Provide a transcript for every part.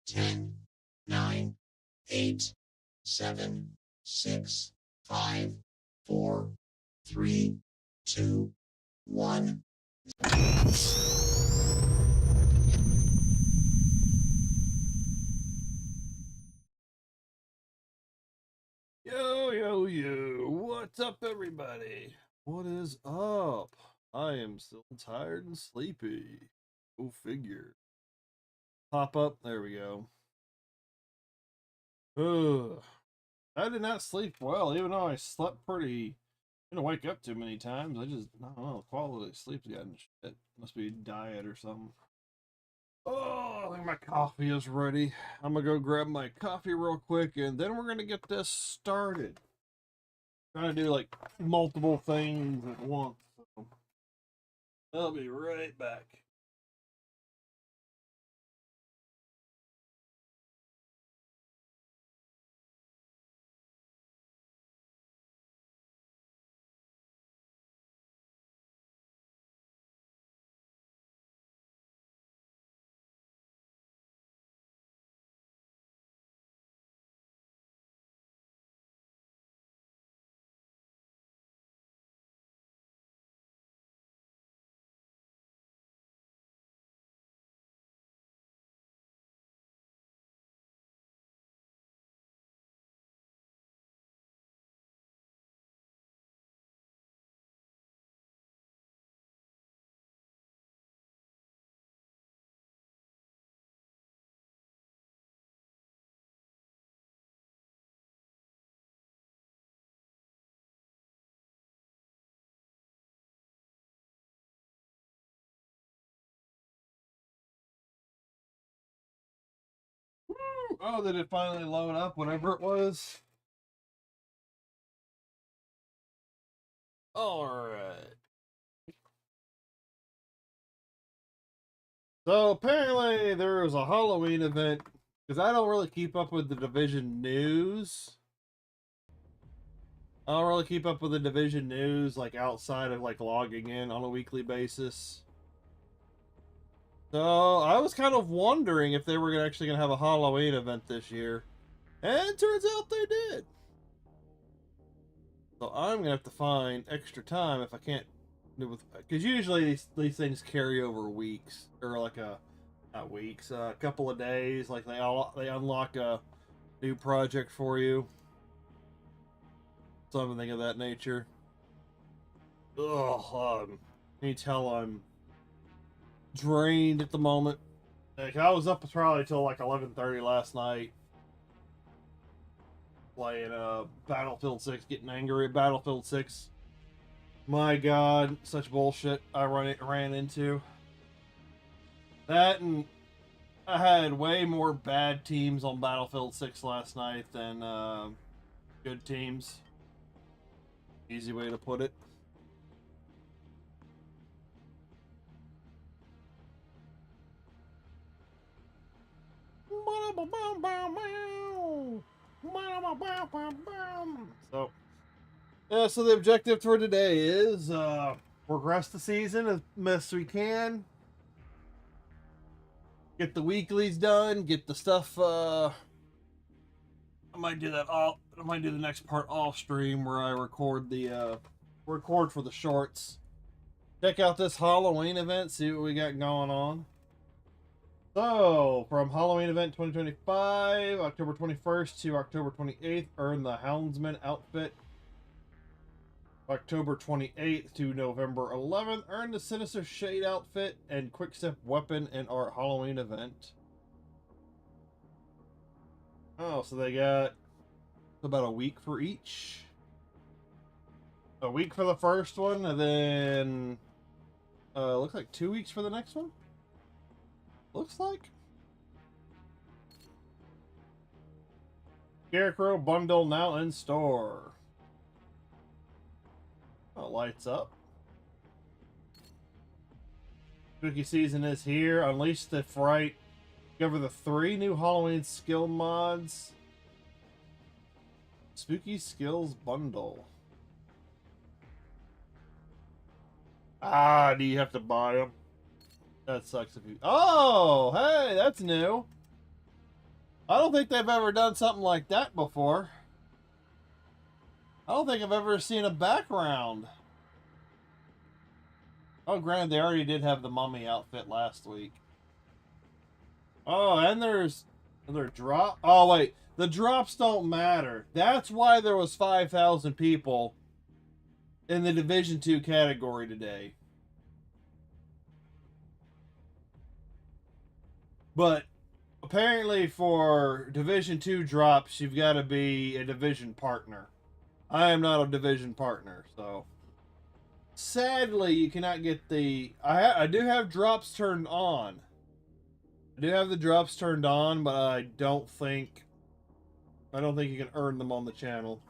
10, 9, 8, 7, 6, 5, 4, 3, 2, 1. Yo, what's up, everybody? What is up? I am still tired and sleepy. Go figure. Pop up, there we go. Ugh. I did not sleep well, even though I slept pretty. I didn't wake up too many times. I don't know, the quality of sleep's gotten shit. Must be diet or something. Oh, I think my coffee is ready. I'm gonna go grab my coffee real quick, and then we're gonna get this started. Trying to do like multiple things at once. So I'll be right back. Oh, did it finally load up? Whatever it was. All right. So apparently there was a Halloween event because I don't really keep up with the division news. I don't really keep up with the division news like outside of like logging in on a weekly basis. So I was kind of wondering if they were actually going to have a Halloween event this year. And it turns out they did. So I'm going to have to find extra time if I can't do with, because usually these things carry over weeks or like not weeks, a couple of days. Like they unlock a new project for you, something of that nature. Ugh, can you tell I'm drained at the moment? Like I was up probably till like 11:30 last night playing Battlefield 6, getting angry at Battlefield 6. My God, such bullshit I ran into. That, and I had way more bad teams on Battlefield 6 last night than good teams. Easy way to put it. So, yeah, so the objective for today is progress the season as best we can. Get the weeklies done, get the stuff I might do the next part off stream where I record for the shorts. Check out this Halloween event, see what we got going on. So, from Halloween event 2025, October 21st to October 28th, earn the Houndsman outfit. October 28th to November 11th, earn the Sinister Shade outfit and Quickstep weapon in our Halloween event. Oh, so they got about a week for each. A week for the first one, and then looks like 2 weeks for the next one. Looks like. Scarecrow bundle now in store. Oh, lights up. Spooky season is here. Unleash the fright. Discover the 3 new Halloween skill mods. Spooky skills bundle. Ah, do you have to buy them? That sucks if you. Oh, hey, that's new. I don't think they've ever done something like that before. I don't think I've ever seen a background. Oh, granted, they already did have the mummy outfit last week. Oh, and there's drop. Oh wait, the drops don't matter. That's why there was 5,000 people in the Division 2 category today. But apparently for Division 2 drops, you've got to be a division partner. I am not a division partner, so sadly you cannot get the I do have drops turned on. I do have the drops turned on, but I don't think you can earn them on the channel.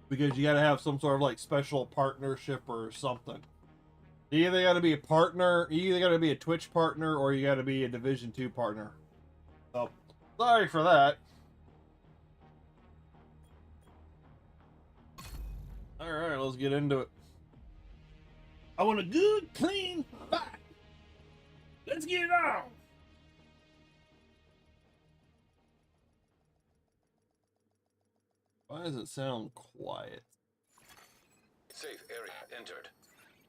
Because you got to have some sort of like special partnership or something. You either got to be a partner, you either got to be a Twitch partner, or you got to be a Division 2 partner. So, sorry for that. Alright, let's get into it. I want a good, clean fight. Let's get it on. Why does it sound quiet? Safe area entered.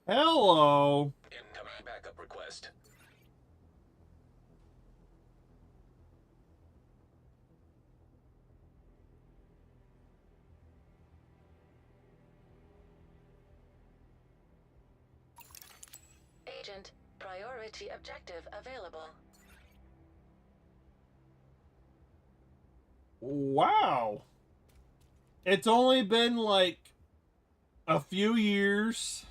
Hello. Incoming backup request. Agent, priority objective available. Wow. It's only been like a few years,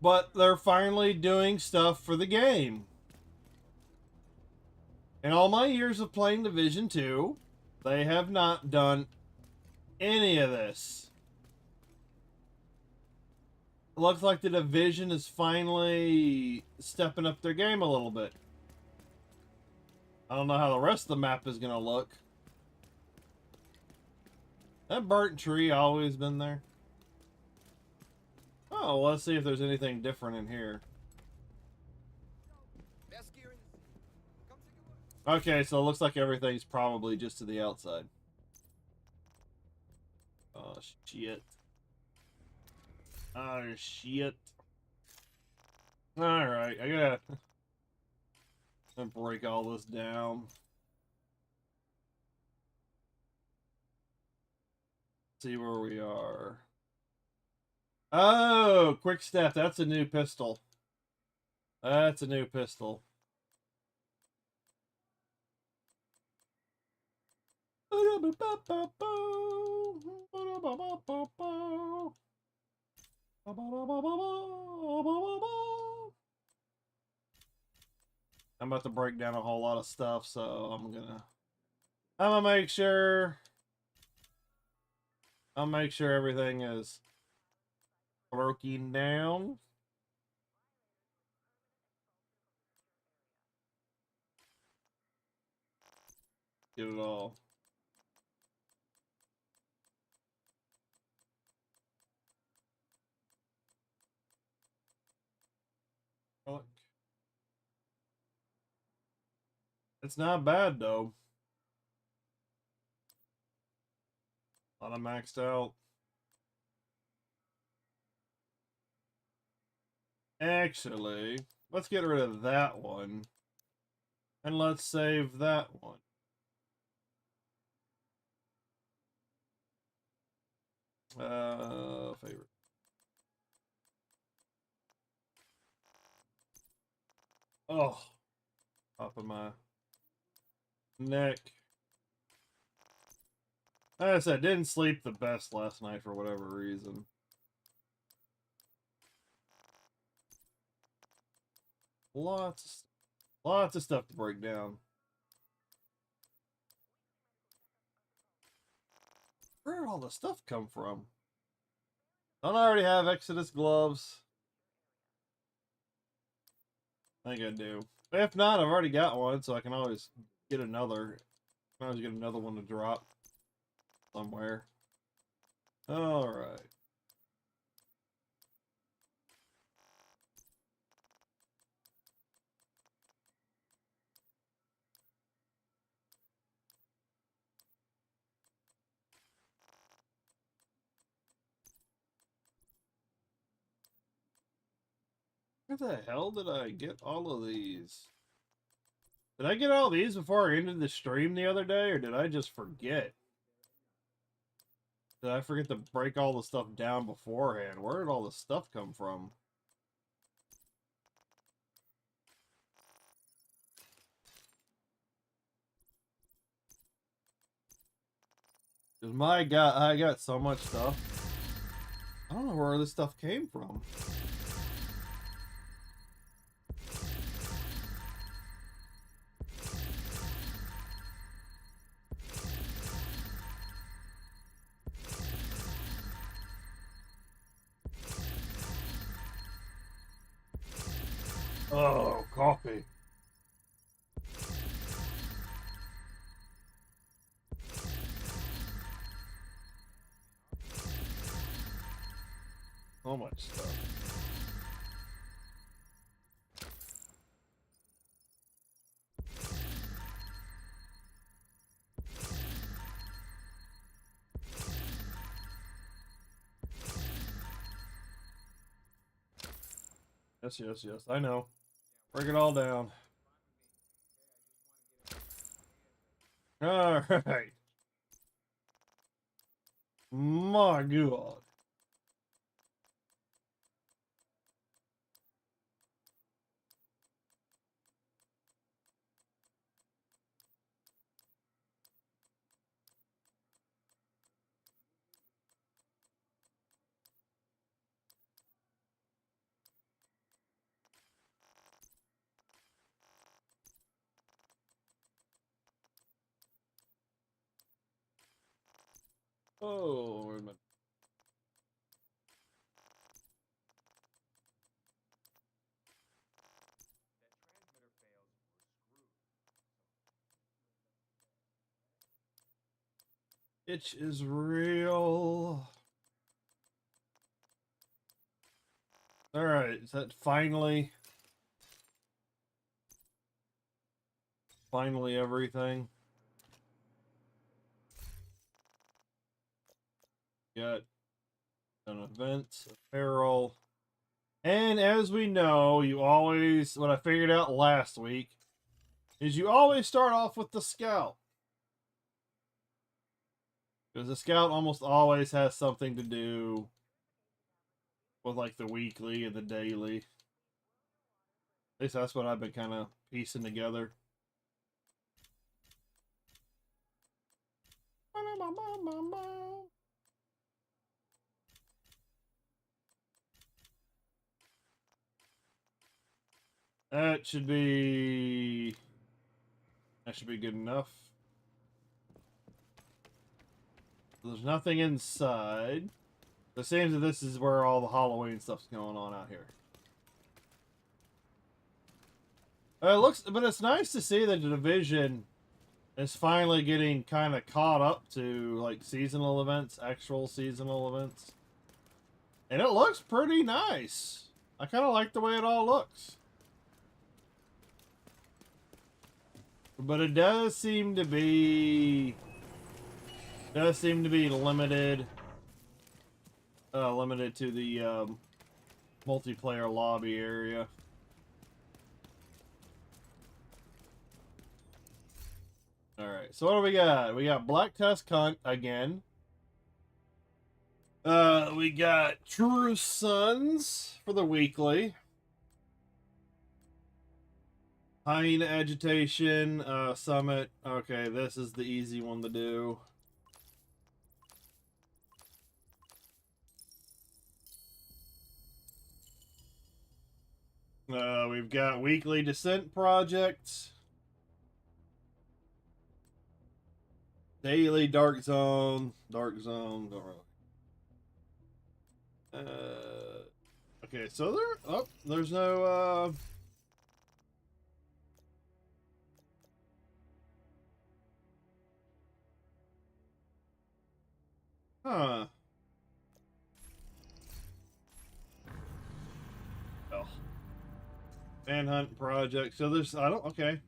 but they're finally doing stuff for the game. In all my years of playing Division 2, they have not done any of this. It looks like the Division is finally stepping up their game a little bit. I don't know how the rest of the map is going to look. That burnt tree always been there. Oh, let's see if there's anything different in here. Okay, so it looks like everything's probably just to the outside. Oh, shit. Oh, shit. Alright, I gotta break all this down. See where we are. Oh, quick step. That's a new pistol. That's a new pistol. I'm about to break down a whole lot of stuff, so I'm gonna make sure everything is broken down. Get it all. Look. It's not bad though. A lot of maxed out. Actually, let's get rid of that one. And let's save that one. Favorite. Oh, top of my neck. Like I said, didn't sleep the best last night for whatever reason. Lots of stuff to break down. Where did all the stuff come from? Don't I already have Exodus gloves? I think I do. If not, I've already got one, so I can always get another. I can always get another one to drop somewhere. Alright. Where the hell did I get all of these? Did I get all these before I ended the stream the other day, or did I just forget? Did I forget to break all the stuff down beforehand? Where did all the stuff come from? Cause my God, I got so much stuff. I don't know where this stuff came from. Oh, coffee. So much stuff. Yes, yes, yes. I know. Break it all down. All right. My God. Oh, wait a minute. Itch is real. All right, is that finally everything? Got an event, apparel. And as we know, you always, what I figured out last week, is you always start off with the scout. Because the scout almost always has something to do with like the weekly and the daily. At least that's what I've been kind of piecing together. That should be good enough. There's nothing inside. It seems that this is where all the Halloween stuff's going on out here. It looks, but it's nice to see that the division is finally getting kind of caught up to like seasonal events, actual seasonal events. And it looks pretty nice. I kind of like the way it all looks. But it does seem to be limited limited to the multiplayer lobby area. Alright, so what do we got? We got Black Tusk Hunt again. We got True Sons for the weekly. Hyena Agitation, Summit. Okay, this is the easy one to do. We've got Weekly Descent Project. Daily Dark Zone. Dark Zone, don't really. Okay, so there's no, huh. Oh. Manhunt Project. So there's, okay.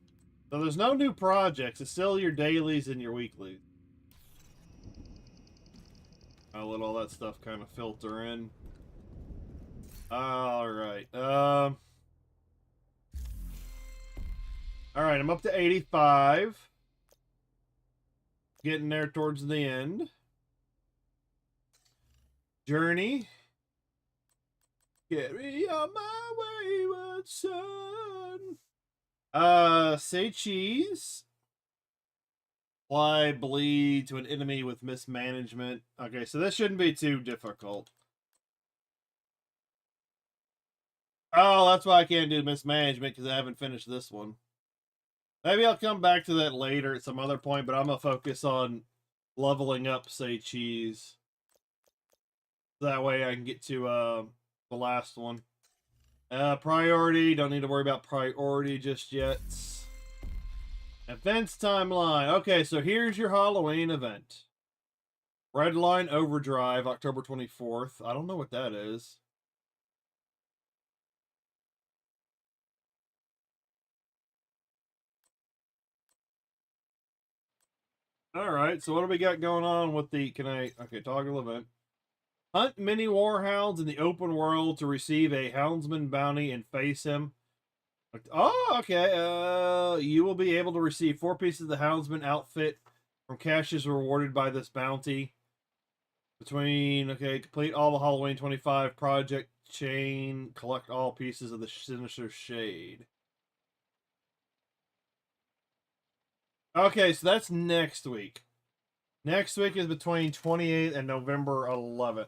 So there's no new projects. It's still your dailies and your weeklies. I'll let all that stuff kind of filter in. Alright. All right, I'm up to 85. Getting there towards the end. Journey. Get me on my wayward son. Say cheese. Apply bleed to an enemy with mismanagement. Okay, so this shouldn't be too difficult. Oh, that's why I can't do mismanagement, because I haven't finished this one. Maybe I'll come back to that later at some other point, but I'm going to focus on leveling up, say, cheese. That way I can get to the last one. Priority, don't need to worry about priority just yet. Events timeline. Okay, so here's your Halloween event. Redline Overdrive, October 24th. I don't know what that is. Alright, so what do we got going on with the... Okay, toggle event. Hunt many warhounds in the open world to receive a houndsman bounty and face him. Oh, okay. You will be able to receive 4 pieces of the houndsman outfit from caches rewarded by this bounty. Complete all the Halloween 25 project chain. Collect all pieces of the Sinister Shade. Okay, so that's next week. Next week is between 28th and November 11th.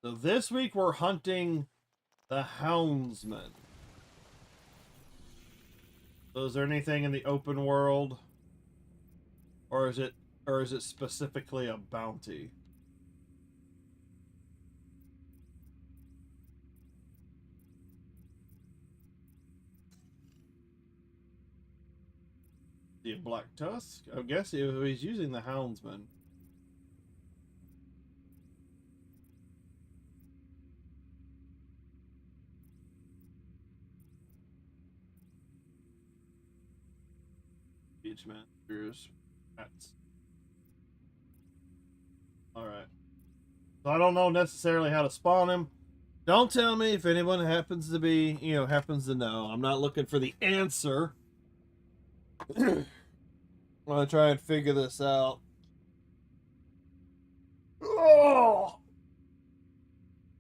So this week we're hunting the Houndsman. So is there anything in the open world? Or is it specifically a bounty? The Black Tusk? I guess he's using the Houndsman. Beach Masters. Rats. Alright. So I don't know necessarily how to spawn him. Don't tell me if anyone happens to be, happens to know. I'm not looking for the answer. I'm gonna try and figure this out. Oh!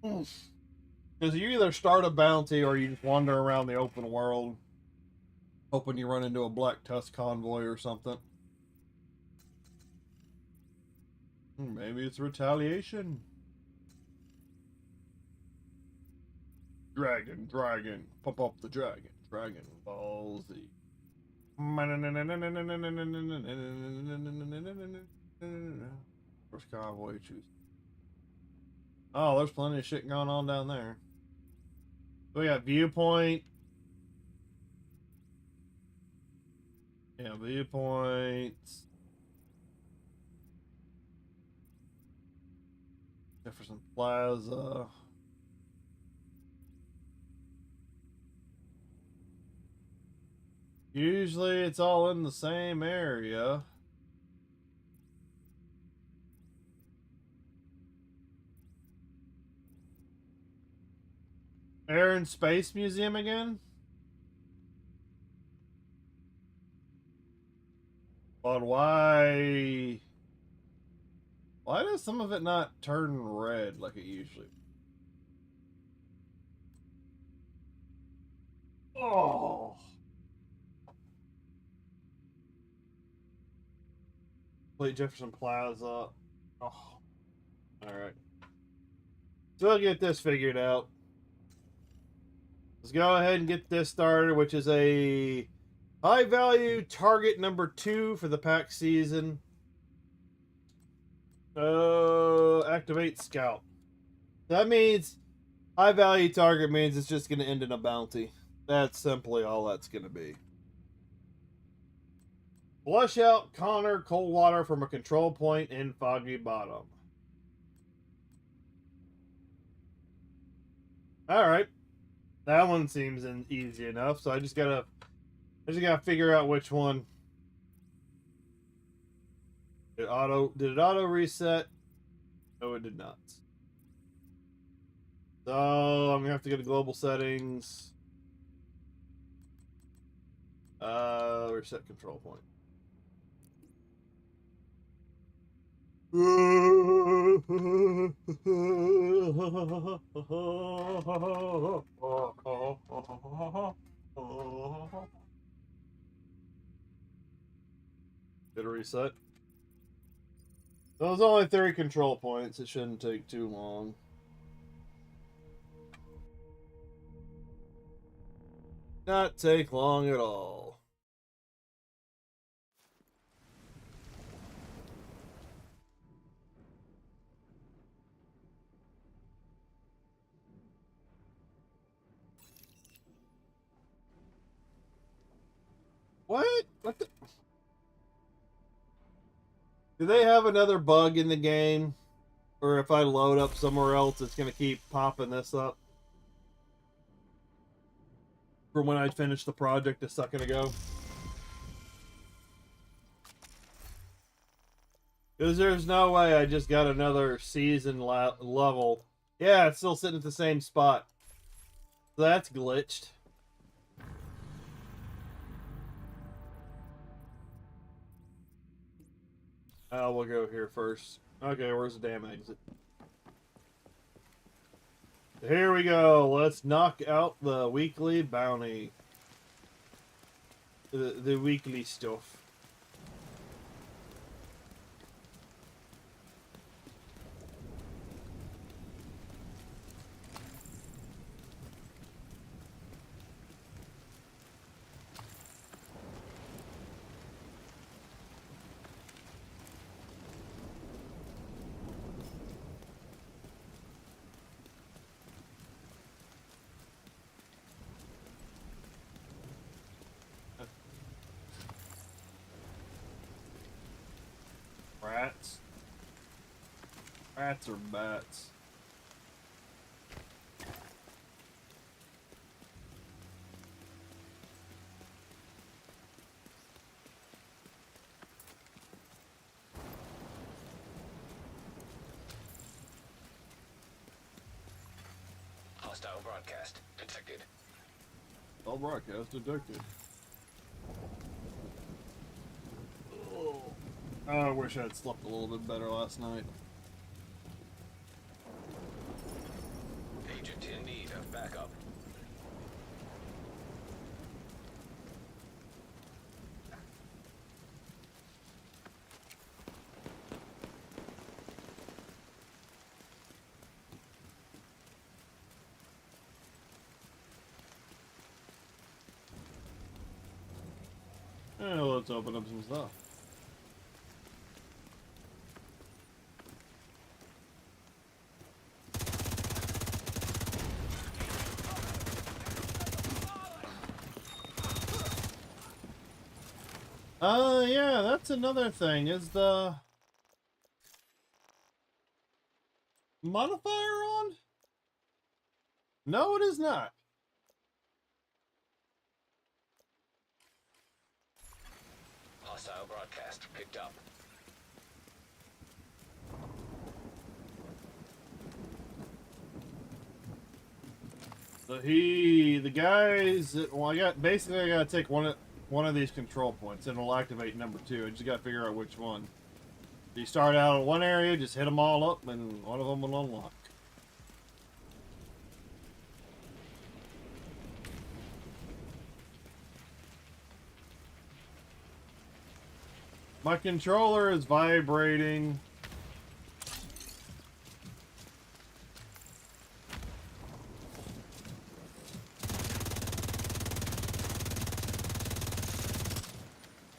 Because you either start a bounty or you just wander around the open world hoping you run into a Black Tusk convoy or something. Maybe it's retaliation. Dragon. Pump up the dragon. Dragon Ball Z. First convoy choose. Oh, there's plenty of shit going on down there. We got viewpoint. Yeah, viewpoints. Jefferson Plaza. Usually it's all in the same area. Air and Space Museum again? But why does some of it not turn red like it usually? Oh. Play Jefferson Plaza. Oh. Alright. So we'll get this figured out. Let's go ahead and get this started, which is a high value target number 2 for the pack season. Activate Scout. That means high value target means it's just going to end in a bounty. That's simply all that's going to be. Flush out Connor Coldwater from a control point in Foggy Bottom. Alright. That one seems easy enough, so I just gotta figure out which one. Did it auto reset? No, it did not. So I'm gonna have to go to global settings. Reset control point. Did a reset. There's only 3 control points. It shouldn't take too long. Not take long at all. What? What the? Do they have another bug in the game? Or if I load up somewhere else, it's going to keep popping this up? From when I finished the project a second ago? Because there's no way I just got another season level. Yeah, it's still sitting at the same spot. So that's glitched. Oh, we'll go here first. Okay, where's the damn exit? Here we go. Let's knock out the weekly bounty. The weekly stuff. Rats. Rats or bats? Hostile broadcast detected. All broadcast detected. Oh, I wish I had slept a little bit better last night. Agent in need of backup. Let's open up some stuff. Yeah, that's another thing. Is the modifier on? No, it is not. Hostile broadcast picked up. So the guys that, well, I gotta take one of these control points and it'll activate number 2. I just gotta figure out which one. You start out in one area, just hit them all up, and one of them will unlock. My controller is vibrating.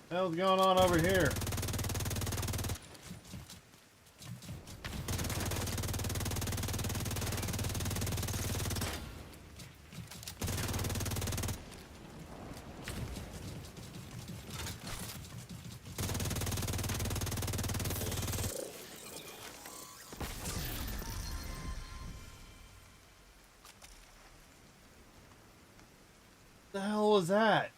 What's going on over here? The hell was that?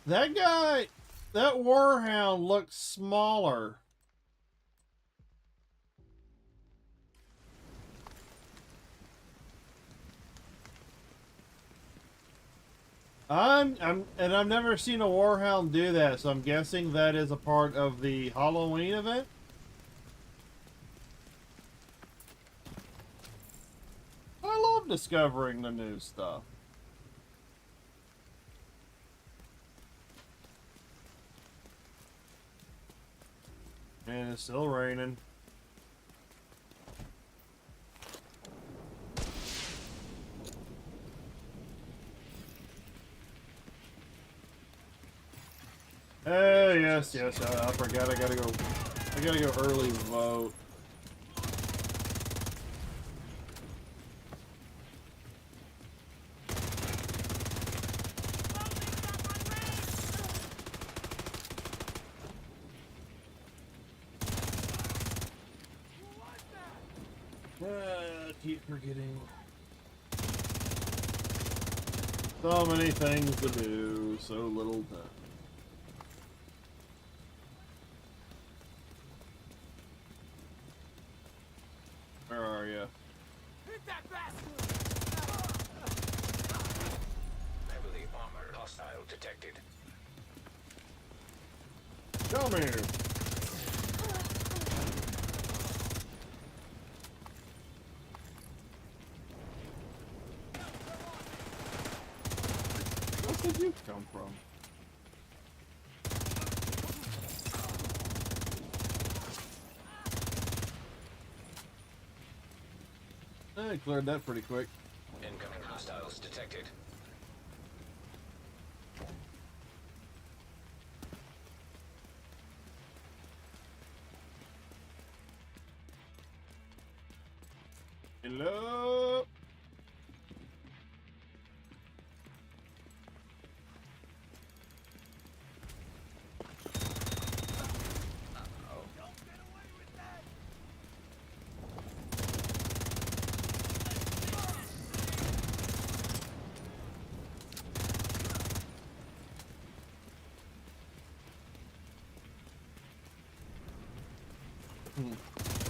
That guy, that warhound looks smaller. I've never seen a warhound do that, so I'm guessing that is a part of the Halloween event. I love discovering the new stuff. And it's still raining. Hey, yes, I forgot I gotta go early vote. Keep forgetting. So many things to do, so little time. Where are you? Hit that bastard! Heavily armored hostile detected. Come here. Where did you come from? I cleared that pretty quick. Incoming hostiles detected. Hello.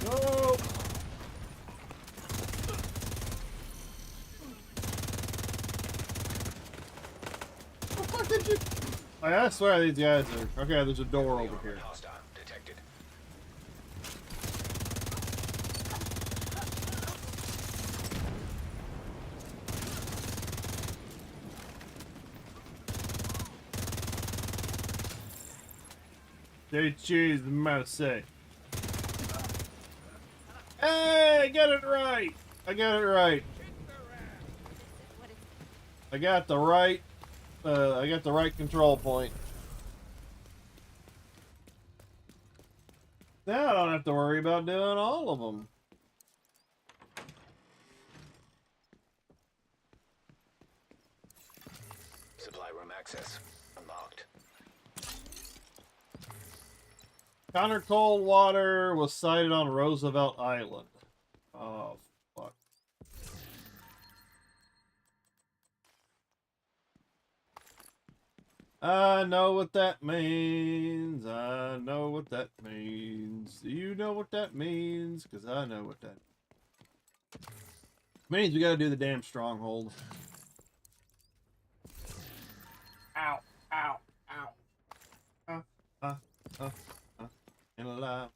No. What the fuck did you? I swear these guys are. Okay, there's a door over here. Hostile detected. They choose the mouse say. Hey, I got it right. I got it right. I got the right. I got the right control point. Now I don't have to worry about doing all of them. Supply room access unlocked. Connor Coldwater was sighted on Roosevelt Island. Oh, fuck. I know what that means. I know what that means. Do you know what that means? Because I know what that means. We gotta do the damn stronghold. Ow, ow, ow. Staying alive,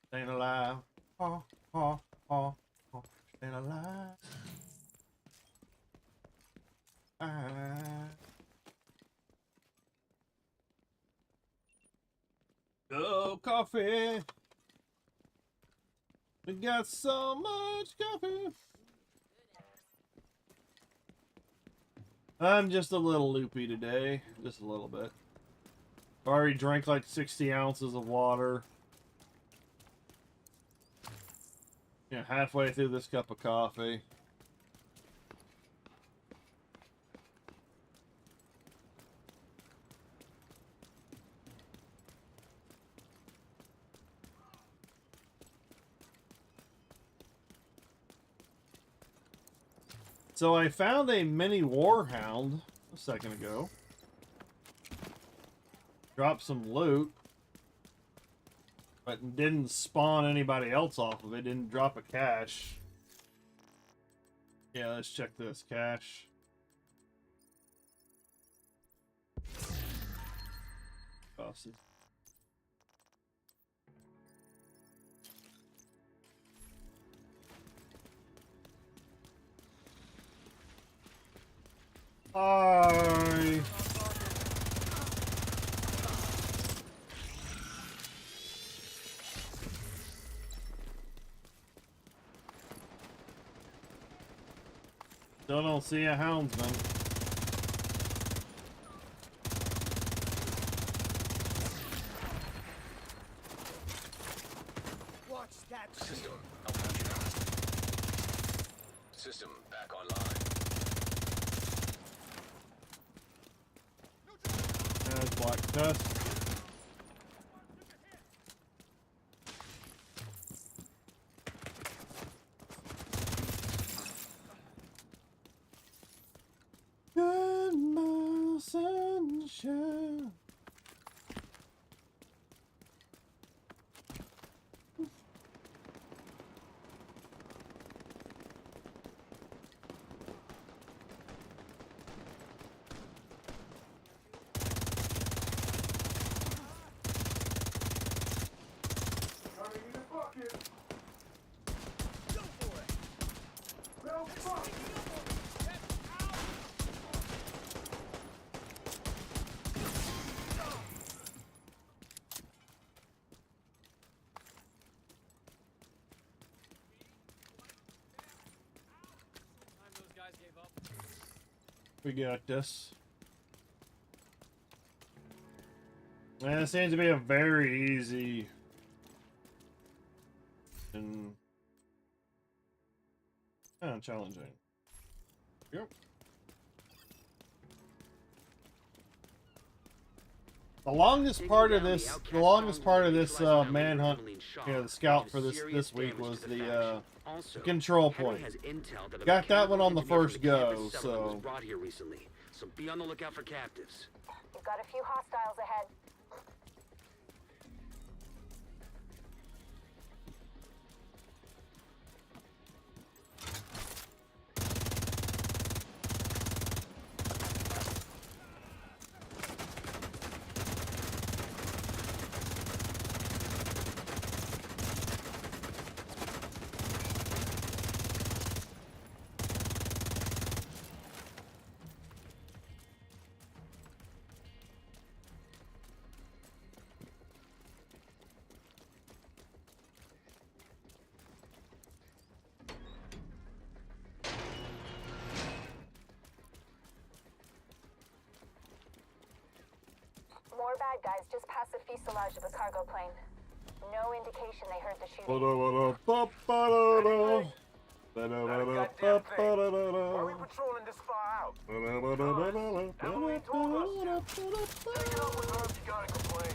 staying alive. Oh, oh, oh, oh. Staying alive. Oh, coffee. We got so much coffee. I'm just a little loopy today. Just a little bit. Already drank like 60 ounces of water. You know, halfway through this cup of coffee. So I found a mini warhound a second ago. Dropped some loot. But didn't spawn anybody else off of it. Didn't drop a cache. Yeah, let's check this cache. bosses. Hi. Still don't see a houndsman. Watch that System malfunctioning. System back online. There's Black Tusk. Good my sunshine. We got this. Man, it seems to be a very easy and challenging. Yep. The longest part of this manhunt, the scout for this week was the control point. Got that one on the first go, so. Brought here recently, so be on the lookout for captives. We've got a few hostiles ahead. More bad guys just past the fuselage of the cargo plane. No indication they heard the shooting. Why are we patrolling this far out? Haven't we told us to? Take it up with her if you gotta complain.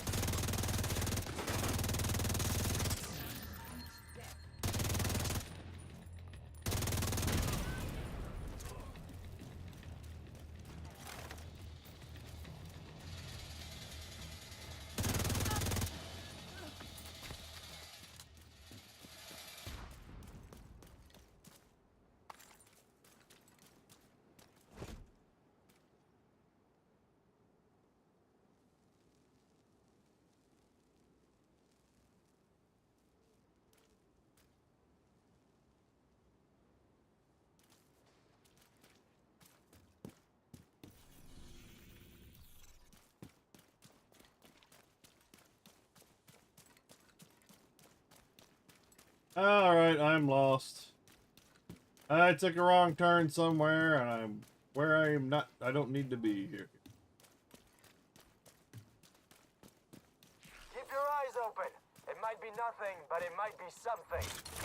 Alright, I'm lost. I took a wrong turn somewhere, and I'm where I am not. I don't need to be here. Keep your eyes open. It might be nothing, but it might be something.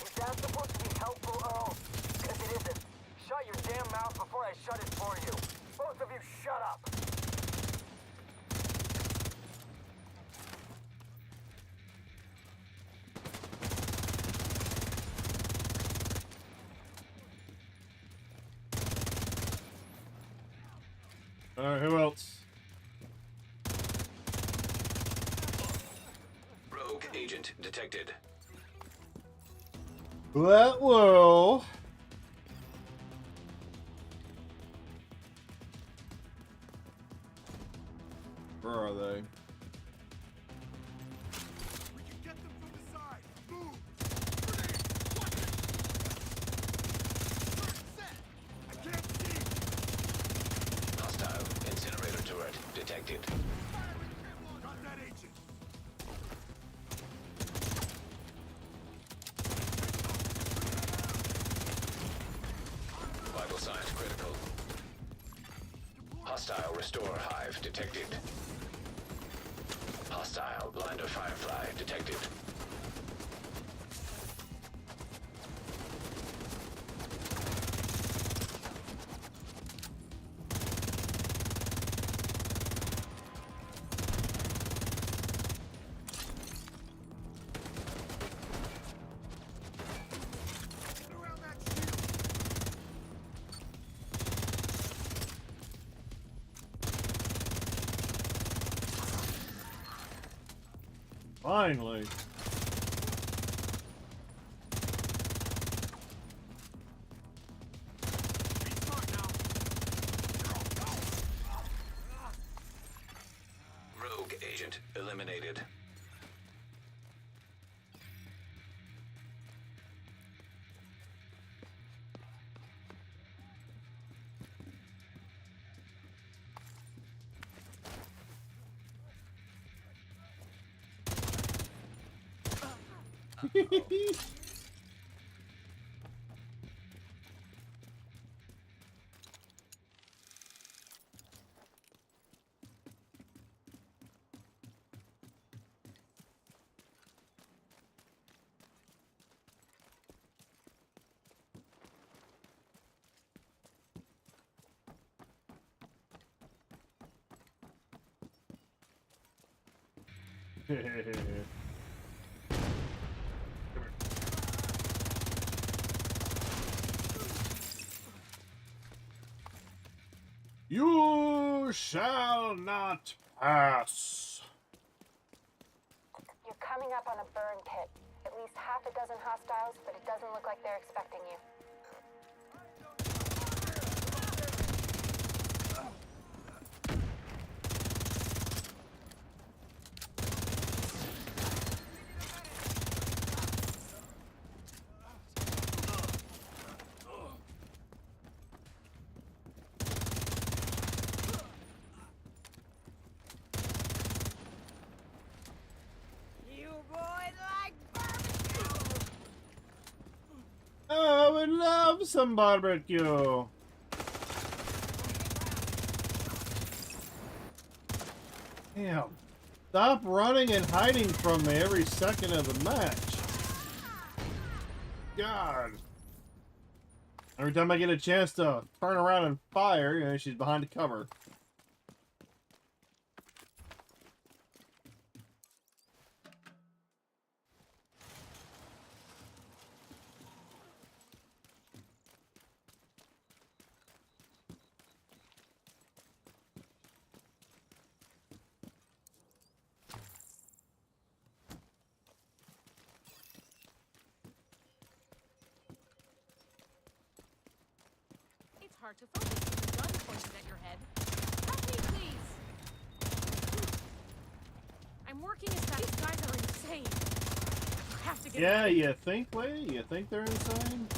Is that supposed to be helpful, Earl? Because it isn't. Shut your damn mouth before I shut it for you. Both of you shut up. Alright, who else? Rogue agent detected. That will. Where are they? Store hive detected. Hostile blinder firefly detected. Finally. Rogue agent eliminated. You shall not pass. You're coming up on a burn pit. At least half a dozen hostiles, but it doesn't look like they're expecting you. I would love some barbecue. Damn. Stop running and hiding from me every second of the match. God. Every time I get a chance to turn around and fire, you know, she's behind the cover. It's hard to focus with a gun pointed at your head. Help me, please! I'm working as fast. These guys are insane. I have to get Yeah, away. you think, lady? You think they're insane?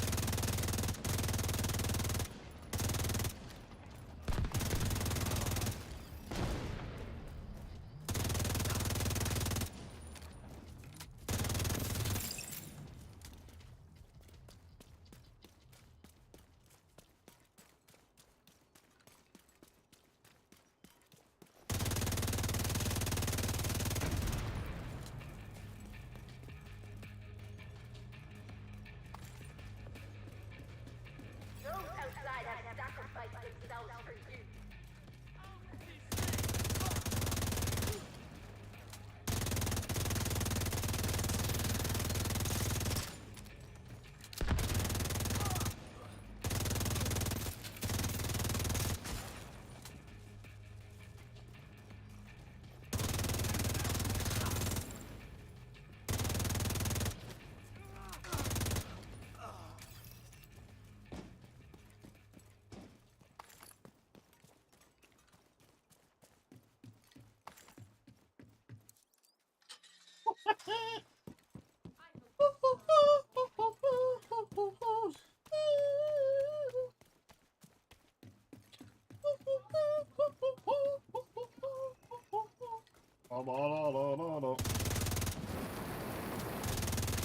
Those outside have sacrificed themselves for you.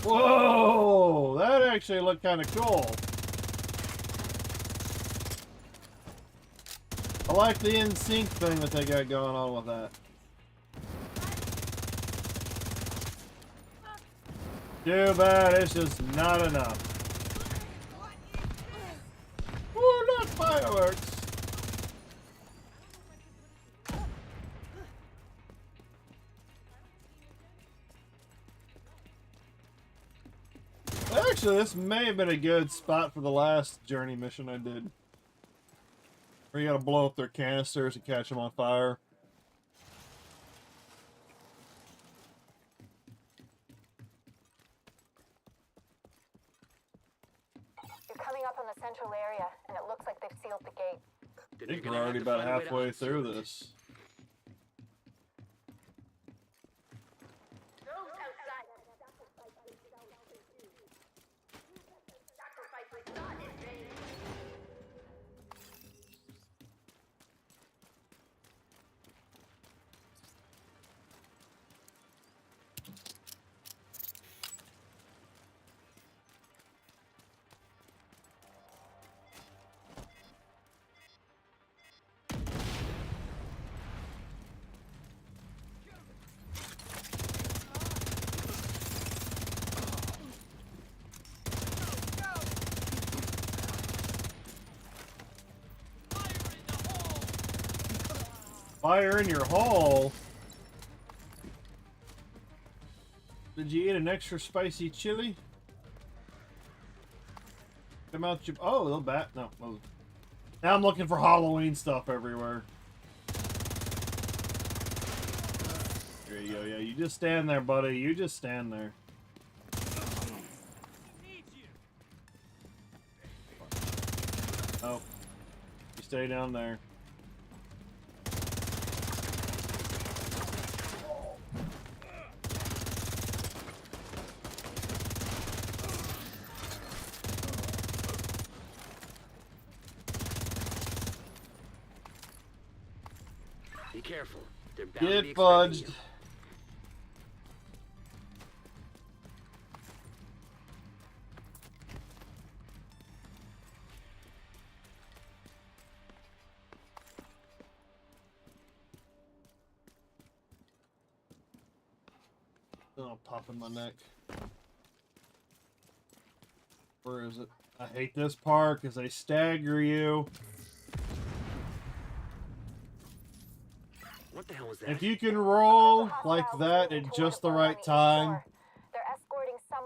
Whoa! That actually looked kind of cool. I like the in-sync thing that they got going on with that. Too bad it's just not enough. Ooh, not fireworks. Actually, this may have been a good spot for the last journey mission I did. Where you gotta blow up their canisters and catch them on fire. You're coming up on the central area, and it looks like they've sealed the gate. I think we're already about halfway through this. Fire in your hole? Did you eat an extra spicy chili? Come out your... Oh, little bat. No. Oh. Now I'm looking for Halloween stuff everywhere. There you go. Yeah, you just stand there, buddy. You just stand there. Oh. You stay down there. Be careful. They're bound to be Get expecting fudged. you. Oh, pop in my neck. Where is it? I hate this part because they stagger you. What the hell was that? If you can roll like that at just the right time,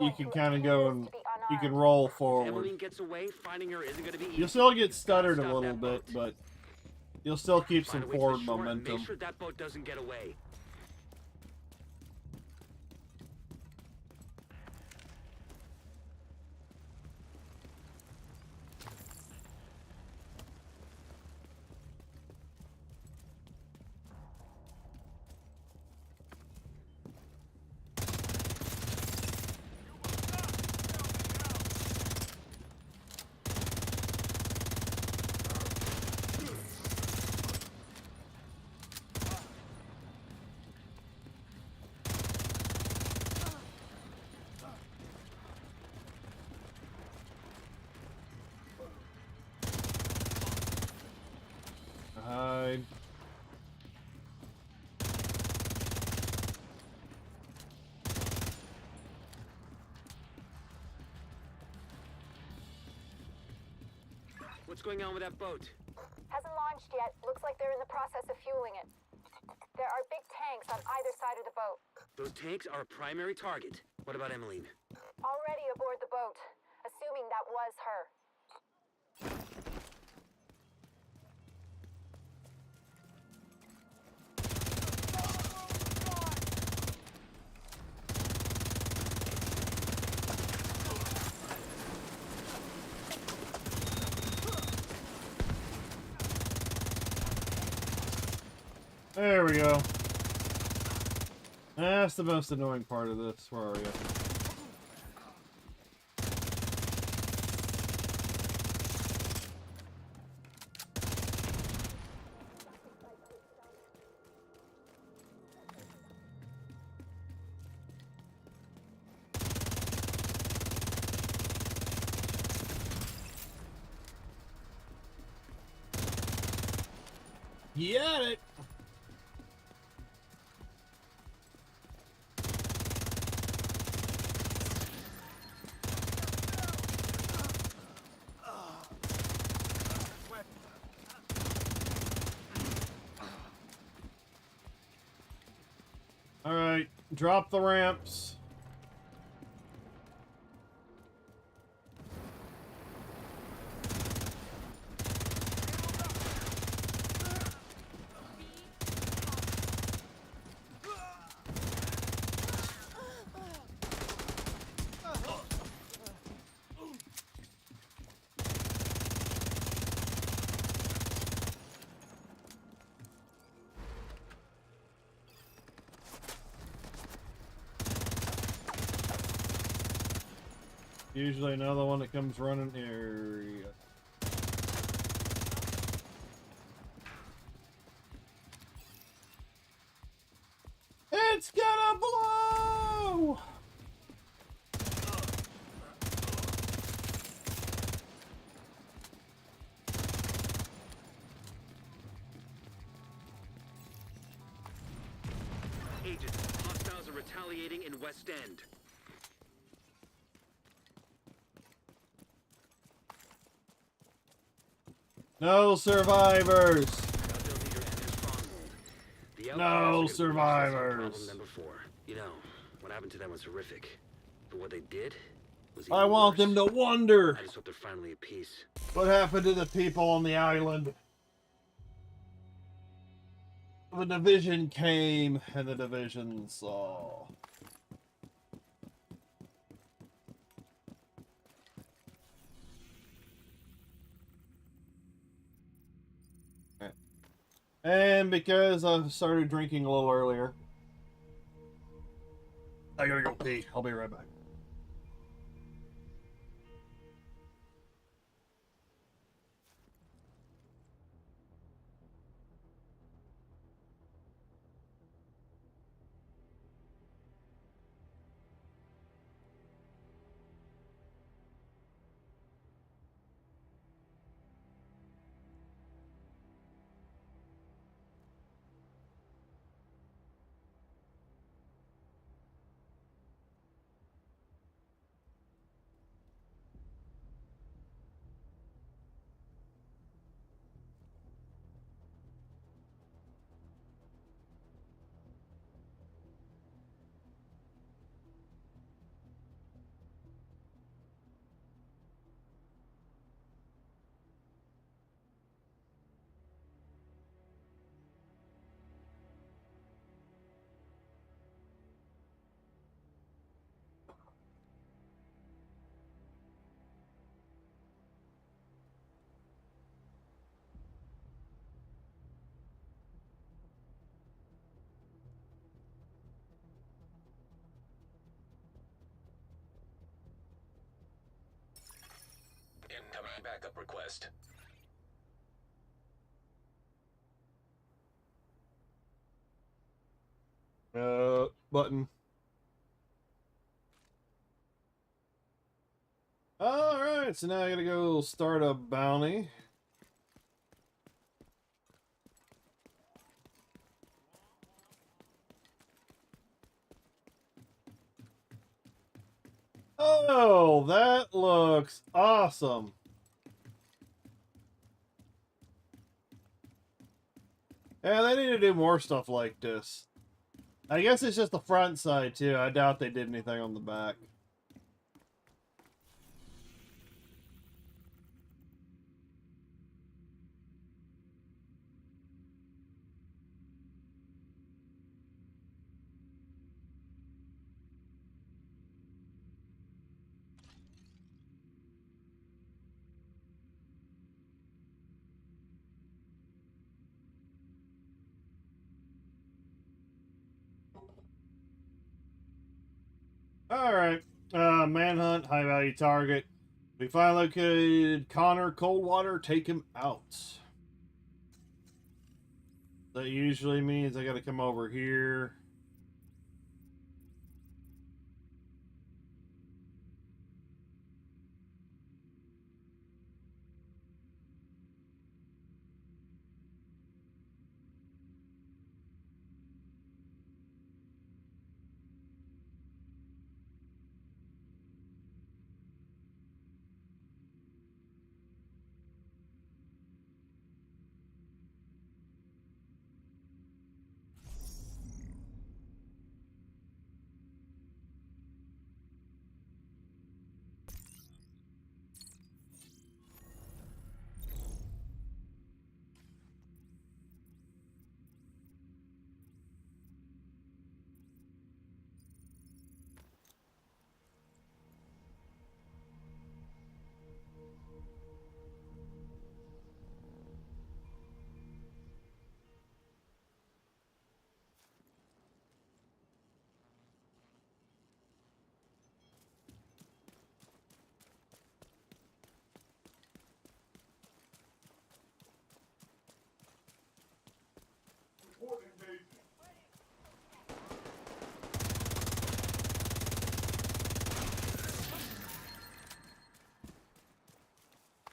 you can kind of go and you can roll If forward. Emmeline gets away, finding her isn't going to be easy. You'll still get stuttered a Stop little that bit, boat. but you'll still keep Find some a way to the forward shore and momentum. Make sure that boat doesn't get away. Hide. What's going on with that boat? Hasn't launched yet. Looks like they're in the process of fueling it. There are big tanks on either side of the boat. Those tanks are a primary target. What about Emmeline? Already aboard the boat. Assuming that was her. There we go. That's the most annoying part of this. Where are you? Get it! Alright, drop the ramps. Usually another one that comes running area. It's gonna blow! Agent, hostiles are retaliating in West End. No survivors! South Leader and their stronghold. The No outsiders are gonna be survivors. less of a problem than before. You know, what happened to them was horrific. But what they did was I even want worse. them to wonder I just hope they're finally at peace. what happened to the people on the island. The division came and the division saw. And because I started drinking a little earlier, I gotta go pee. I'll be right back. Incoming backup request. Button. Alright, so now I gotta go start a bounty. Oh, that looks awesome. Yeah, they need to do more stuff like this. I guess it's just the front side, too. I doubt they did anything on the back. Alright. Manhunt, high value target. We finally located Connor Coldwater. Take him out. That usually means I gotta come over here.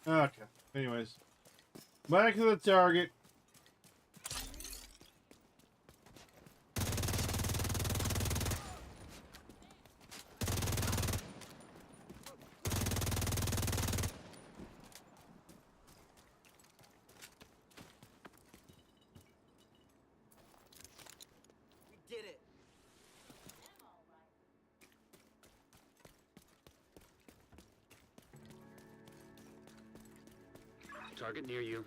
Okay. Anyways, back to the target. We did it. Target near you.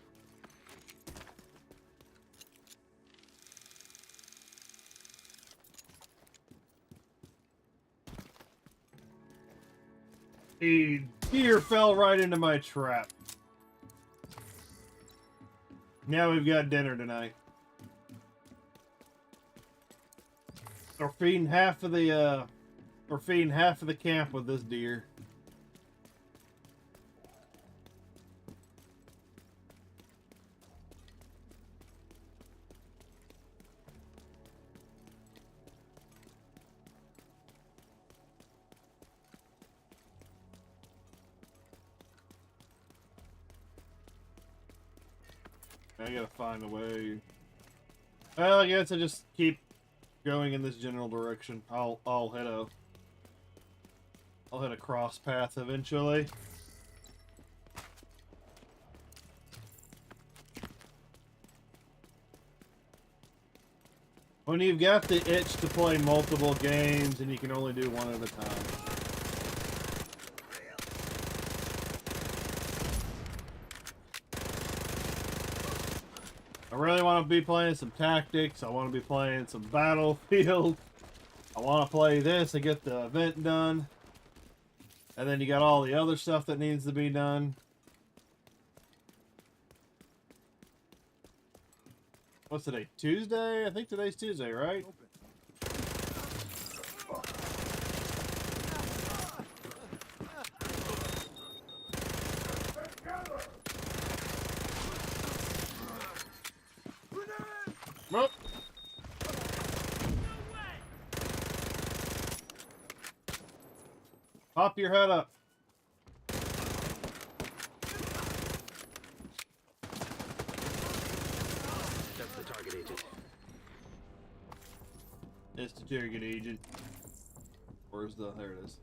A deer fell right into my trap. Now we've got dinner tonight. We're feeding half of the camp with this deer. I gotta find a way. Well, I guess I just keep going in this general direction. I'll hit a cross path eventually. When you've got the itch to play multiple games and you can only do one at a time. I really want to be playing some tactics. I want to be playing some Battlefield. I want to play this and get the event done. And then you got all the other stuff that needs to be done. What's today? Tuesday? I think today's Tuesday, right? Nope. Pop your head up. That's the target agent. It's the target agent. Where's the... There it is.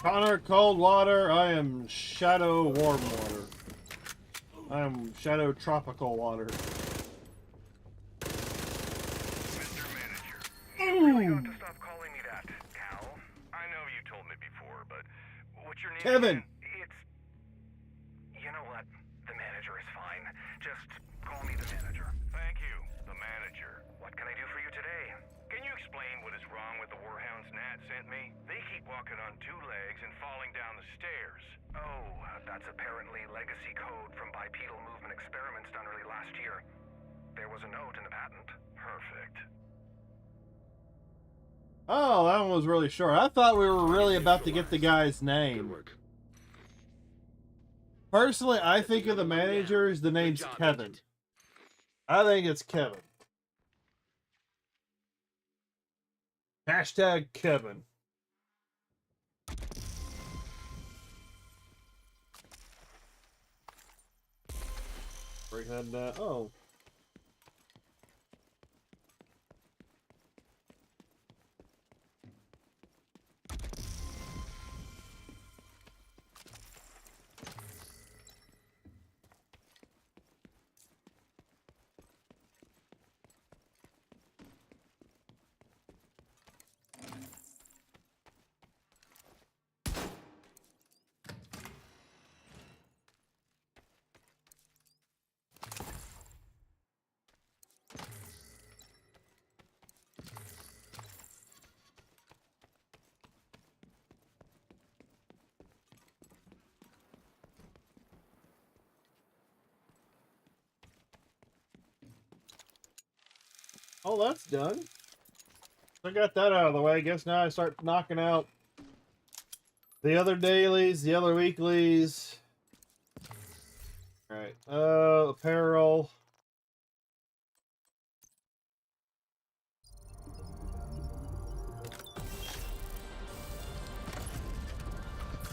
Connor Coldwater, I am Shadow Warm Water. I am Shadow Tropical Water. Mr. Manager, you really ought to stop calling me that, Cal. I know you told me before, but what's your name? Kevin! It's... You know what? The manager is fine. Just call me the manager. Thank you, the manager. What can I do for you today? Can you explain what is wrong with the Warhounds Nat sent me? They keep walking on two legs and falling down the stairs. Oh, that's apparently legacy code from bipedal movement experiments done early last year. There was a note in the patent. Perfect. Oh, that one was really short. I thought we were really about to get the guy's Good name. work. Personally, I think of the managers, the name's Good job, Kevin. agent. I think it's Kevin. Hashtag Kevin. Break that down. Oh. Oh, that's done. I got that out of the way. I guess now I start knocking out the other dailies, the other weeklies. Alright. Apparel.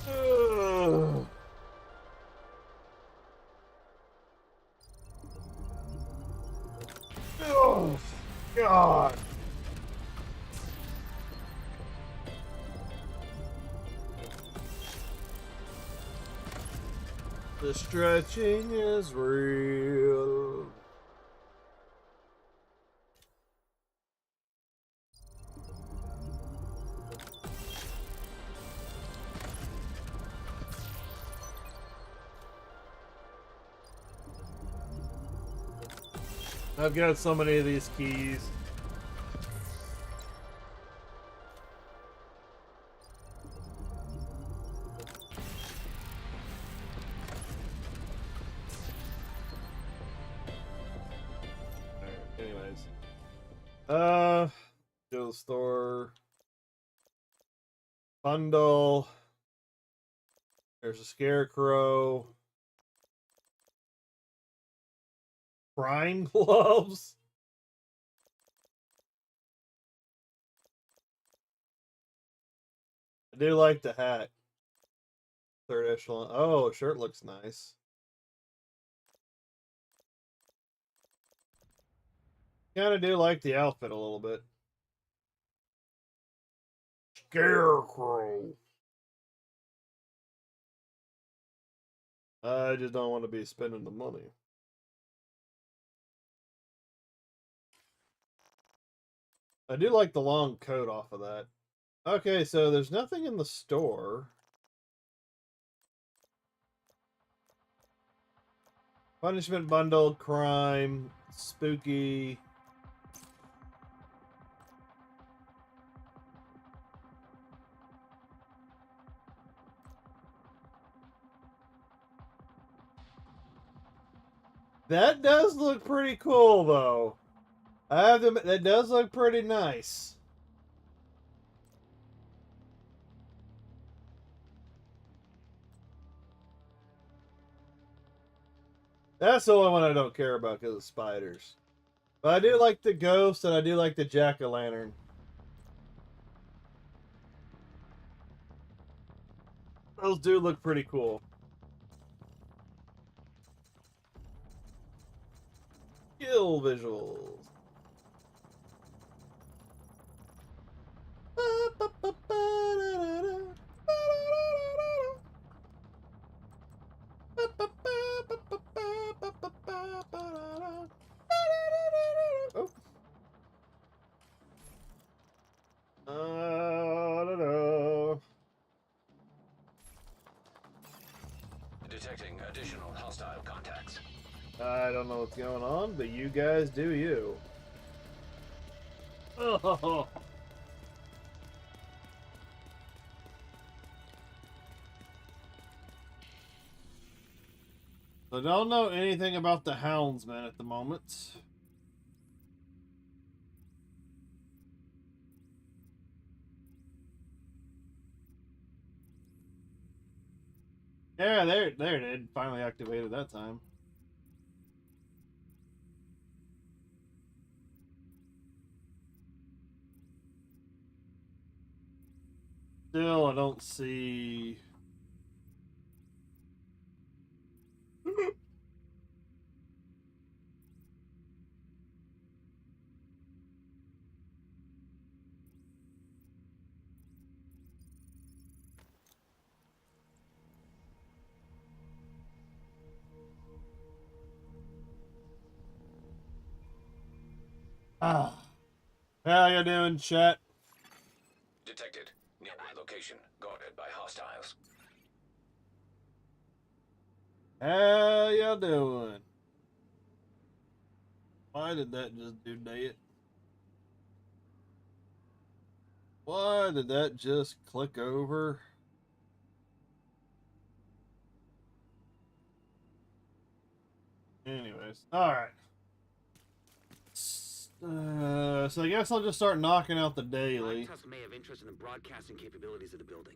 Ugh. Oh, God. The stretching is real. I've got so many of these keys. Anyways. Go to the store. Bundle. There's a scarecrow. Prime gloves. I do like the hat. Third echelon. Oh, shirt looks nice. Kind of do like the outfit a little bit. Scarecrow. I just don't want to be spending the money. I do like the long coat off of that. Okay, so there's nothing in the store. Punishment bundle, crime, spooky. That does look pretty cool, though. I have to admit, that does look pretty nice. That's the only one I don't care about because of spiders. But I do like the ghost and I do like the jack-o'-lantern. Those do look pretty cool. Skill visuals. Oh. I don't know. Detecting additional hostile contacts. I don't know what's going on, but you guys do you. Oh. I don't know anything about the houndsman at the moment. Yeah, there it did. Finally activated that time. Still, I don't see. Ah. How you doing, chat? Detected. Nearby location. Guarded by hostiles. How you doing? Why did that just do that? Why did that just click over? Anyways, alright. So I guess I'll just start knocking out the daily. Tusk may have interest in the broadcasting capabilities of the building.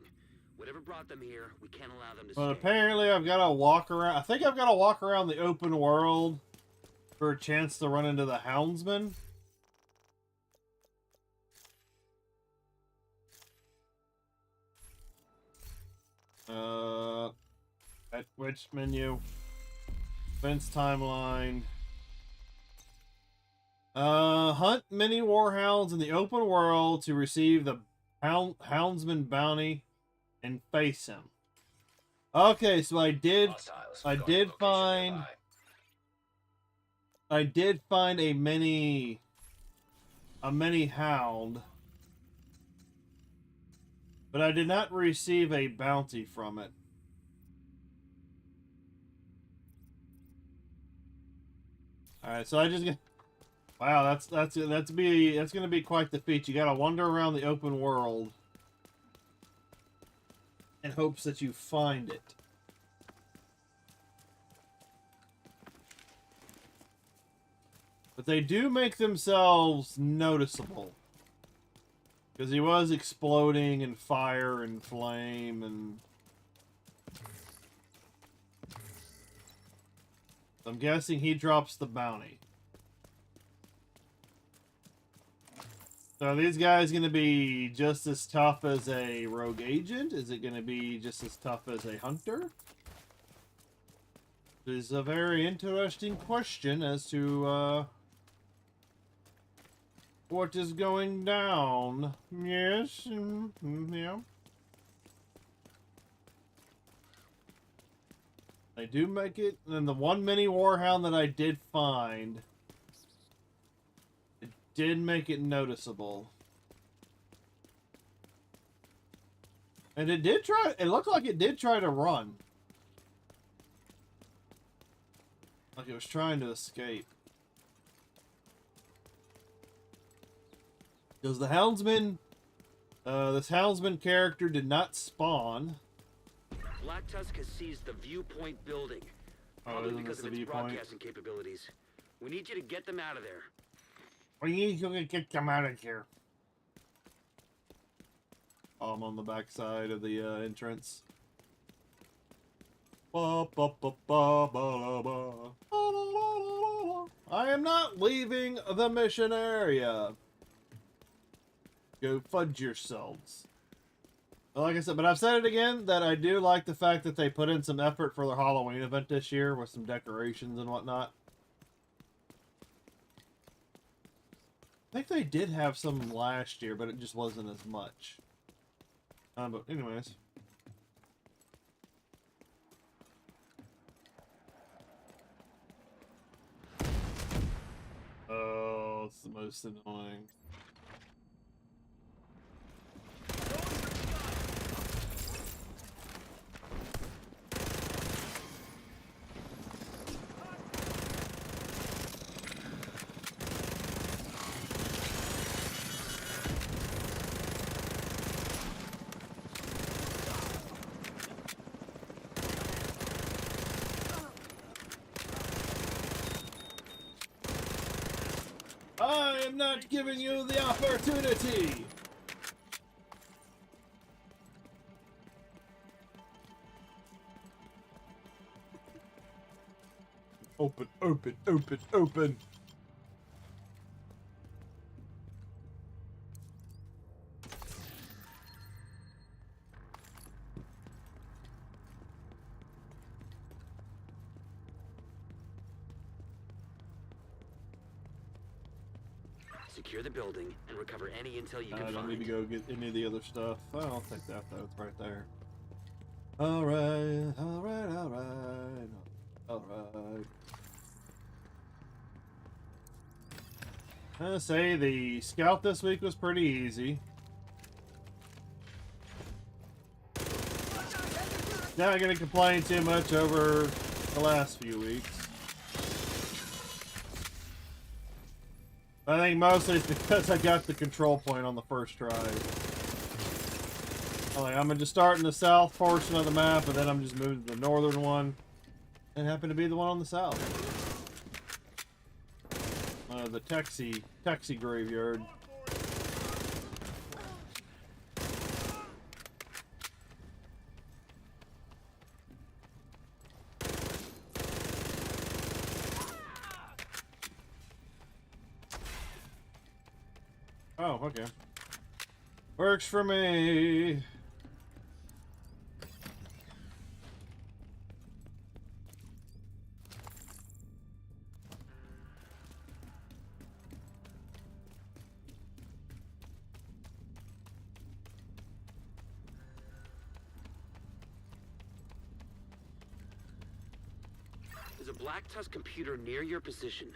Whatever brought them here, we can't allow them to But stay. apparently I've got to walk around. I think I've got to walk around the open world for a chance to run into the houndsman. At which menu? Events timeline. Hunt many warhounds in the open world to receive the houndsman bounty and face him. Okay, so I did find a mini hound, but I did not receive a bounty from it. All right, so I just get. Wow, that's gonna be quite the feat. You gotta wander around the open world in hopes that you find it. But they do make themselves noticeable. Because he was exploding and fire and flame and... I'm guessing he drops the bounty. So are these guys going to be just as tough as a rogue agent? Is it going to be just as tough as a hunter? This is a very interesting question as to what is going down. Yes, yeah. They do make it, and the one mini warhound that I did find, it did make it noticeable. And it did try, it looked like it did try to run. Like it was trying to escape. Because the houndsman, this houndsman character did not spawn. Black Tusk has seized the viewpoint building. Oh, Probably isn't because this of the its viewpoint? broadcasting capabilities. We need you to get them out of there. We need to get them out of here. Oh, I'm on the back side of the entrance. Ba, ba, ba, ba, ba, ba. I am not leaving the mission area. Go fudge yourselves. But like I said, but I've said it again, that I do like the fact that they put in some effort for their Halloween event this year with some decorations and whatnot. I think they did have some last year, but it just wasn't as much. But anyways. Oh, it's the most annoying. I am not giving you the opportunity! Open, open, open, open! Secure the building and recover any intel you can I don't find. need to go get any of the other stuff. Oh, I'll take that though, it's right there. Alright, alright, alright. Alright. I say the scout this week was pretty easy. Not gonna complain too much over the last few weeks. I think mostly it's because I got the control point on the first try. I'm just starting the south portion of the map, and then I'm just moving to the northern one. And happen to be the one on the south. the taxi graveyard. Oh, okay. Works for me. There's a Black Tusk computer near your position.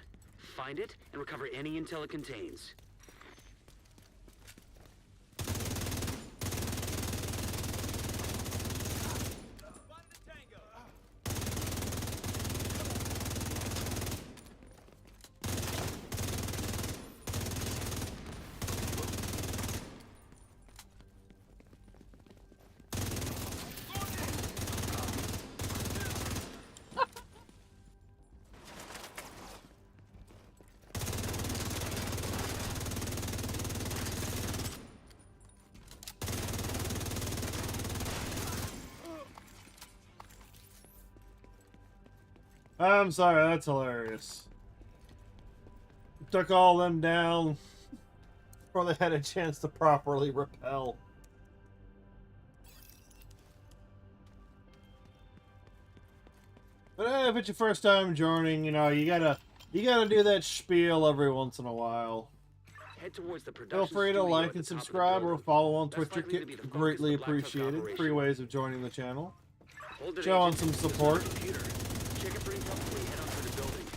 Find it and recover any intel it contains. I'm sorry, that's hilarious. Took all them down before they had a chance to properly repel. But if it's your first time joining, you know, you gotta do that spiel every once in a while. Head towards the Feel production free to studio like at and the top of the subscribe or building. follow on That's Twitter. likely to be the focus Greatly of the Black Tusk appreciated. operation. 3 ways of joining the channel. Hold it, Show on agent. some There's support. another computer. Check it for intel before you head on through the building.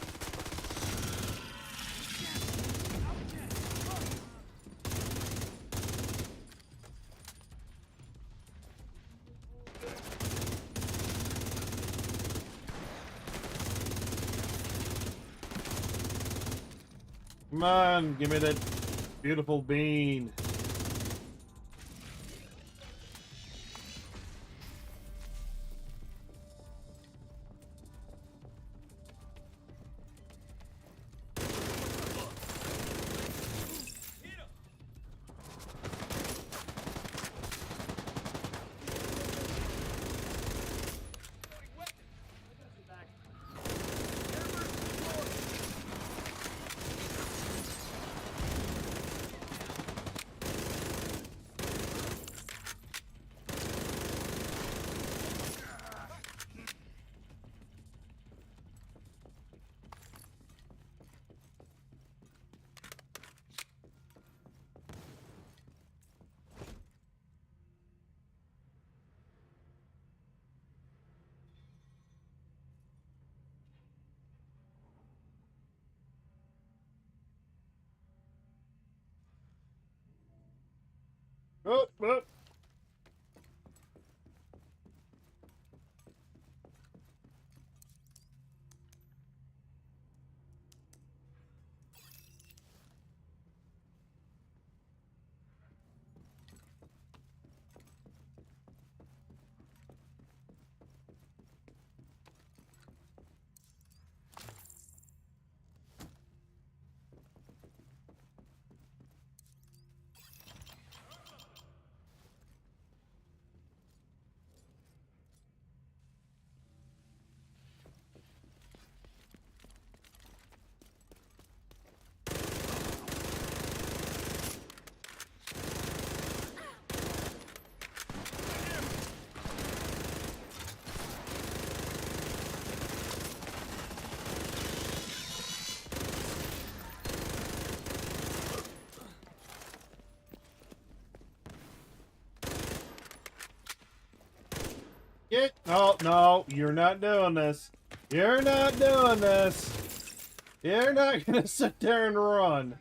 Come on, give me that beautiful bean. Oh, oh. Oh, no, you're not doing this. You're not doing this. You're not gonna sit there and run.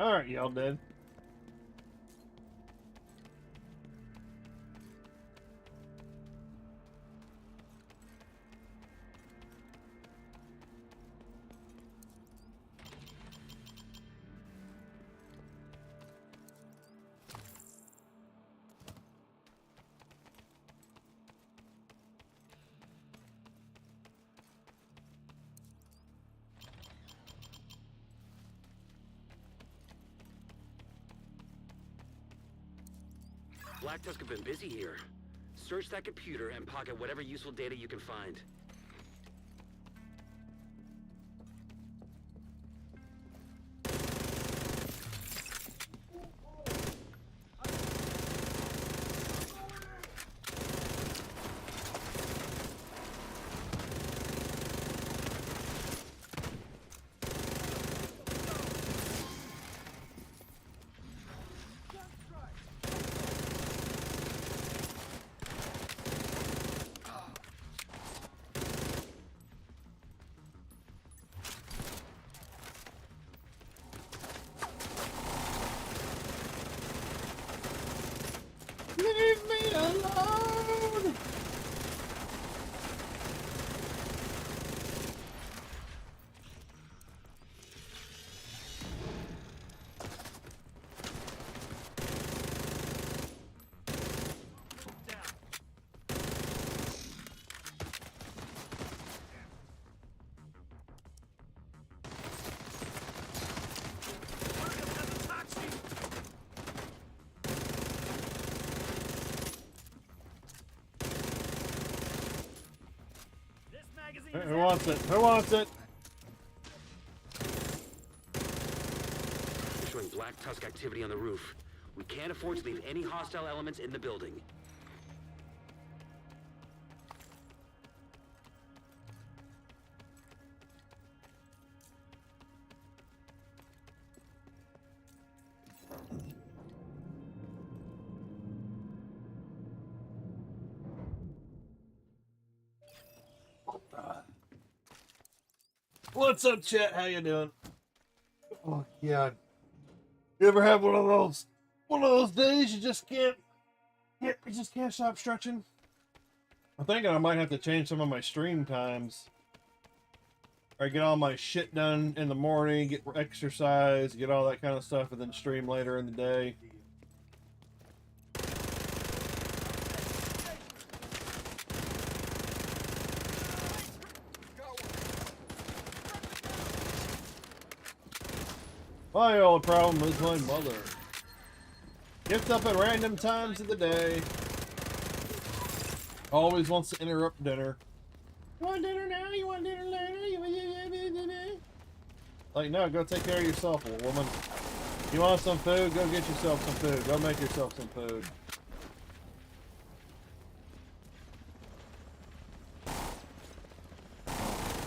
Alright, y'all dead. Black Tusk have been busy here. Search that computer and pocket whatever useful data you can find. Leave me alone! Who wants it? Who wants it? We're showing Black Tusk activity on the roof. We can't afford to leave any hostile elements in the building. What's up, chat? How you doing? Oh God! You ever have one of those days you just can't stop stretching? I'm thinking I might have to change some of my stream times. Or get all my shit done in the morning, get exercise, get all that kind of stuff, and then stream later in the day. My only problem is my mother. Gets up at random times of the day. Always wants to interrupt dinner. You want dinner now? You want dinner later? Like, no, go take care of yourself, woman. You want some food? Go get yourself some food. Go make yourself some food.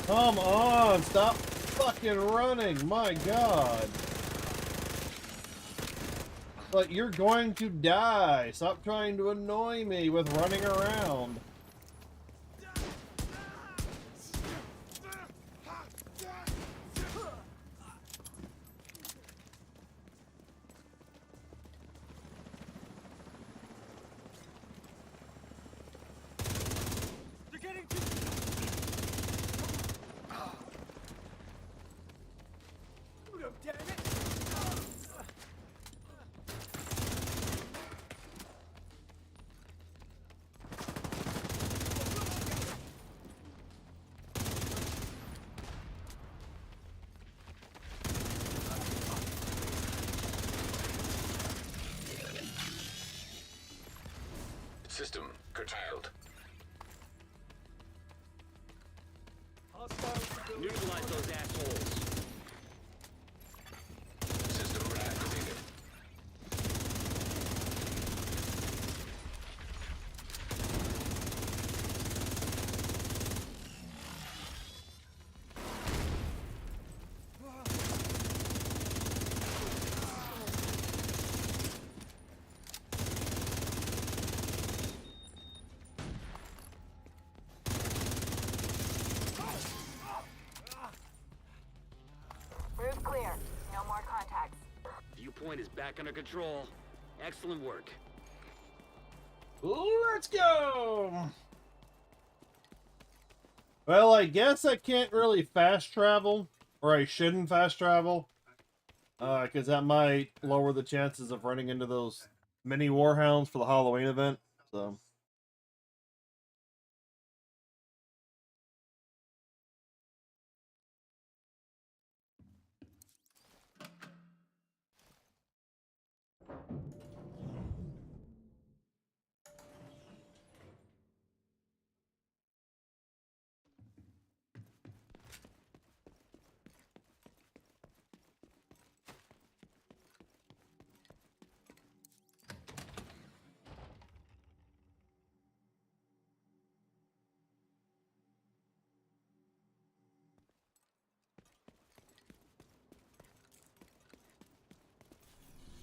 Come on, stop fucking running, my God. Like, you're going to die. Stop trying to annoy me with running around. System curtailed. Neutralize those assholes. System reactivated. point is back under control. Excellent work. Let's go! Well, I guess I can't really fast travel, or I shouldn't fast travel, because that might lower the chances of running into those mini warhounds for the Halloween event. So.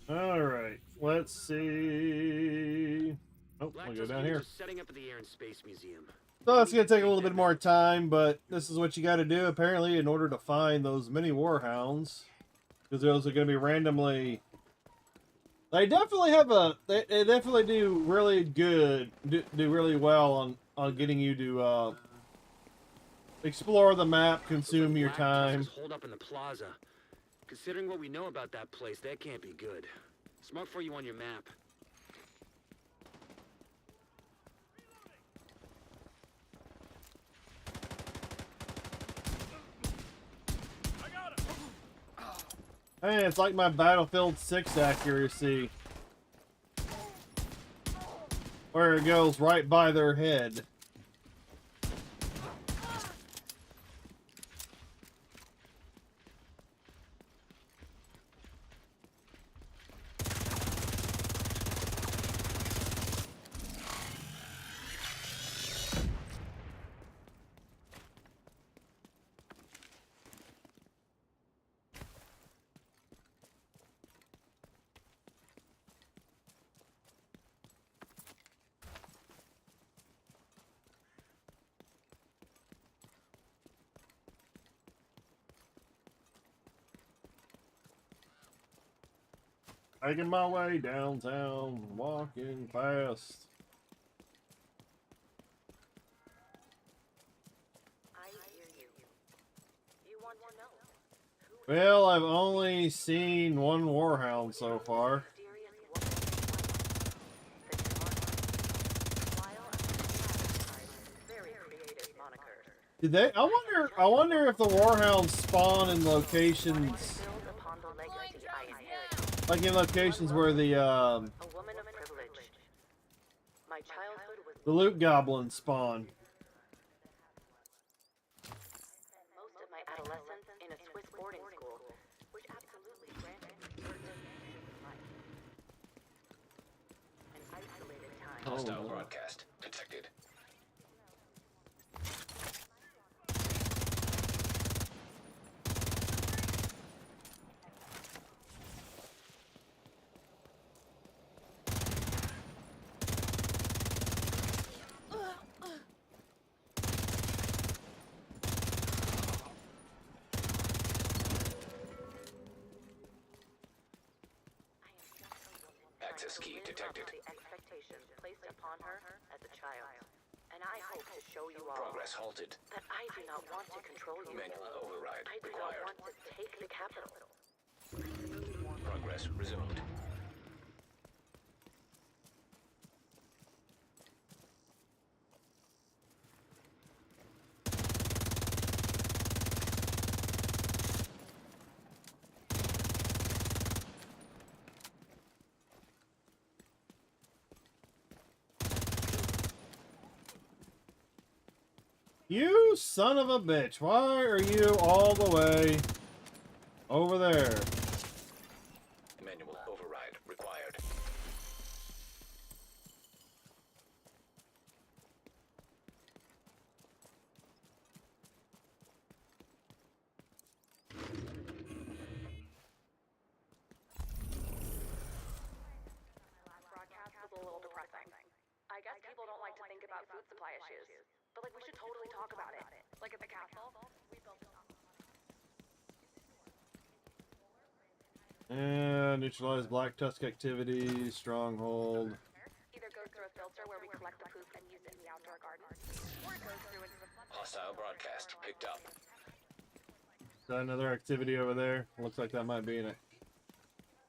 Alright, let's see. Oh, I'll go down here. Just setting up at the Air and Space Museum. So it's going to take a little bit more time, but this is what you got to do, apparently, in order to find those mini warhounds. Because those are going to be randomly... They definitely have a... They definitely do really good, do really well on getting you to explore the map, consume your time. Hold up in the plaza. Considering what we know about that place, that can't be good. It's marked for you on your map. Hey, it's like my Battlefield 6 accuracy. Where it goes right by their head. Making my way downtown, walking fast. I hear you. You want to know? Well, I've only seen one warhound so far. Did they? I wonder if the warhounds spawn in locations, like in locations where the loot goblins spawn. Most of my adolescence in a Swiss boarding school, which absolutely granted me certain life. An isolated time. Hostile broadcast detected. Access key detected. The expectations placed upon her as a child. And I hope to show you all Progress halted. that I do not want to control you. Manual override I do not required. want to take the capital. Progress resumed. You son of a bitch! Why are you all the way over there? Manual override required. Broadcast was a little depressing. I guess people don't like to think about food supply issues, but like we should totally talk about it. Like at the castle, we built it up. And neutralize Black Tusk activity, stronghold. Either goes through a filter where we collect the poop and use it in the outdoor garden, or it goes through into the flood. Hostile broadcast picked up. Is that another activity over there? Looks like that might be in it.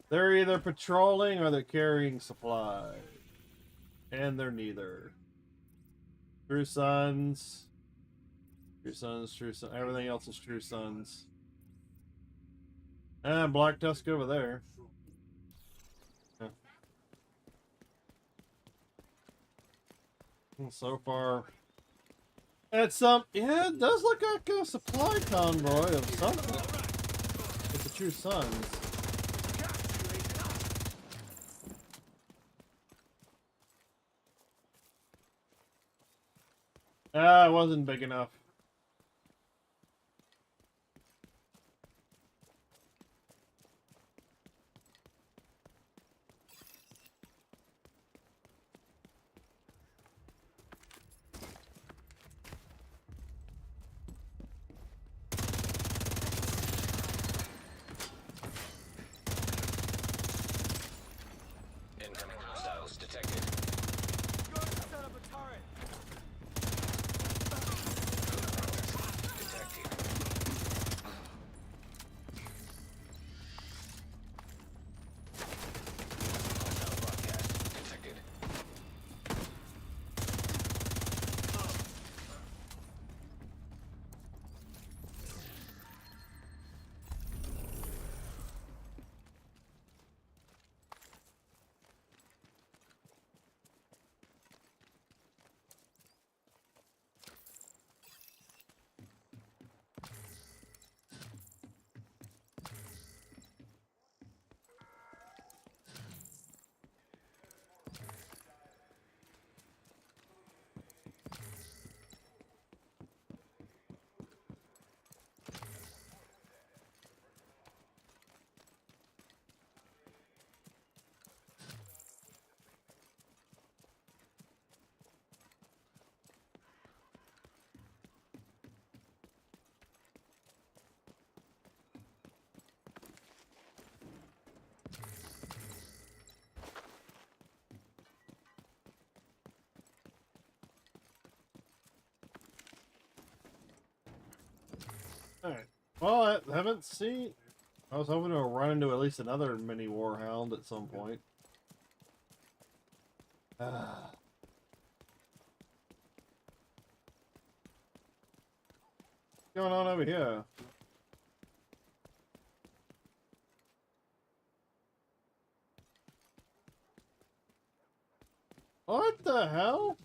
They're either patrolling or they're carrying supplies. And they're neither. True Sons. True Sons, True Sons. Everything else is True Sons. And Black Tusk over there. Yeah. And so far, it's yeah, it does look like a supply convoy of something. With the True Sons. Ah, it wasn't big enough. Incoming hostiles detected. Go to set up a turret. Detected. Hostile broadcast detected. Alright. Well, I haven't seen... I was hoping to run into at least another mini Warhound at some point. What's going on over here? What the hell?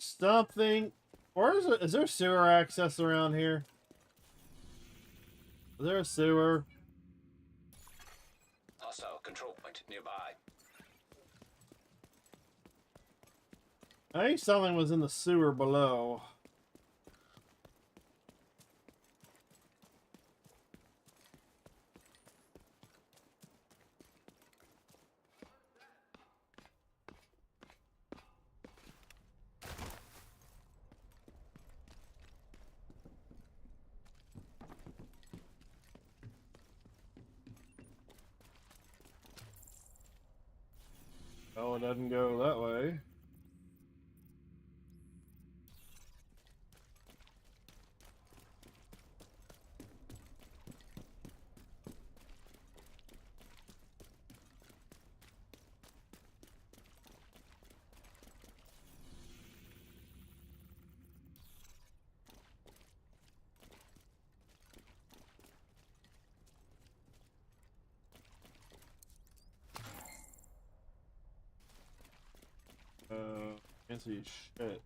Something. Where is it? Is there sewer access around here? Is there a sewer? Hostile control point nearby. I think something was in the sewer below. Oh, it doesn't go that way. Can't see shit.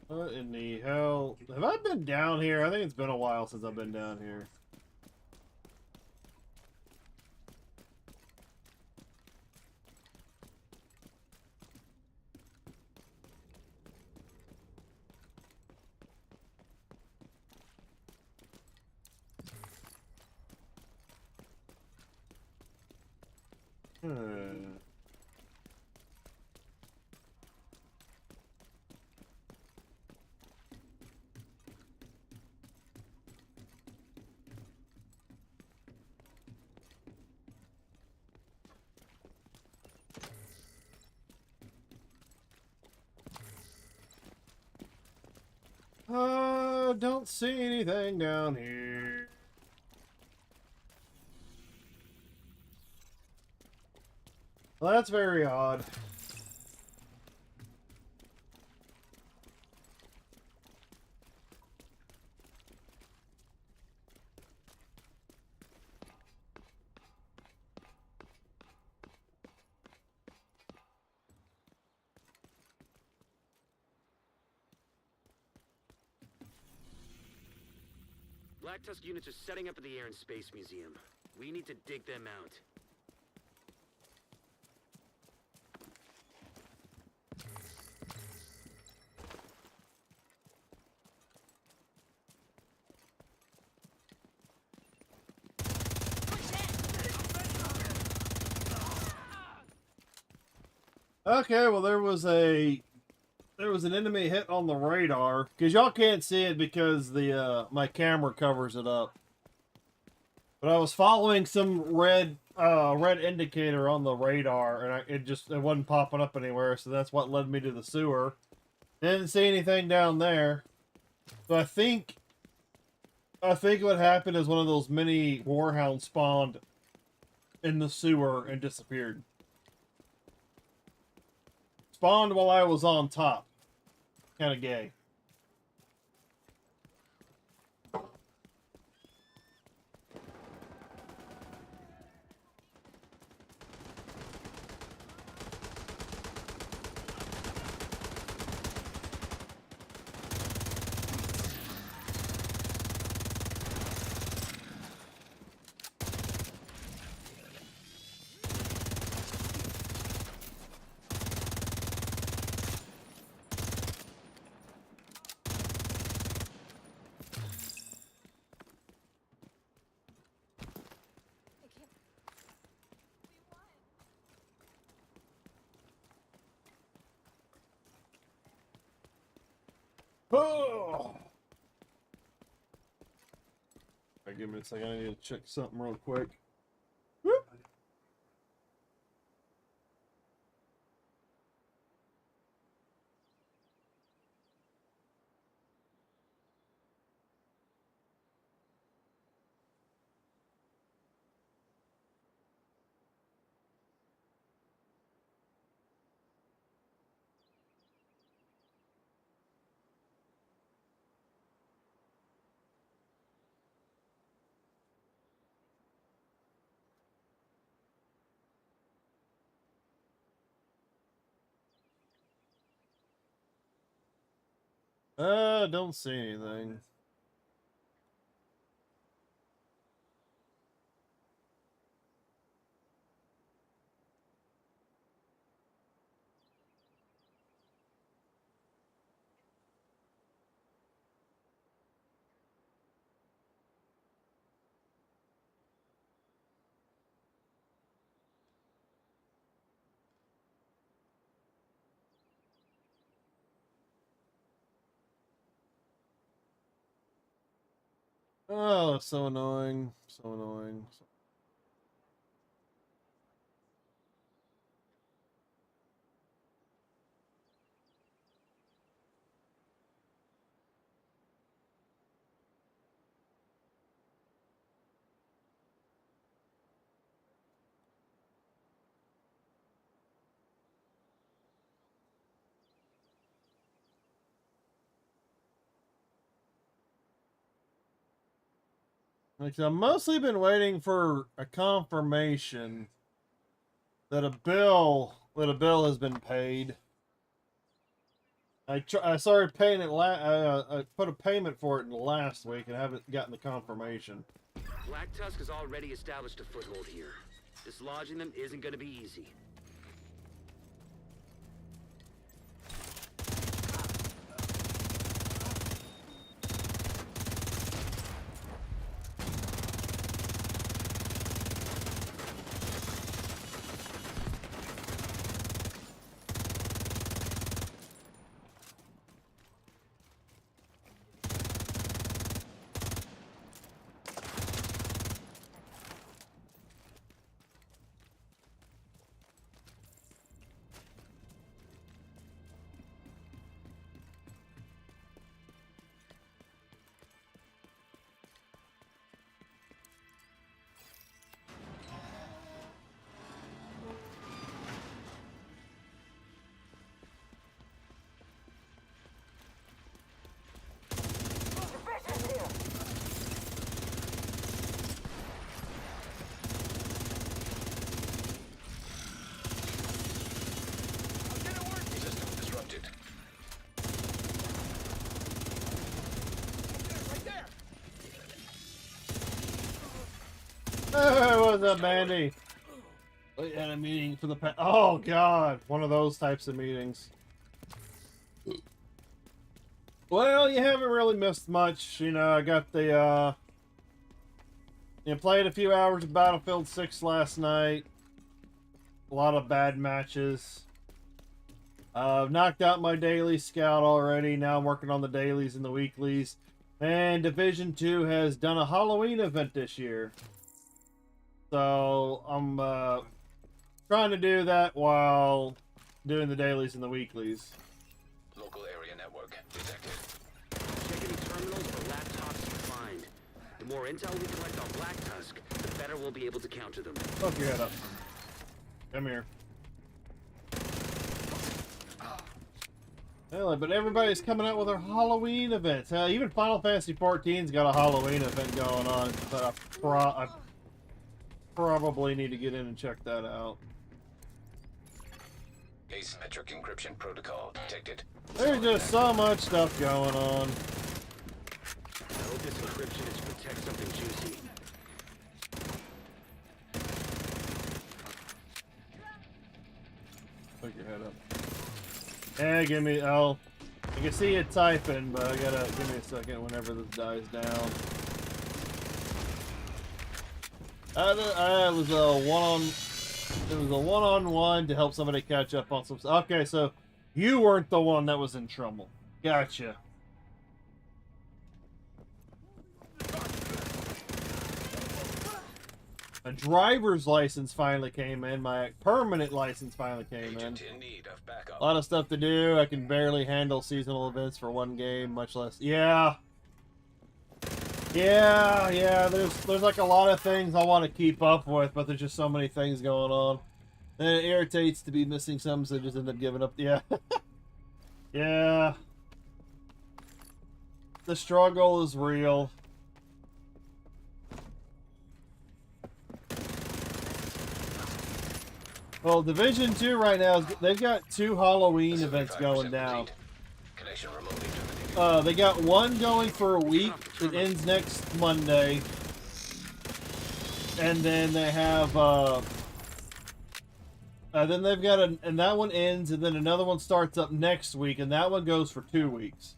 What in the hell? Have I been down here? I think it's been a while since I've been down here. Don't see anything down here. Well, that's very odd. Black Tusk units are setting up at the Air and Space Museum. We need to dig them out. Okay, well there was an enemy hit on the radar, because y'all can't see it because the my camera covers it up. But I was following some red indicator on the radar, and it wasn't popping up anywhere, so that's what led me to the sewer. Didn't see anything down there. So I think what happened is one of those mini warhounds spawned in the sewer and disappeared. Spawned while I was on top. Kind of gay. Oh! Alright, give me a second. I need to check something real quick. Whoop. Don't see anything. Oh, so annoying. So annoying. Like, I've mostly been waiting for a confirmation that a bill has been paid. I started paying it. I put a payment for it in last week and haven't gotten the confirmation. Black Tusk has already established a foothold here. Dislodging them isn't going to be easy. was up, Mandy? We had a meeting for the oh god, one of those types of meetings. Well, you haven't really missed much. You know, I got the played a few hours of Battlefield 6 last night. A lot of bad matches. Knocked out my daily scout already. Now I'm working on the dailies and the weeklies. And Division 2 has done a Halloween event this year. So I'm trying to do that while doing the dailies and the weeklies. Local area network detected. Check any terminals or laptops you find. The more intel we collect on Black Tusk, the better we'll be able to counter them. Fuck your head up. Come here. Well, but everybody's coming out with their Halloween events. Even Final Fantasy XIV's got a Halloween event going on, but I probably need to get in and check that out. Asymmetric encryption protocol detected. There's just so much stuff going on. I hope this encryption is to protect something juicy. Put your head up. Yeah, give me. Oh, I can see it typing, but I gotta give me a second whenever this dies down. It was a one-on-one to help somebody catch up on some stuff. Okay, so you weren't the one that was in trouble. Gotcha. My driver's license finally came in. My permanent license finally came in. Agent in need of backup. A lot of stuff to do. I can barely handle seasonal events for one game, much less. Yeah. There's like a lot of things I want to keep up with, but there's just so many things going on. And it irritates to be missing some, so I just end up giving up. Yeah. Yeah. The struggle is real. Well, Division 2 right now, they've got 2 Halloween events going down. Connection remotely terminated. They got one going for a week. It ends next Monday. And then they have, then they've got and that one ends, and then another one starts up next week, and that one goes for 2 weeks.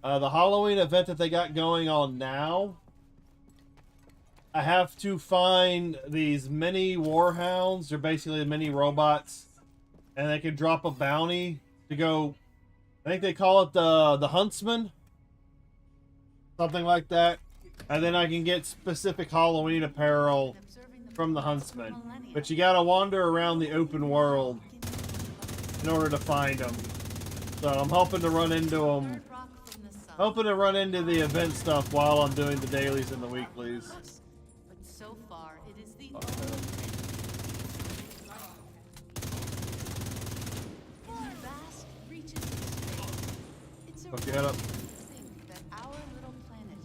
The Halloween event that they got going on now, I have to find these mini warhounds. They're basically mini robots, and they can drop a bounty to go. I think they call it the huntsman, something like that. And then I can get specific Halloween apparel from the huntsman. But you gotta wander around the open world in order to find them. So I'm hoping to run into them. Hoping to run into the event stuff while I'm doing the dailies and the weeklies. So far, it is the vast reaches of space. It's Fuck your head up. to think that our little planet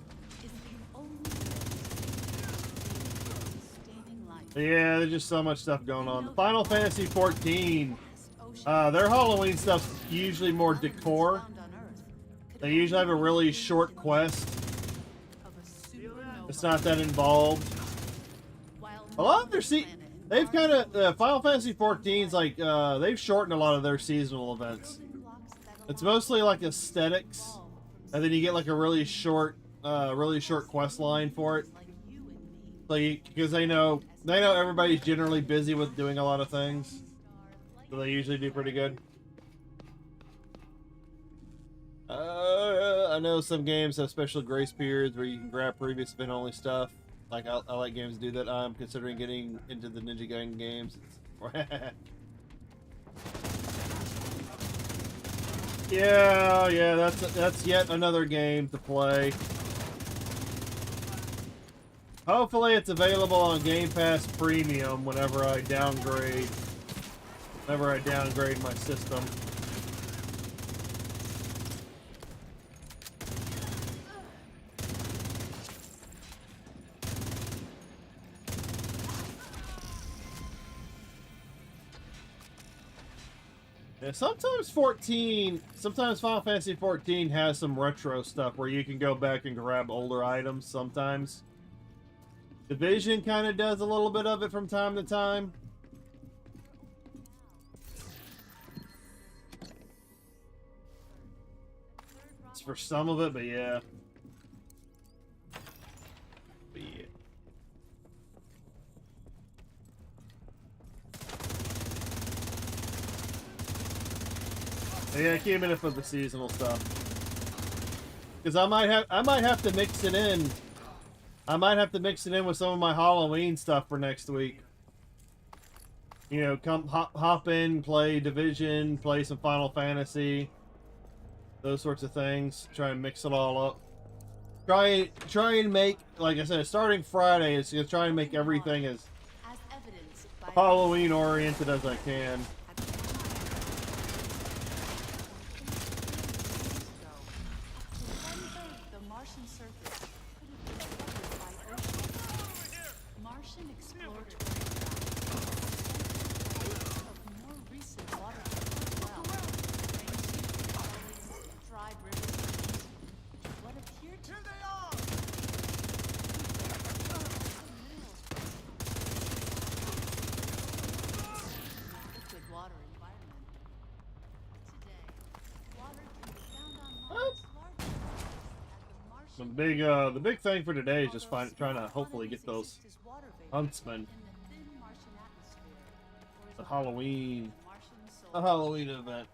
is the only sustaining life. Yeah, there's just so much stuff going on. Final Fantasy XIV, their Halloween stuff's usually more decor. They usually have a really short quest. It's not that involved. A lot of their they've kind of Final Fantasy XIV's like they've shortened a lot of their seasonal events. It's mostly like aesthetics, and then you get like a really short quest line for it. So because they know everybody's generally busy with doing a lot of things, so they usually do pretty good. I know some games have special grace periods where you can grab previous event only stuff. Like I like games to do that. I'm considering getting into the Ninja Gaiden games. yeah, that's yet another game to play. Hopefully it's available on Game Pass Premium whenever I downgrade my system. Yeah, sometimes Final Fantasy XIV has some retro stuff where you can go back and grab older items sometimes. Division kind of does a little bit of it from time to time. It's for some of it, but yeah. But yeah. Yeah, keeping it for the seasonal stuff. Because I might have to mix it in. I might have to mix it in with some of my Halloween stuff for next week. You know, come hop in, play Division, play some Final Fantasy, those sorts of things. Try and mix it all up. Try and make, like I said, starting Friday, it's gonna try and make everything as Halloween oriented as I can. The big thing for today is just trying to hopefully get those huntsmen. The Halloween event.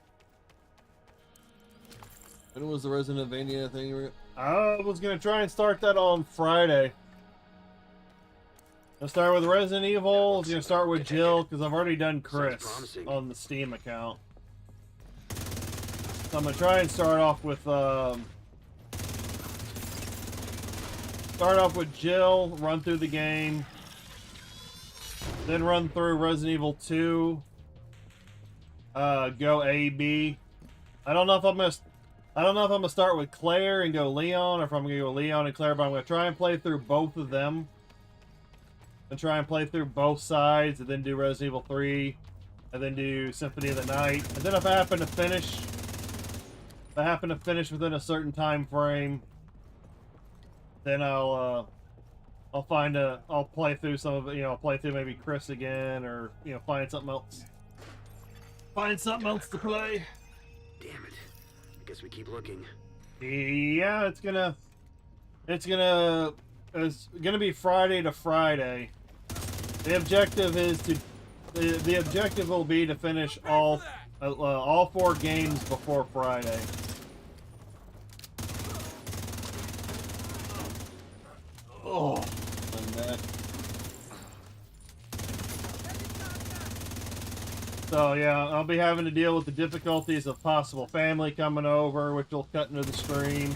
When was the Resident Evil thing? I was gonna try and start that on Friday. I'll start with Resident Evil. I was gonna start with Jill because I've already done Chris on the Steam account. So I'm gonna try and start off with Jill, run through the game, then run through Resident Evil 2. Go A, B. I don't know if I'm gonna start with Claire and go Leon, or if I'm gonna go Leon and Claire. But I'm gonna try and play through both of them, and try and play through both sides, and then do Resident Evil 3, and then do Symphony of the Night. And then if I happen to finish within a certain time frame, then I'll play through some of it. You know, I'll play through maybe Chris again, or you know, find something else. Find something else to play. Damn it! I guess we keep looking. Yeah, it's gonna be Friday to Friday. The objective is to the objective will be to finish all 4 games before Friday. Oh, my neck. So yeah, I'll be having to deal with the difficulties of possible family coming over, which will cut into the stream.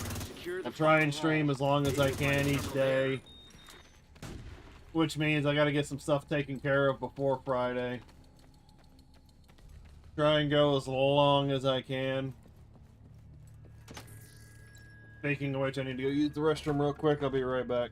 I'll try and stream as long as I can each day, which means I got to get some stuff taken care of before Friday. Try and go as long as I can. Speaking of which, I need to go use the restroom real quick. I'll be right back.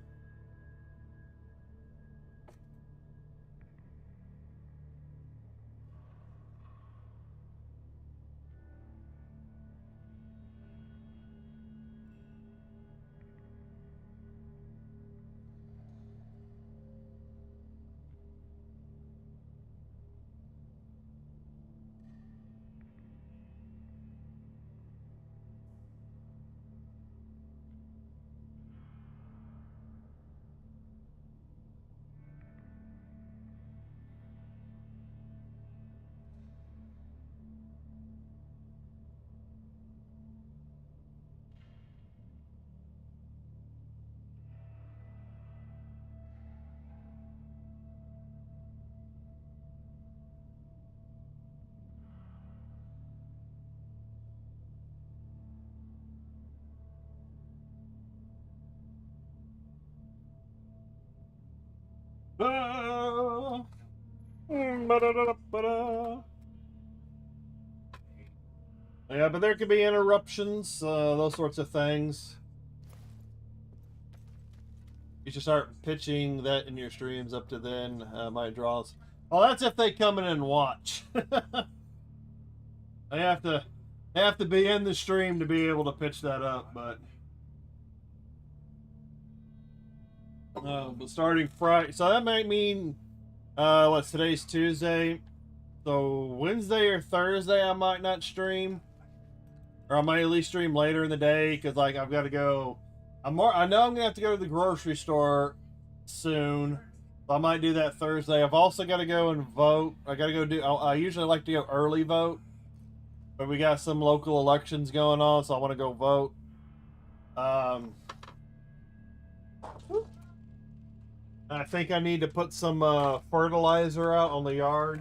Yeah, but there could be interruptions, those sorts of things. You should start pitching that in your streams up to then. My draws. Oh, that's if they come in and watch. I have to be in the stream to be able to pitch that up, but But starting Friday, so that might mean, what's today's Tuesday? So Wednesday or Thursday I might not stream, or I might at least stream later in the day because like I've got to go. I know I'm gonna have to go to the grocery store soon. So I might do that Thursday. I've also got to go and vote. I got to go do. I usually like to go early vote, but we got some local elections going on, so I want to go vote. I think I need to put some fertilizer out on the yard.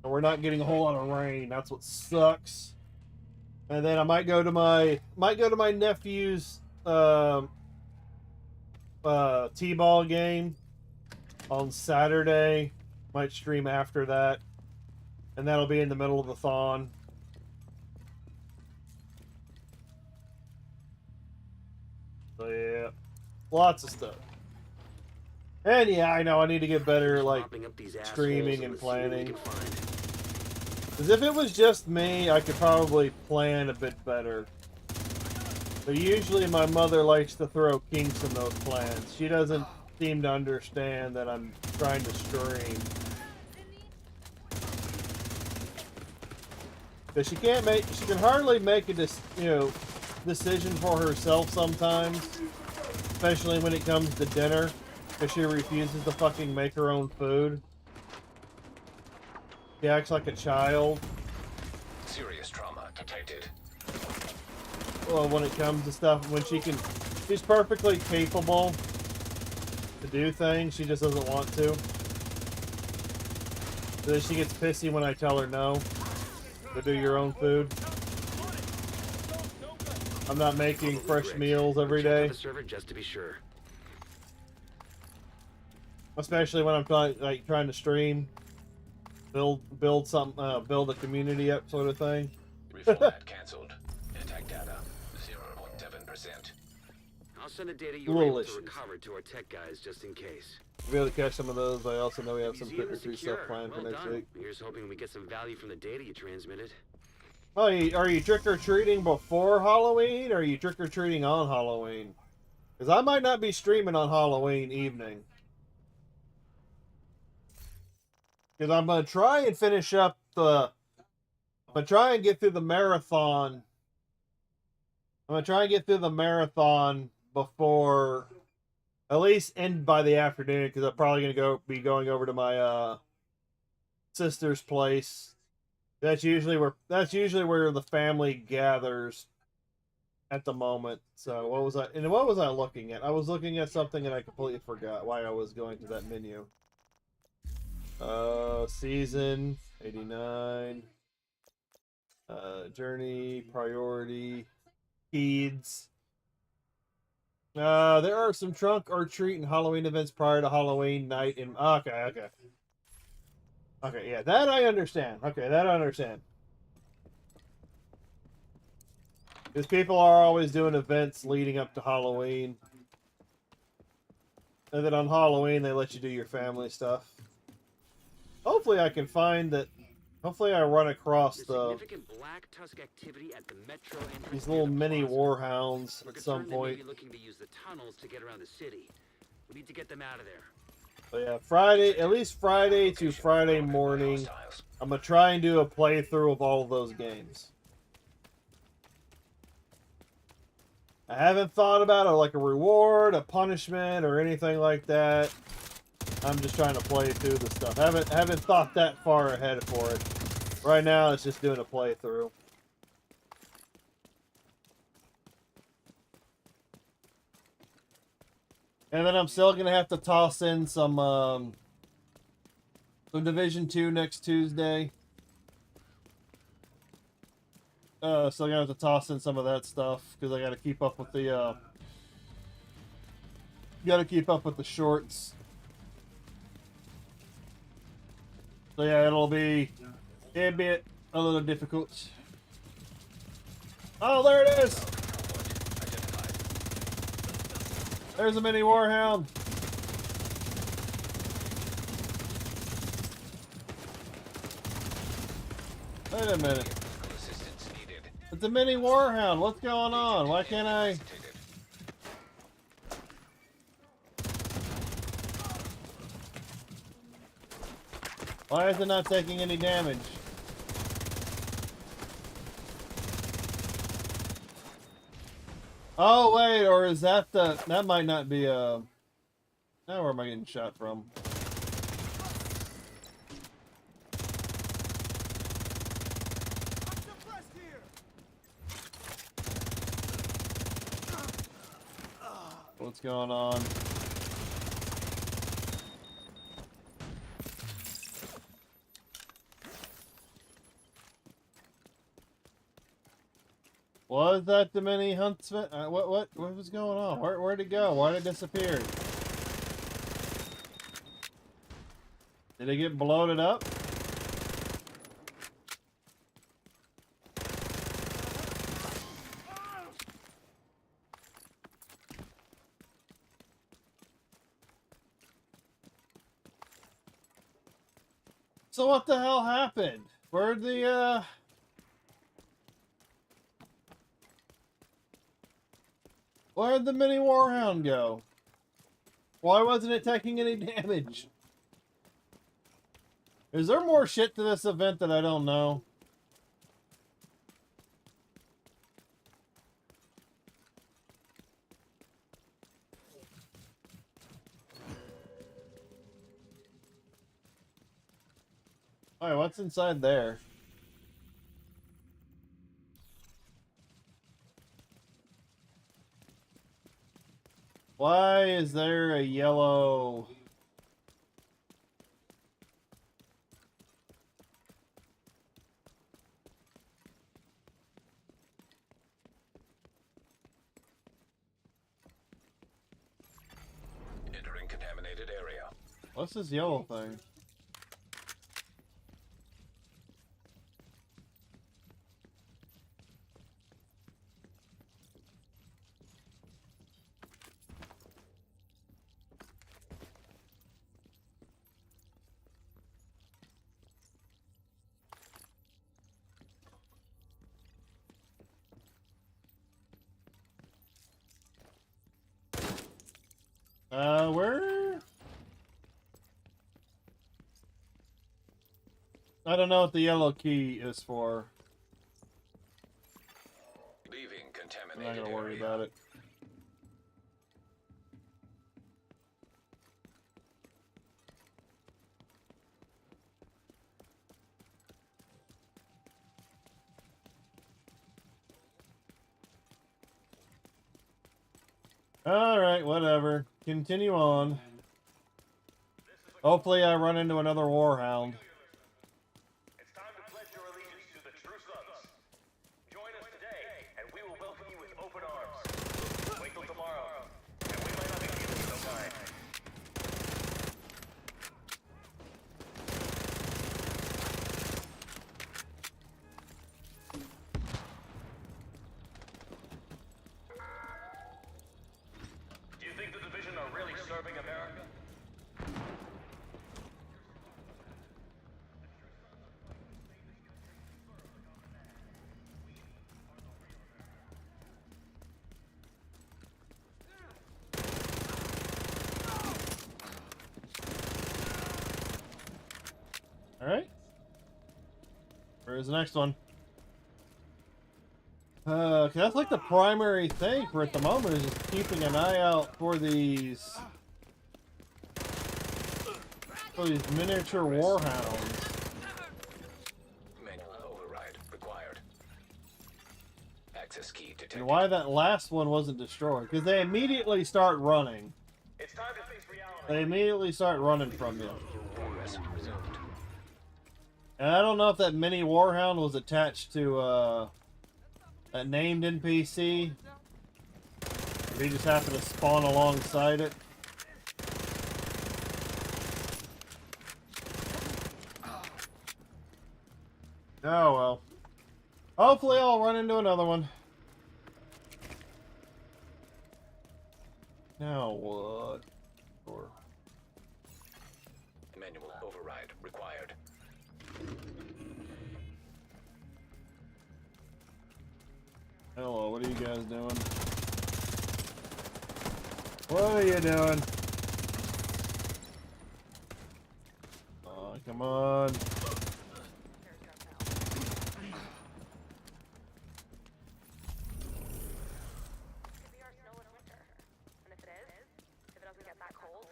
And we're not getting a whole lot of rain. That's what sucks. And then I might go to my nephew's t-ball game on Saturday. Might stream after that. And that'll be in the middle of the thon. So yeah. Lots of stuff. And yeah, I know I need to get better, like, streaming and planning. Because if it was just me, I could probably plan a bit better. But usually my mother likes to throw kinks in those plans. She doesn't seem to understand that I'm trying to stream. Because she can hardly make a decision for herself sometimes. Especially when it comes to dinner. Because she refuses to fucking make her own food. She acts like a child. Serious trauma detected. Well, when it comes to stuff, she's perfectly capable to do things, she just doesn't want to. So then she gets pissy when I tell her no. To do your own food. I'm not making fresh meals every day. Just to be sure. Especially when I'm trying to stream, build a community up, sort of thing. Reformat cancelled. Attack data 0.7%. I'll send the data you were able to recover to our tech guys just in case. We'll be able to catch some of those. I also know we have some Trick or Treat stuff planned for next week. Here's hoping we get some value from the data you transmitted. Oh, are you trick or treating before Halloween, or are you trick or treating on Halloween? Because I might not be streaming on Halloween evening. Because I'm going to try and finish up I'm going to try and get through the marathon. I'm going to try and get through the marathon before, at least end by the afternoon, because I'm probably going to be going over to my sister's place. That's usually where the family gathers at the moment. So what was I looking at? I was looking at something and I completely forgot why I was going to that menu. Season 89, journey, priority, Peds. There are some trunk or treat and Halloween events prior to Halloween night in. Okay, yeah, that I understand. Okay, that I understand. Because people are always doing events leading up to Halloween. And then on Halloween, they let you do your family stuff. Hopefully I can find that. Hopefully I run across these little mini warhounds at some point. Maybe looking to use the tunnels to get around the city. We need to get them out of there. So yeah, at least Friday to Friday morning, I'm going to try and do a playthrough of all of those games. I haven't thought about like a reward, a punishment, or anything like that. I'm just trying to play through the stuff. Haven't thought that far ahead for it. Right now, it's just doing a playthrough. And then I'm still gonna have to toss in some Division 2 next Tuesday. Still gonna have to toss in some of that stuff because I gotta keep up with the shorts. So yeah, it'll be a bit a little difficult. Oh, there it is! There's a mini warhound. Wait a minute. It's a mini warhound. What's going on? Why can't I? Why is it not taking any damage? Oh wait, or is that the... That might not be a... Now where am I getting shot from? What's going on? Was that the mini huntsman? What was going on? Where'd it go? Why'd it disappear? Did it get bloated up? So what the hell happened? Where'd the Where'd the mini warhound go? Why wasn't it taking any damage? Is there more shit to this event that I don't know? Alright, what's inside there? Why is there a yellow... Entering contaminated area. What's this yellow thing? Where? I don't know what the yellow key is for. Leaving I'm contaminated not gonna worry area. about it. Alright, whatever. Continue on. Hopefully I run into another warhound. It's time to pledge your allegiance to the true sons. Join us today, and we will welcome you with open arms. Wait till tomorrow, and we might not be feeling so kind. Do you think the division are really serving America? Alright. Where's the next one? 'Cause that's like the primary thing for at the moment, is just keeping an eye out for these miniature warhounds. Manual override required. Access key detected. And why that last one wasn't destroyed. Because they immediately start running. It's time to face reality. They immediately start running from you. Progress resumed. And I don't know if that mini warhound was attached to a named NPC. If he just happened to spawn alongside it. Oh well. Hopefully I'll run into another one. Now what? Or Manual override required. hello, what are you guys doing? What are you doing? Come on. Could be our snowless winter. And if it is, if it doesn't get that cold,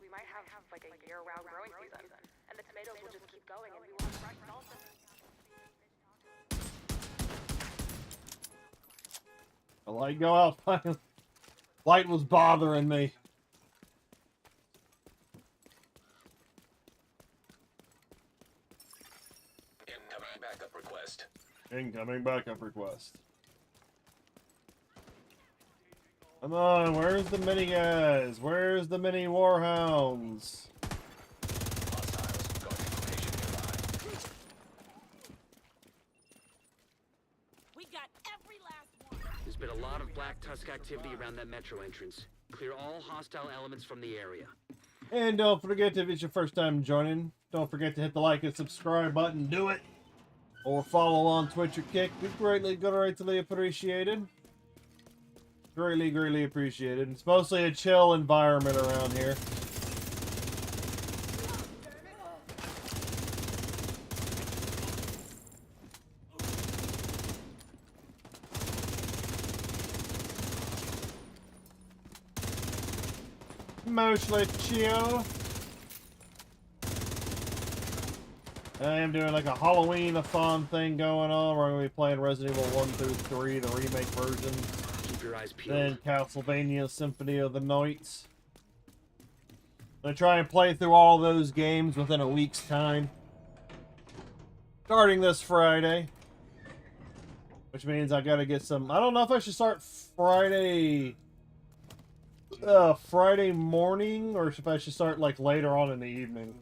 we might have like a year-round growing season. And the tomatoes will just keep going and we will have fresh salsa. The light go out finally. Light was bothering me. Incoming backup request. Incoming backup request. Come on, where's the mini guys? Where's the mini warhounds? Hostiles. Going to location nearby. We got every last one. There's been a lot of Black Tusk activity around that metro entrance. Clear all hostile elements from the area. And don't forget, if it's your first time joining, don't forget to hit the like and subscribe button. Do it. Or follow on Twitch or Kick. We greatly appreciated. Greatly appreciated. It's mostly a chill environment around here. Mostly chill. I am doing like a Halloween-a-thon thing going on. We're going to be playing Resident Evil 1 through 3, the remake version. Keep your eyes peeled. Then Castlevania Symphony of the Night. I'm going to try and play through all those games within a week's time. Starting this Friday. Which means I got to get some... I don't know if I should start Friday morning, or if I should start like later on in the evening.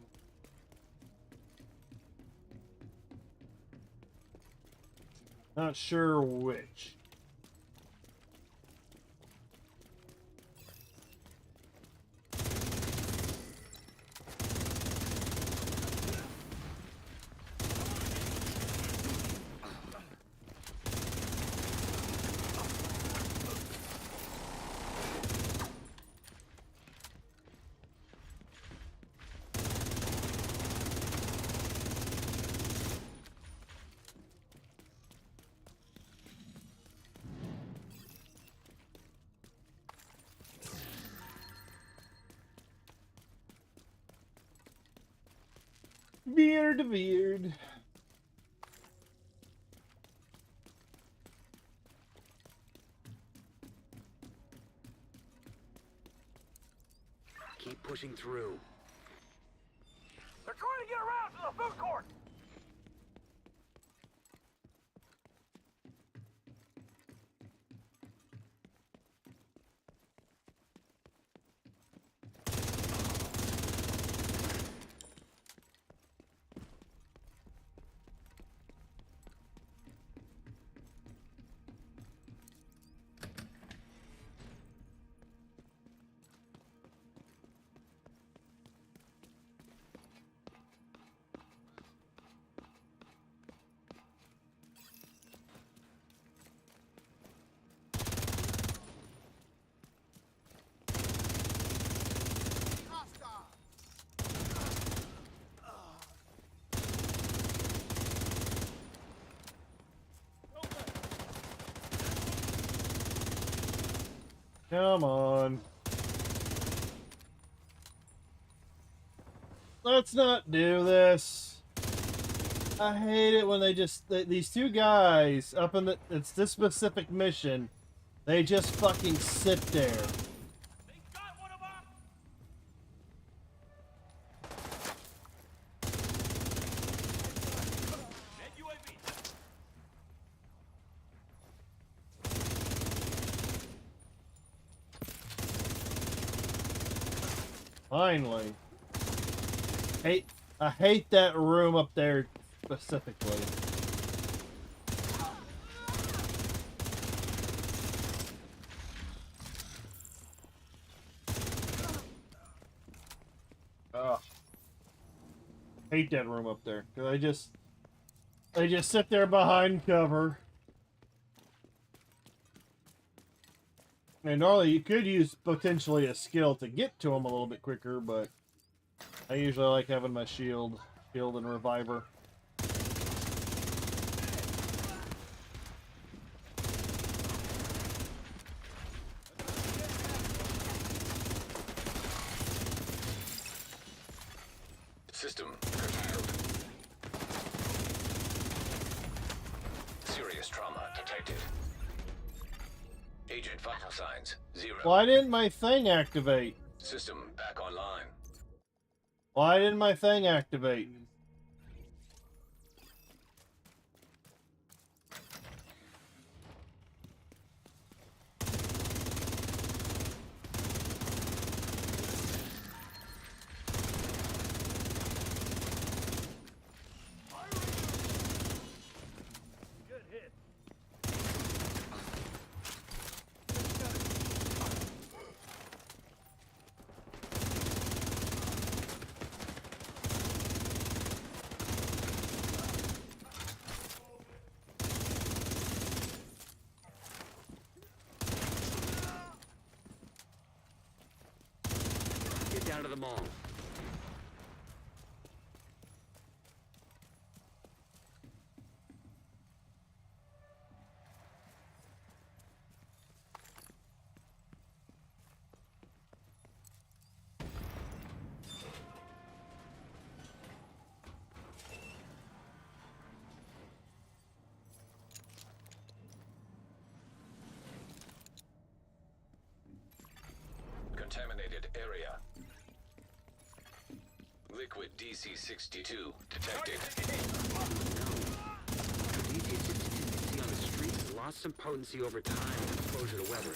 Not sure which. Weird. Keep pushing through. They're trying to get around to the food court! Come on. Let's not do this. I hate it when they just... these two guys up in the... It's this specific mission. They just fucking sit there. They got one of them! Dead UAV. Finally. I hate that room up there specifically. Ugh. Hate that room up there. 'Cause they just sit there behind cover. And normally you could use potentially a skill to get to them a little bit quicker, but I usually like having my shield. Shield and reviver. System curtailed. Serious trauma detected. Agent vital signs 0. Why didn't my thing activate? System back online. Why didn't my thing activate? Get down to the mall. Contaminated area. Liquid DC-62 detected. DC-62 on the street lost some potency over time with exposure to weather.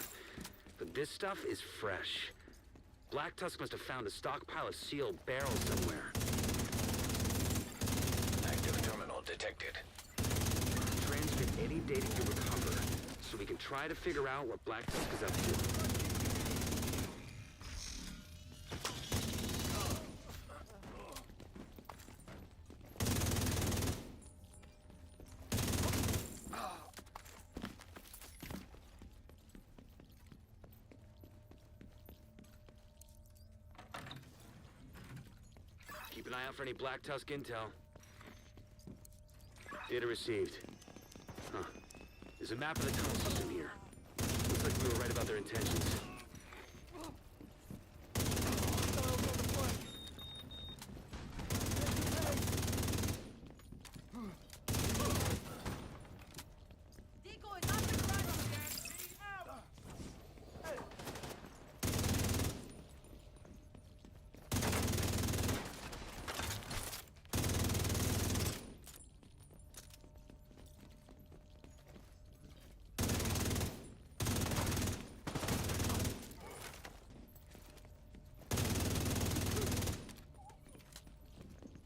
But this stuff is fresh. Black Tusk must have found a stockpile of sealed barrels somewhere. Active terminal detected. Transmit any data you recover, so we can try to figure out what Black Tusk is up to. Keep an eye out for any Black Tusk intel. Data received. Huh. There's a map of the tunnel system here. Looks like we were right about their intentions.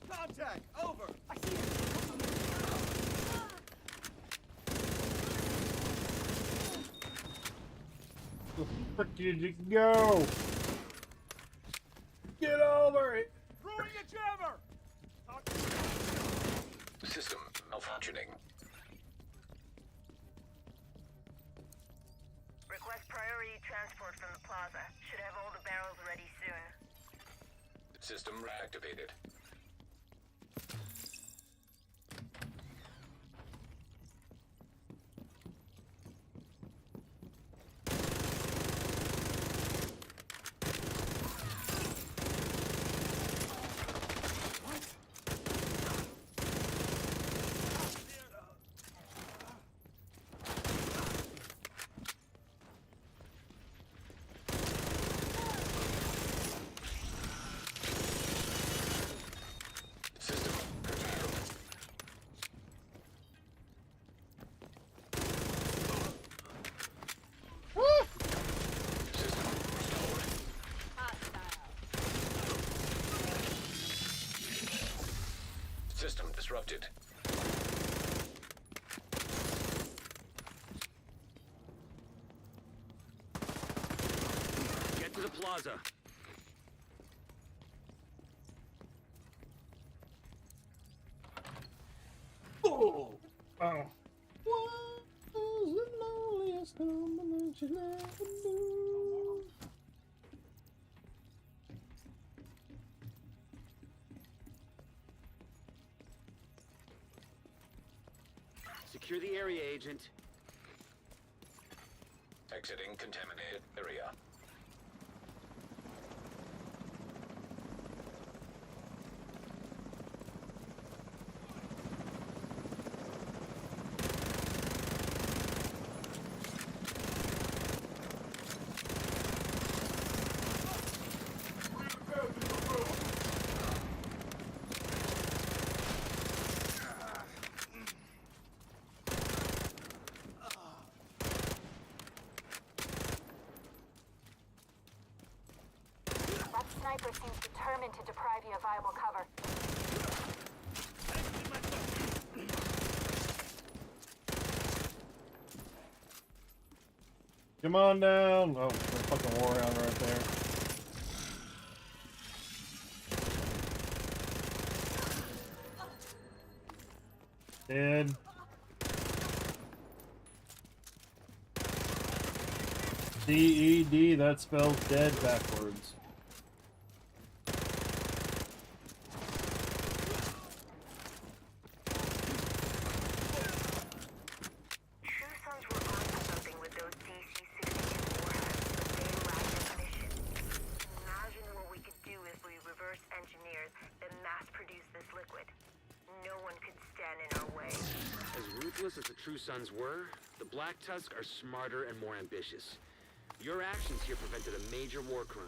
Contact! Over! I see it! Where the frick did you go? Get over it! Throwing a jammer! System malfunctioning. Request priority transport from the plaza. Should have all the barrels ready soon. System reactivated. System disrupted. Get to the plaza. Oh! Oh. What was the loneliest combination ever knew? Secure the area, Agent. Exiting contaminated area. That sniper seems determined to deprive you of viable cover. Come on down. Oh, there's a fucking warhound right there. Dead. D-E-D, that spells dead backwards. True Sons were onto something with those DC-62 warheads, but they lacked ammunition. Imagine what we could do if we reverse engineered, then mass-produce this liquid. No one could stand in our way. As ruthless as the True Sons were, the Black Tusk are smarter and more ambitious. Your actions here prevented a major war crime.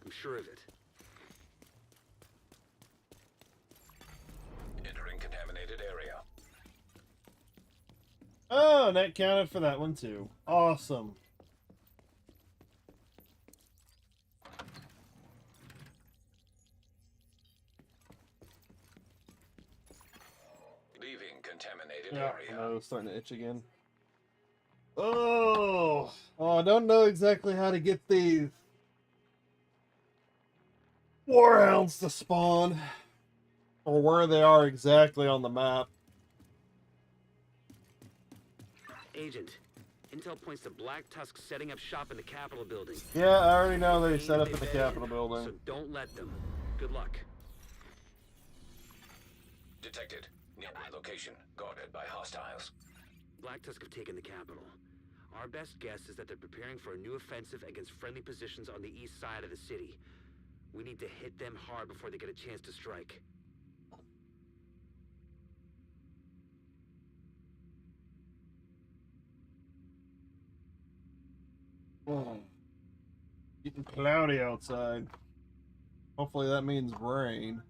I'm sure of it. Entering contaminated area. Oh, and that counted for that one too. Awesome. Leaving contaminated Yeah, area. no, starting to itch again. Oh, I don't know exactly how to get these warhounds to spawn, or where they are exactly on the map. Agent, intel points to Black Tusk setting up shop in the Capitol building. Yeah, I already know they Aim set up they in the bet Capitol in, building. So don't let them. Good luck. Detected. Nearby location. Guarded by hostiles. Black Tusk have taken the Capitol. Our best guess is that they're preparing for a new offensive against friendly positions on the east side of the city. We need to hit them hard before they get a chance to strike. Oh, getting cloudy outside. Hopefully that means rain.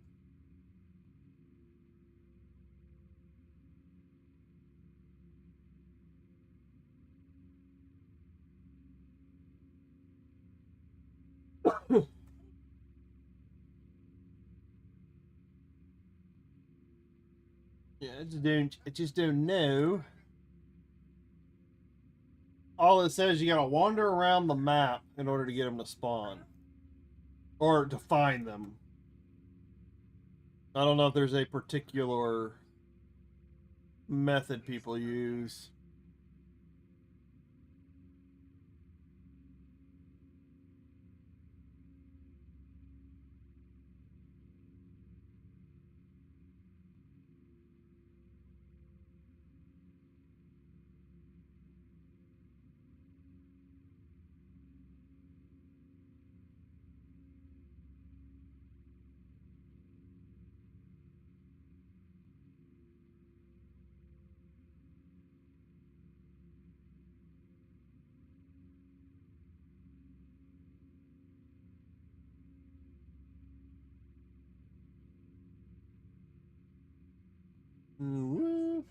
Yeah, I just don't know. All it says, you gotta wander around the map in order to get them to spawn. Or to find them. I don't know if there's a particular method people use. Woo.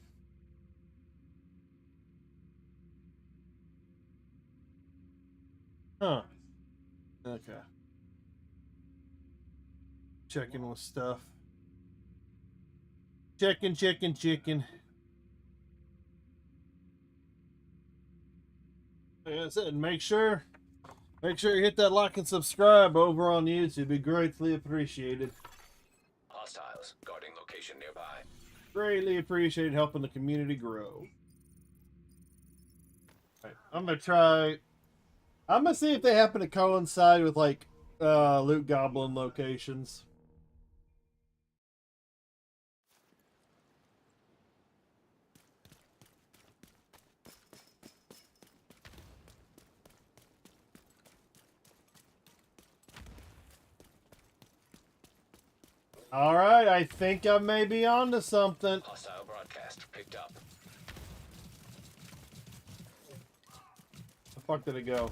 Huh. Okay. Checking with stuff. Checking. Like I said, make sure you hit that like and subscribe over on YouTube. It'd be greatly appreciated. Hostiles. Guarding location nearby. Greatly appreciated, helping the community grow. Right, I'm gonna see if they happen to coincide with like loot goblin locations. Alright, I think I may be onto something. Hostile broadcast picked up. The fuck did it go?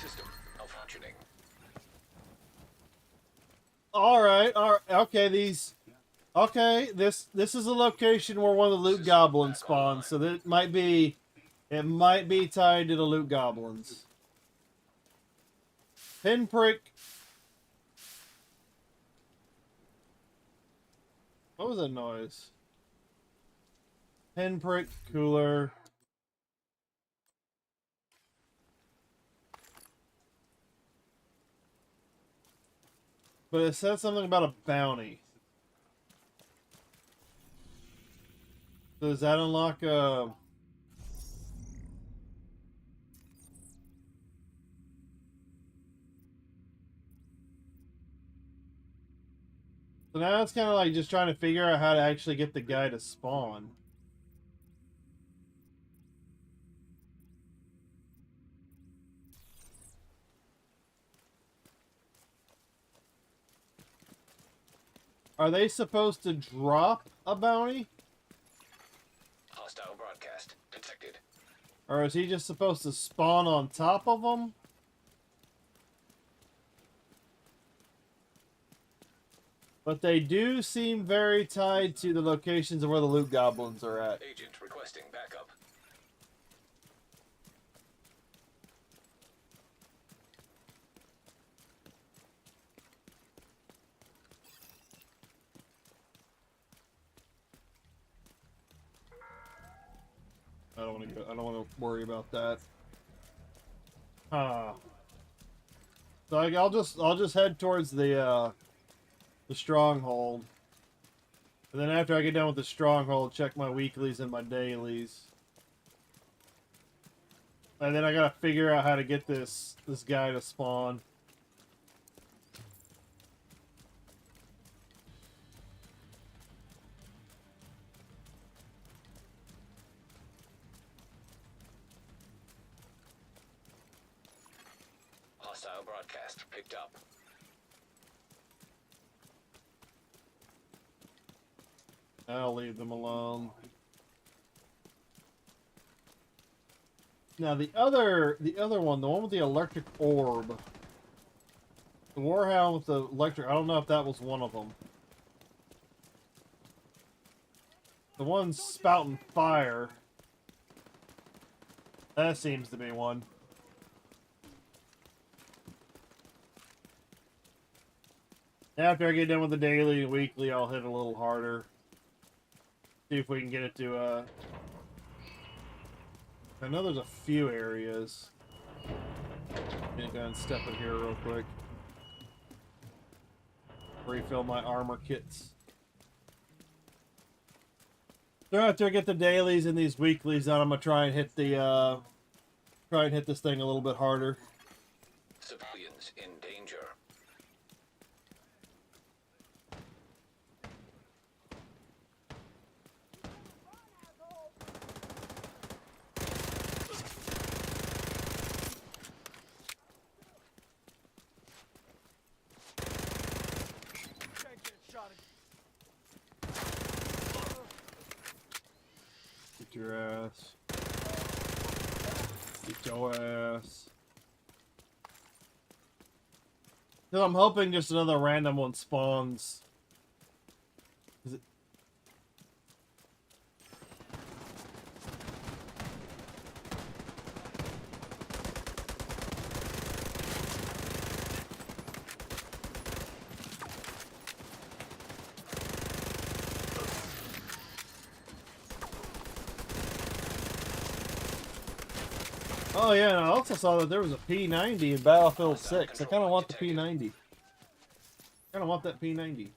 System malfunctioning. Alright, okay, this is a location where one of the loot goblins spawns, so that might be tied to the loot goblins. Pinprick. What was that noise? Pinprick cooler. But it said something about a bounty. So does that unlock a... So now it's kind of like just trying to figure out how to actually get the guy to spawn. Are they supposed to drop a bounty? Hostile broadcast detected. Or is he just supposed to spawn on top of them? But they do seem very tied to the locations of where the loot goblins are at. Agent requesting backup. I don't want to worry about that. So I'll just head towards the stronghold. And then after I get done with the stronghold, check my weeklies and my dailies. And then I gotta figure out how to get this guy to spawn. Hostile broadcast picked up. I'll leave them alone. Now the other one, the one with the electric orb. The Warhound with the electric, I don't know if that was one of them. The one spouting fire. That seems to be one. After I get done with the daily and weekly, I'll hit a little harder. See if we can get it to, I know there's a few areas. Get down and step in here real quick. Refill my armor kits. So after I get the dailies and these weeklies done, I'm gonna try and hit the, this thing a little bit harder. Civilians in danger. Get your ass. Get your ass. Cause I'm hoping just another random one spawns. Is it? Oh yeah, and I also saw that there was a P90 in Battlefield 6. I kind of want the P90. Kind of want that P90.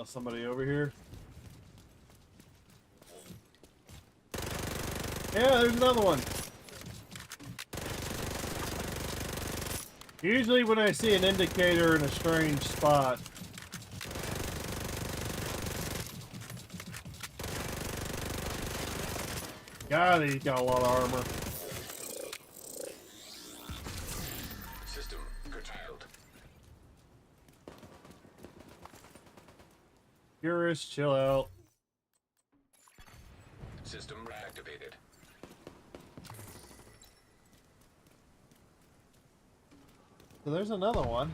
Somebody over here. Yeah, there's another one. Usually when I see an indicator in a strange spot, God, he's got a lot of armor. System curtailed. Curious, chill out. System reactivated. So there's another one.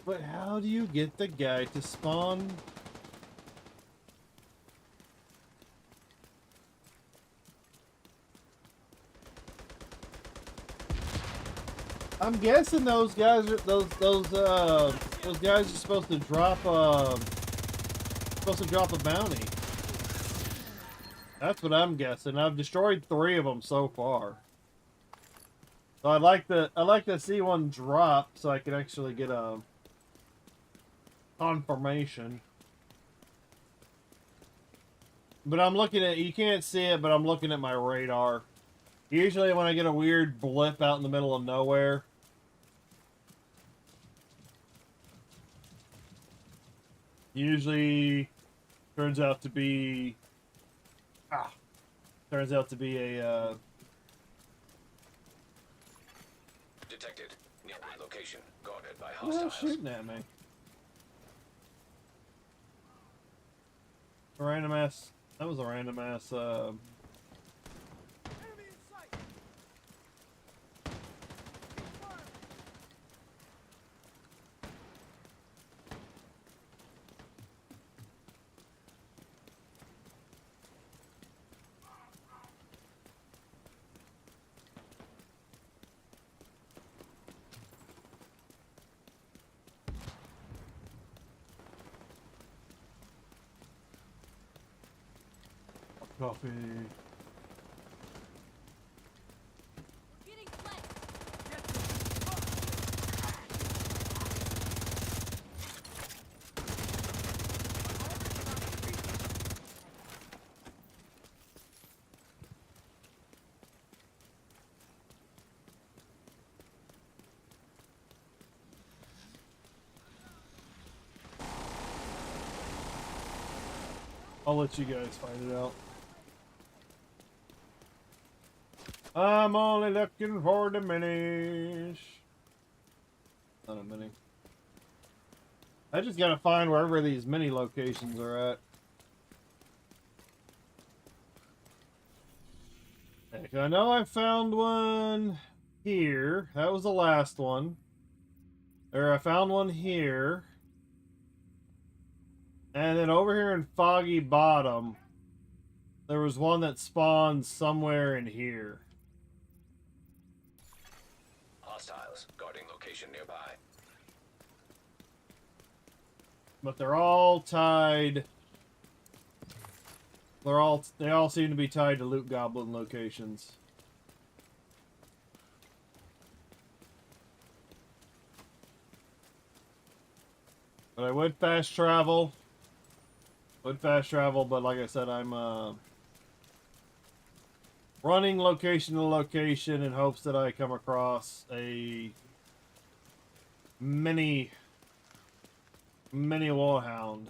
But how do you get the guy to spawn? I'm guessing those guys are those guys are supposed to drop a bounty. That's what I'm guessing. I've destroyed 3 of them so far. So I'd like to see one drop so I can actually get a confirmation. But I'm looking at, you can't see it, but I'm looking at my radar. Usually when I get a weird blip out in the middle of nowhere, usually turns out to be a Detected. Nearby location. Guarded by who's hostiles. shooting at me? A random ass. That was a random ass. Coffee. I'll let you guys find it out. I'm only looking for the minis. Not a mini. I just gotta find wherever these mini locations are at. Heck, I know I found one here. That was the last one. Or I found one here. And then over here in Foggy Bottom, there was one that spawned somewhere in here. Hostiles guarding location nearby. But they're all tied. They all seem to be tied to Loot Goblin locations. But I would fast travel. But like I said, I'm running location to location in hopes that I come across a mini warhound.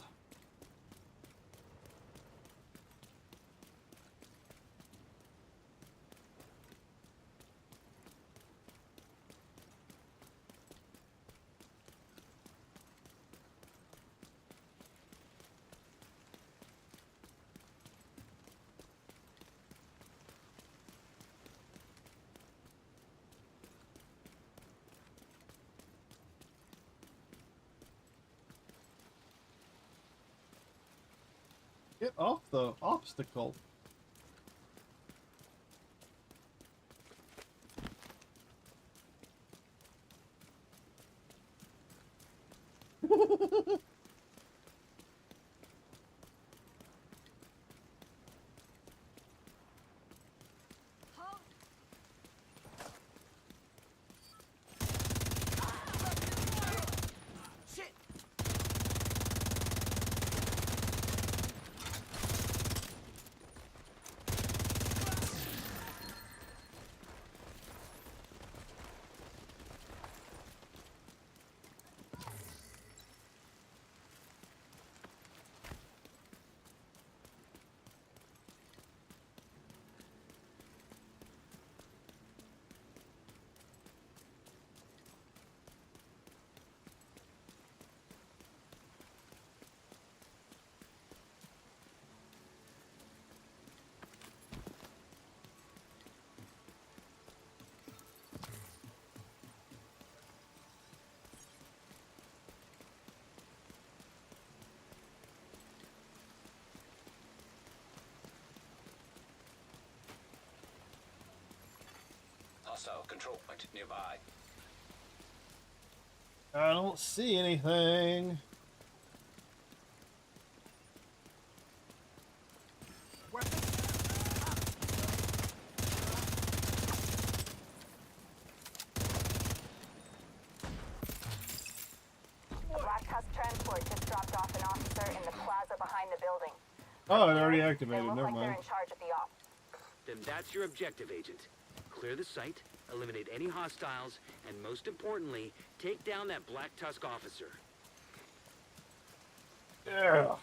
Get off the obstacle. Hostile control point nearby. I don't see anything. The Black Tusk transport just dropped off an officer in the plaza behind the building. Oh, it already They activated. look Never like they're mind. in charge of the op. Then that's your objective, Agent. Clear the site, eliminate any hostiles, and most importantly, take down that Black Tusk officer. Yeah.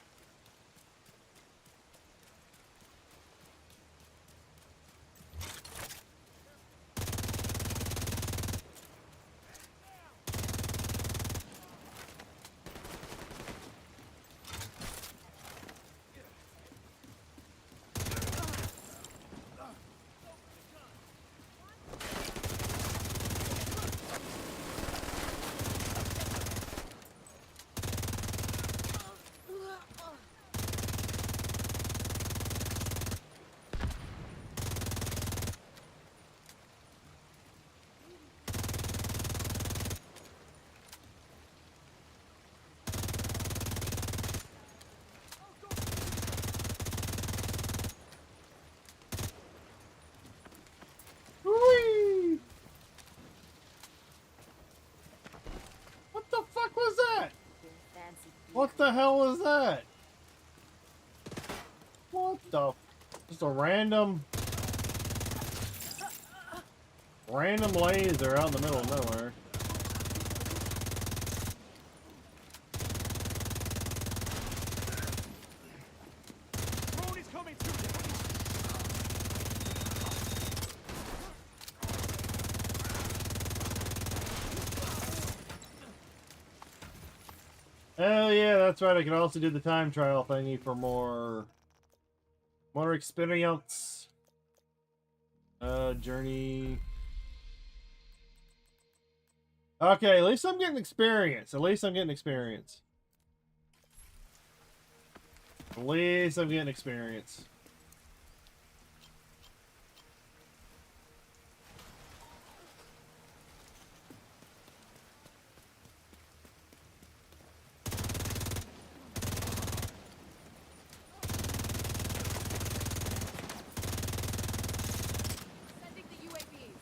Whee! What the fuck was that? What the hell was that? What the? Just a random laser out in the middle of nowhere. Oh yeah, that's right. I can also do the time trial thingy for more experience. Journey. Okay, at least I'm getting experience. At least I'm getting experience. At least I'm getting experience. Sending the UAVs.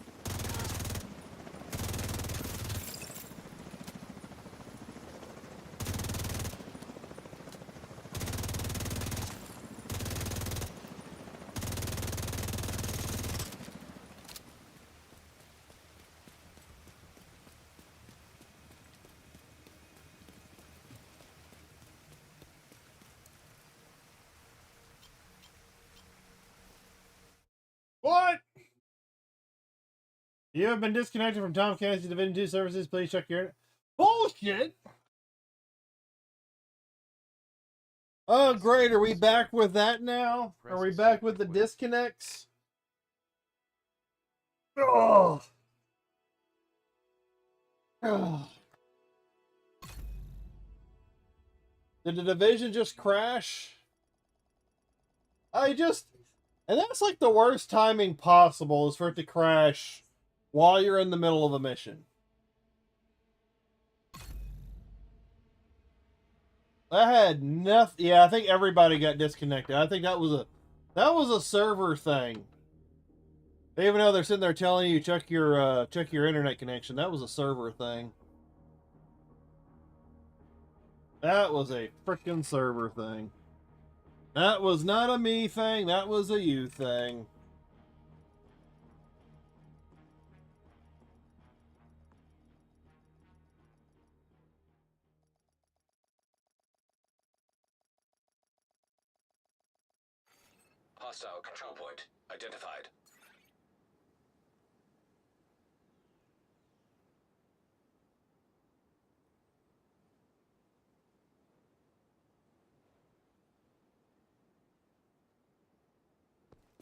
What? You have been disconnected from Tom Clancy's Division 2 services. Please check your... Bullshit! Oh, great. Are we back with that now? Are we back with the disconnects? Oh. Oh. Did the Division just crash? And that's like the worst timing possible, is for it to crash while you're in the middle of a mission. That had nothing. Yeah, I think everybody got disconnected. I think that was a server thing. Even though they're sitting there telling you check your internet connection, that was a server thing. That was a freaking server thing. That was not a me thing. That was a you thing. Hostile control point identified.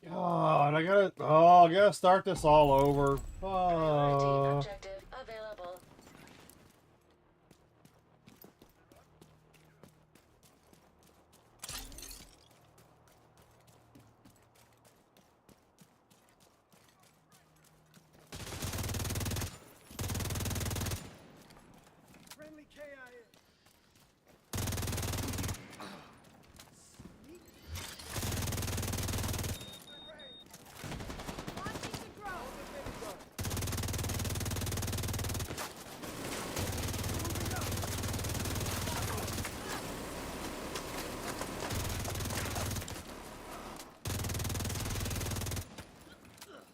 God, I gotta start this all over. Priority objective available.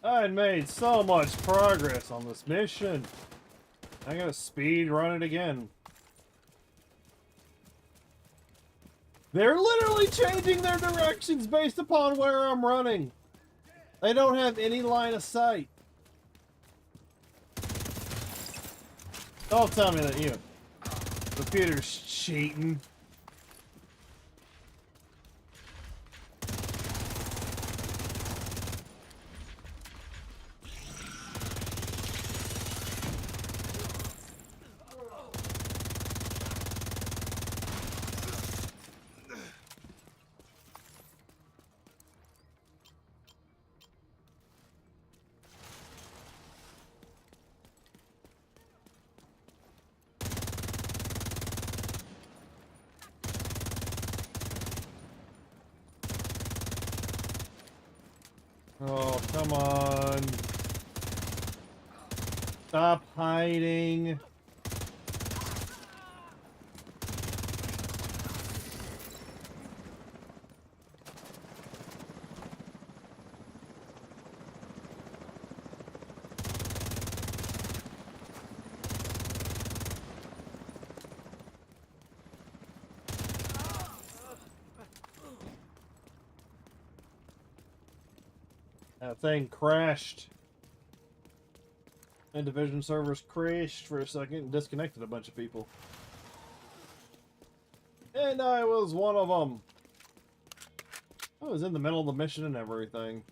I had made so much progress on this mission. I'm gonna speed run it again. They're literally changing their directions based upon where I'm running. They don't have any line of sight. Don't tell me that you computer's cheating. Oh, come on. Stop hiding. That thing crashed. And Division servers crashed for a second and disconnected a bunch of people. And I was one of them. I was in the middle of the mission and everything.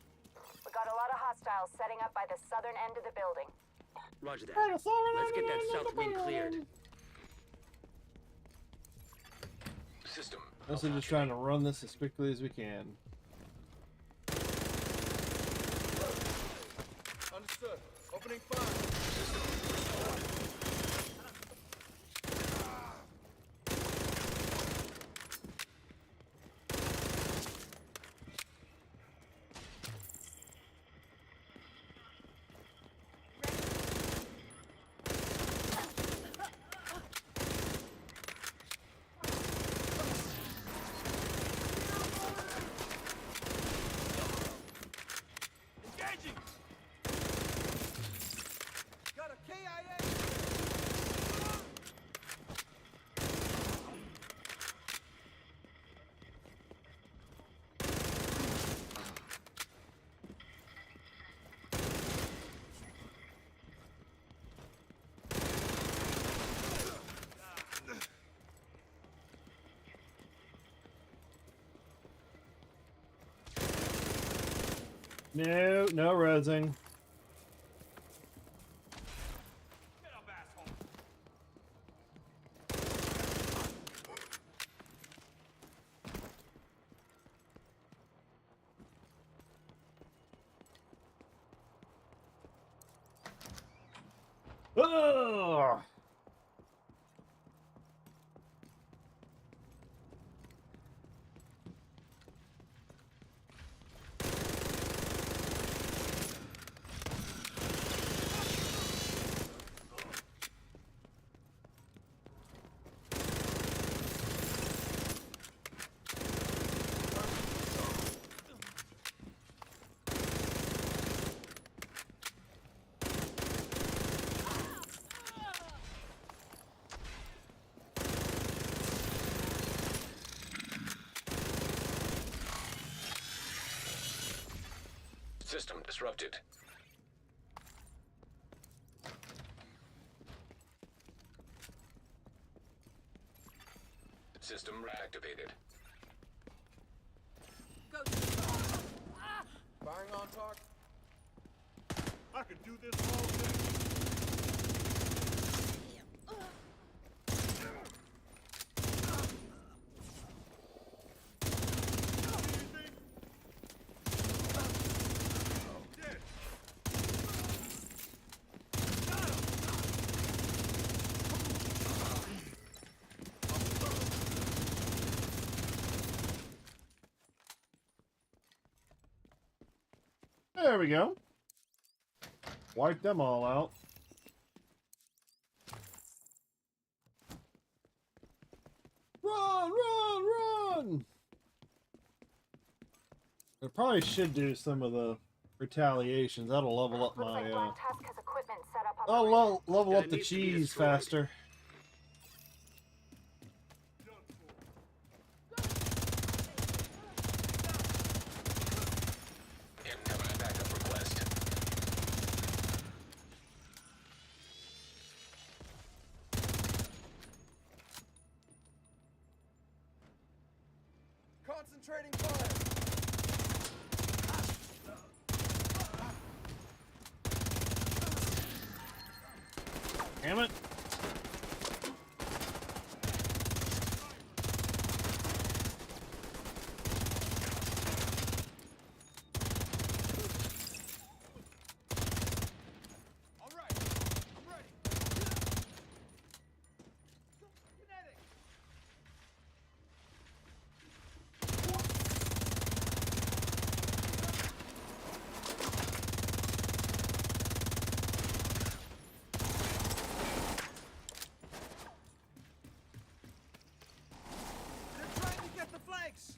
We got a lot of hostiles setting up by the southern end of the building. Roger that. Let's get that south wing cleared. System. Mostly just trying to run this as quickly as we can. Understood. Opening fire. No, no resing. Ugh. System disrupted. System reactivated. Go. Firing on talk. I could do this all day. There we go. Wipe them all out. Run, run, run! I probably should do some of the retaliations. That'll level up Looks my like Black Tusk has equipment set up on the oh, bridge. level up It the needs to be cheese destroyed. faster. Incoming backup request. Concentrating fire. Damn it. All right, I'm ready. Kinetic. They're trying to get the flanks.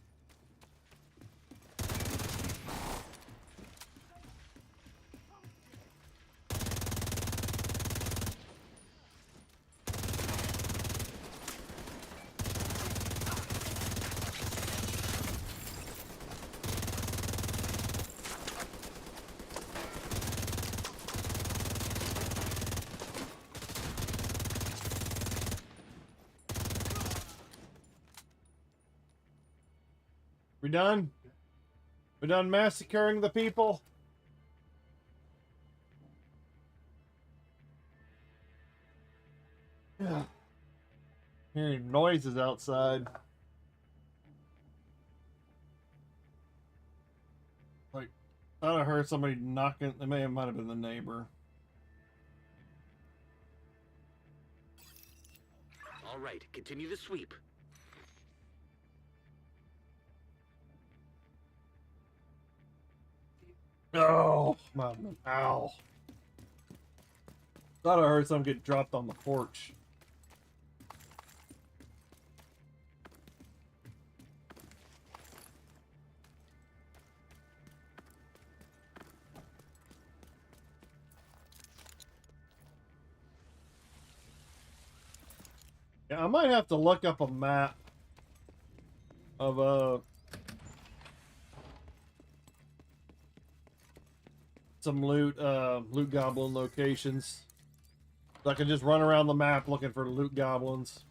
We done? We done massacring the people? Yeah. Hearing noises outside. Like, I thought I heard somebody knocking. It might have been the neighbor. All right, continue the sweep. Oh, my, ow. Thought I heard some get dropped on the porch. Yeah, I might have to look up a map of some loot goblin locations. So I can just run around the map looking for loot goblins.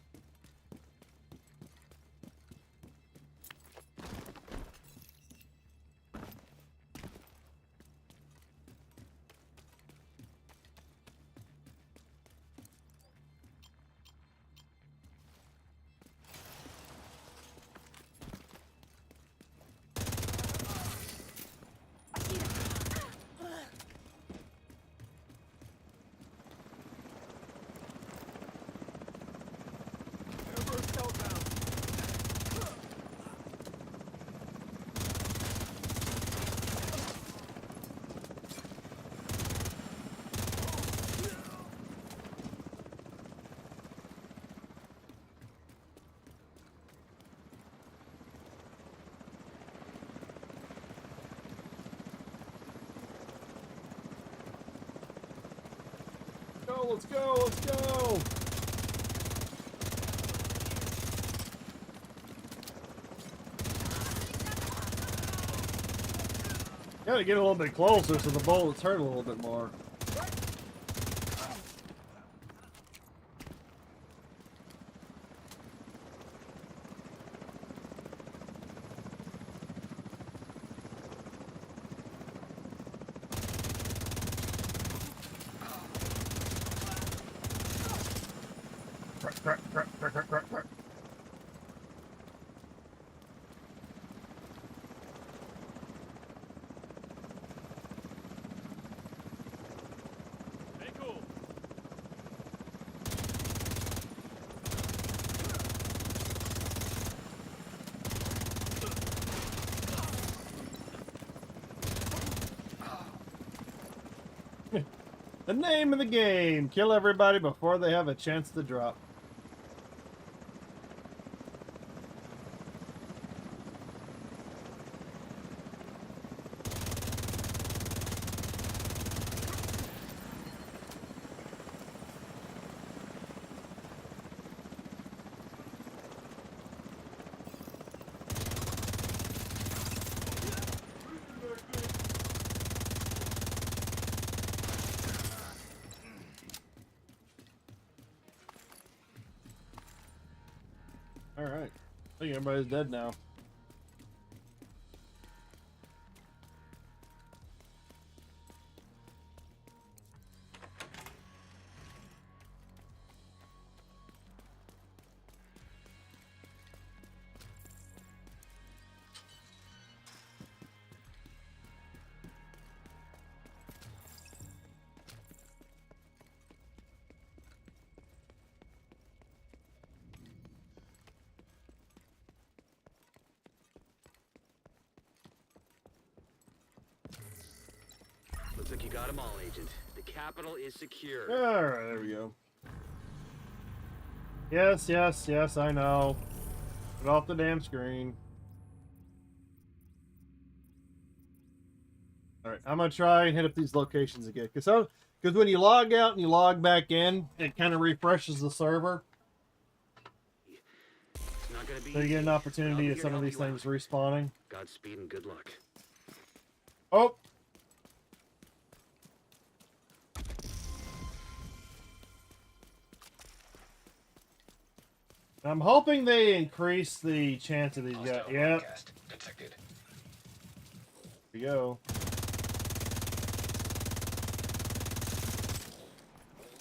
Let's go, let's go! Gotta get a little bit closer so the bullets hurt a little bit more. Crack. Hey, cool. The name of the game, kill everybody before they have a chance to drop. Alright. I think everybody's dead now. Looks like you got them all, Agent. The capital is secure. Alright, there we go. Yes, yes, yes, I know. Get off the damn screen. Alright, I'm gonna try and hit up these locations again. Because when you log out and you log back in, it kind of refreshes the server. It's not gonna be So you get an easy, opportunity but I'll of be some here of to these help things you respawning. out. Godspeed and good luck. Oh! I'm hoping they increase the chance of these guys. Hostile Yep. broadcast detected. Here we go.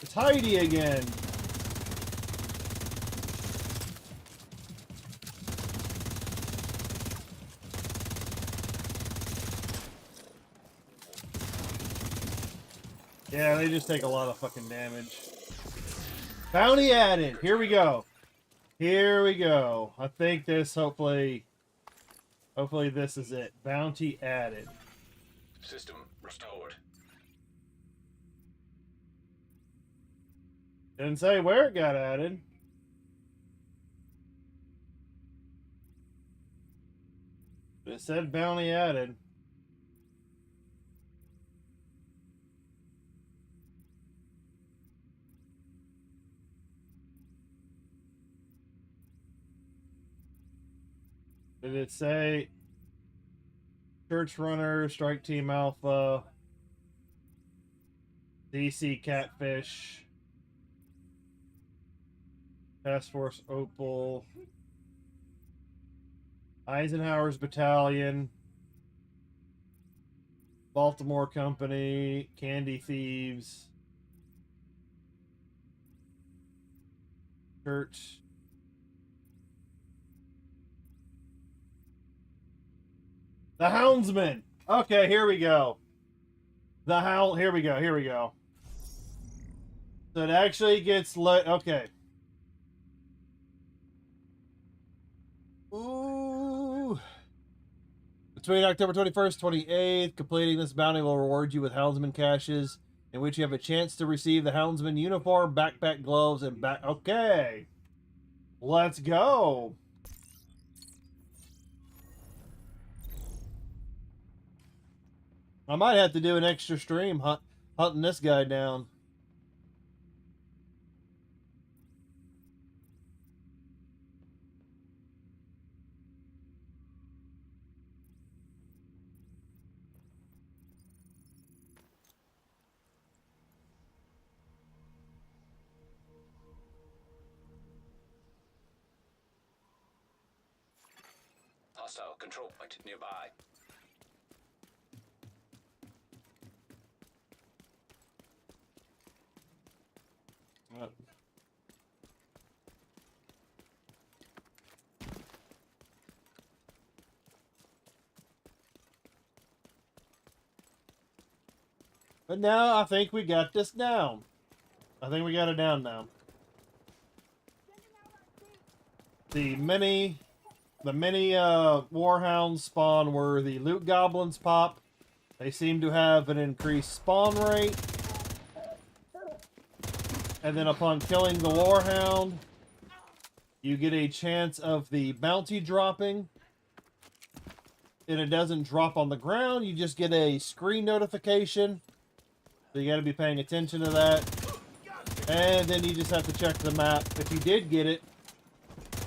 It's Heidi again. Yeah, they just take a lot of fucking damage. Bounty added. Here we go. Here we go. I think this hopefully this is it. Bounty added. System restored. Didn't say where it got added. It said bounty added. Did it say Church Runner, Strike Team Alpha, DC Catfish, Task Force Opal, Eisenhower's Battalion, Baltimore Company, Candy Thieves, Church. The Houndsman. Okay, here we go. The Hound. Here we go. Here we go. So it actually gets lit. Okay. Ooh. Between October 21st, 28th, completing this bounty will reward you with Houndsman caches, in which you have a chance to receive the Houndsman uniform, backpack, gloves, and back. Okay. Let's go. I might have to do an extra stream hunting this guy down. Hostile control point nearby. But now I think we got this down. I think we got it down now. The mini Warhounds spawn where the loot goblins pop. They seem to have an increased spawn rate. And then upon killing the Warhound, you get a chance of the bounty dropping. And it doesn't drop on the ground, you just get a screen notification. So you got to be paying attention to that. And then you just have to check the map. If you did get it,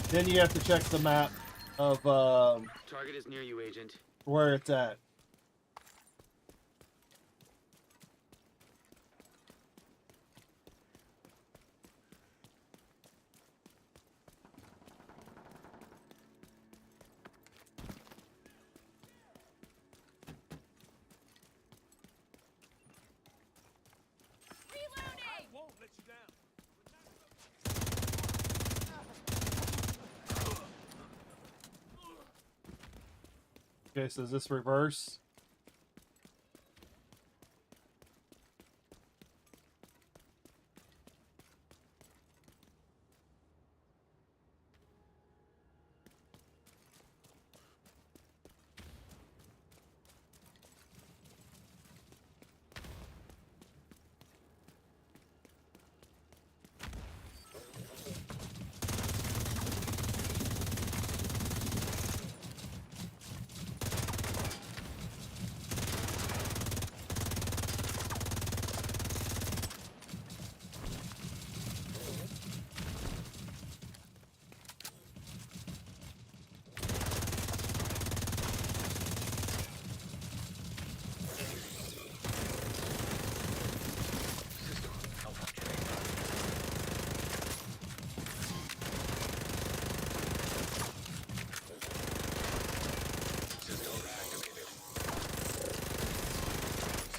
then you have to check the map of Target is near you, Agent. where it's at. Okay, so is this reverse?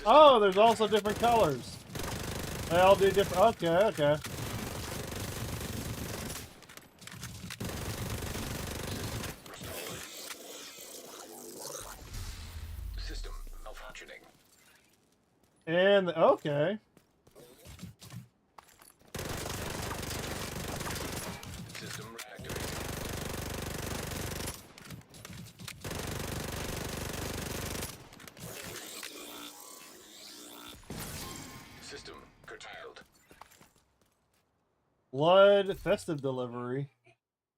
Oh, there's also different colors. They all do different. Okay, okay. System malfunctioning. And okay. System reactivated. System curtailed. Blood festive delivery.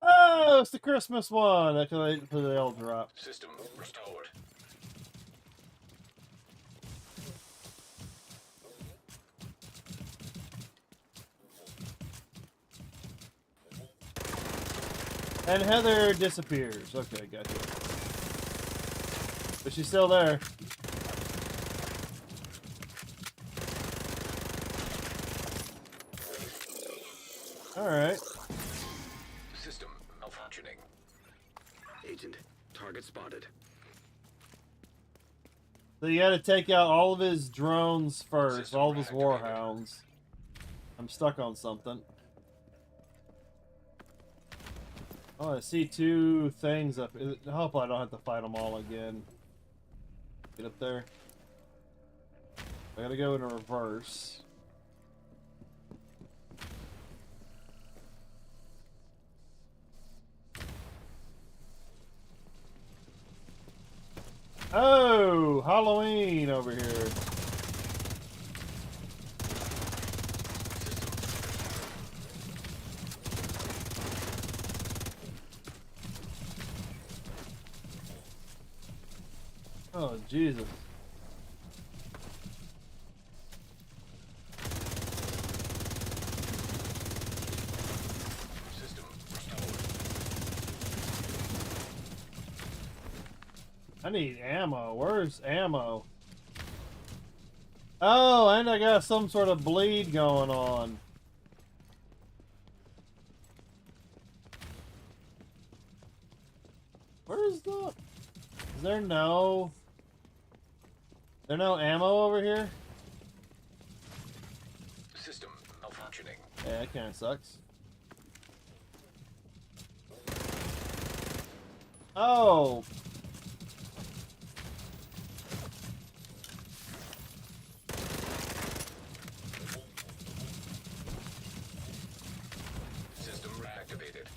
Oh, it's the Christmas one. That's for the all drop. System restored. And Heather disappears. Okay, gotcha. But she's still there. Alright. System malfunctioning. Agent, target spotted. So you gotta take out all of his drones first, System all of his reactivated. warhounds. I'm stuck on something. Oh, I see two things up. I hope I don't have to fight them all again. Get up there. I gotta go in reverse. Oh, Halloween over here. Oh, Jesus. System restored. I need ammo. Where's ammo? Oh, and I got some sort of bleed going on. Where's the... Is there no... There no ammo over here? System malfunctioning. Yeah, that kind of sucks. Oh! System reactivated.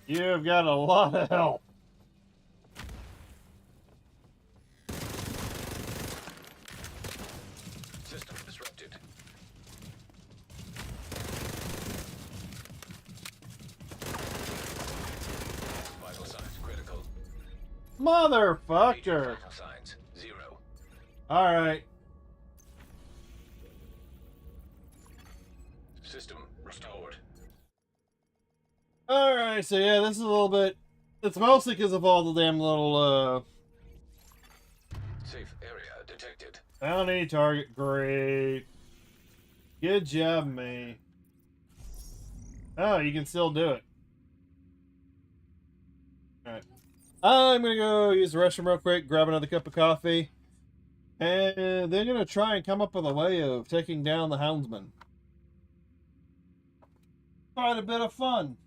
You've got a lot of help. System disrupted. Vital signs critical. Motherfucker! Vital signs 0. Alright. System restored. Alright, so yeah, this is a little bit... It's mostly because of all the damn little, Safe area detected. bounty target. Great. Good job, me. Oh, you can still do it. I'm gonna go use the restroom real quick, grab another cup of coffee, and they're gonna try and come up with a way of taking down the houndsman. Quite a bit of fun.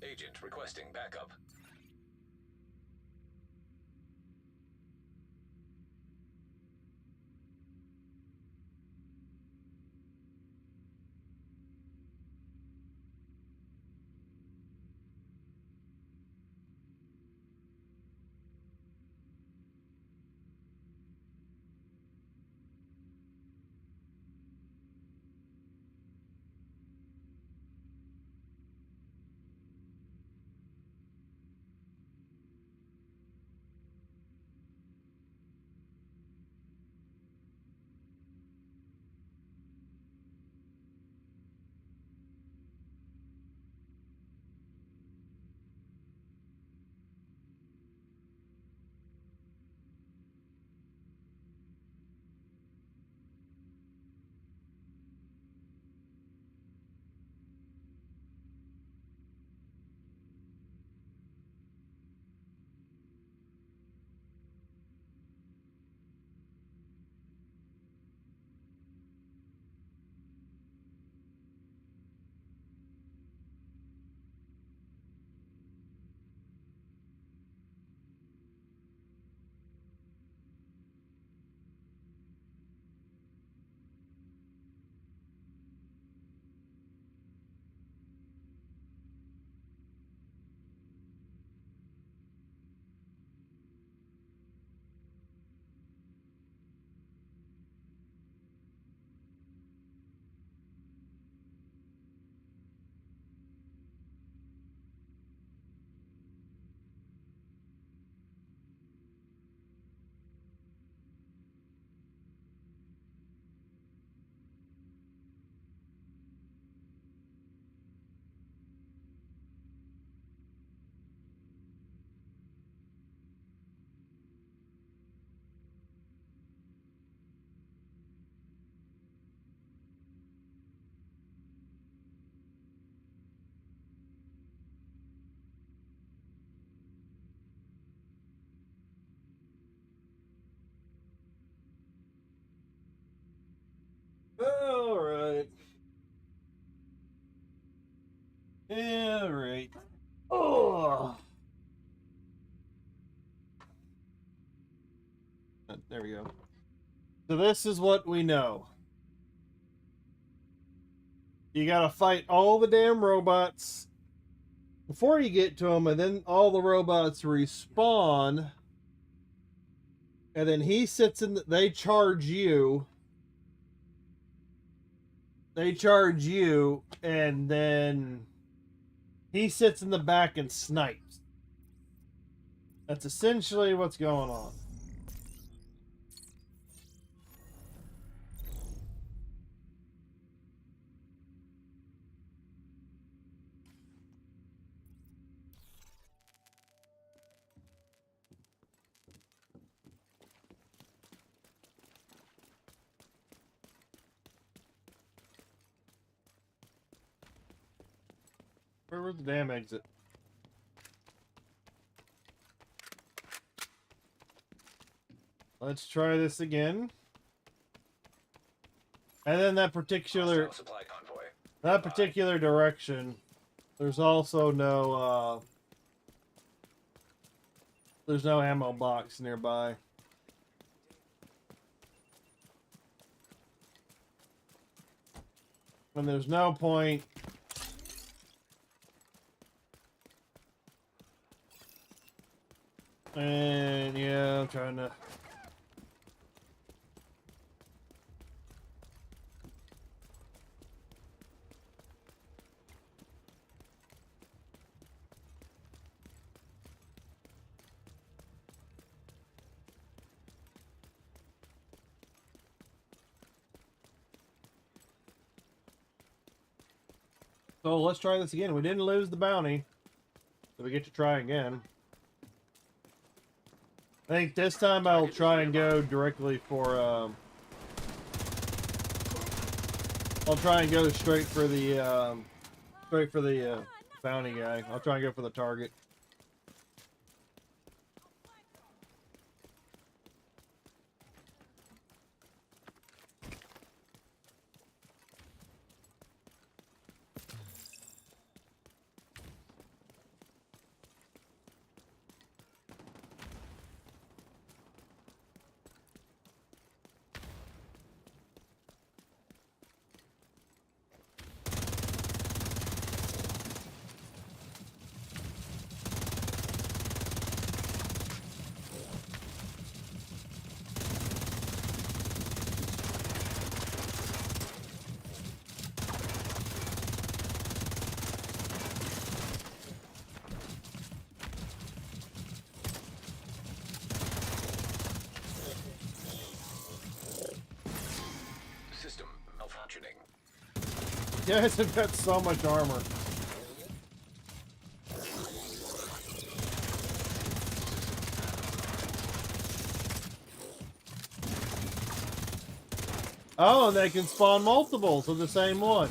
Agent requesting backup. All right. Yeah, right. Oh. There we go. So this is what we know. You gotta fight all the damn robots before you get to them, and then all the robots respawn, and then he sits in they charge you. They charge you, and then he sits in the back and snipes. That's essentially what's going on. Where was the damn exit? Let's try this again. And then that particular direction, there's also no there's no ammo box nearby. And there's no point and yeah, I'm trying to So let's try this again. We didn't lose the bounty, so we get to try again. I think this time I'll try and go directly for, I'll try and go straight for the bounty guy. I'll try and go for the target. System malfunctioning. Guys have got so much armor. Oh, and they can spawn multiples of the same one.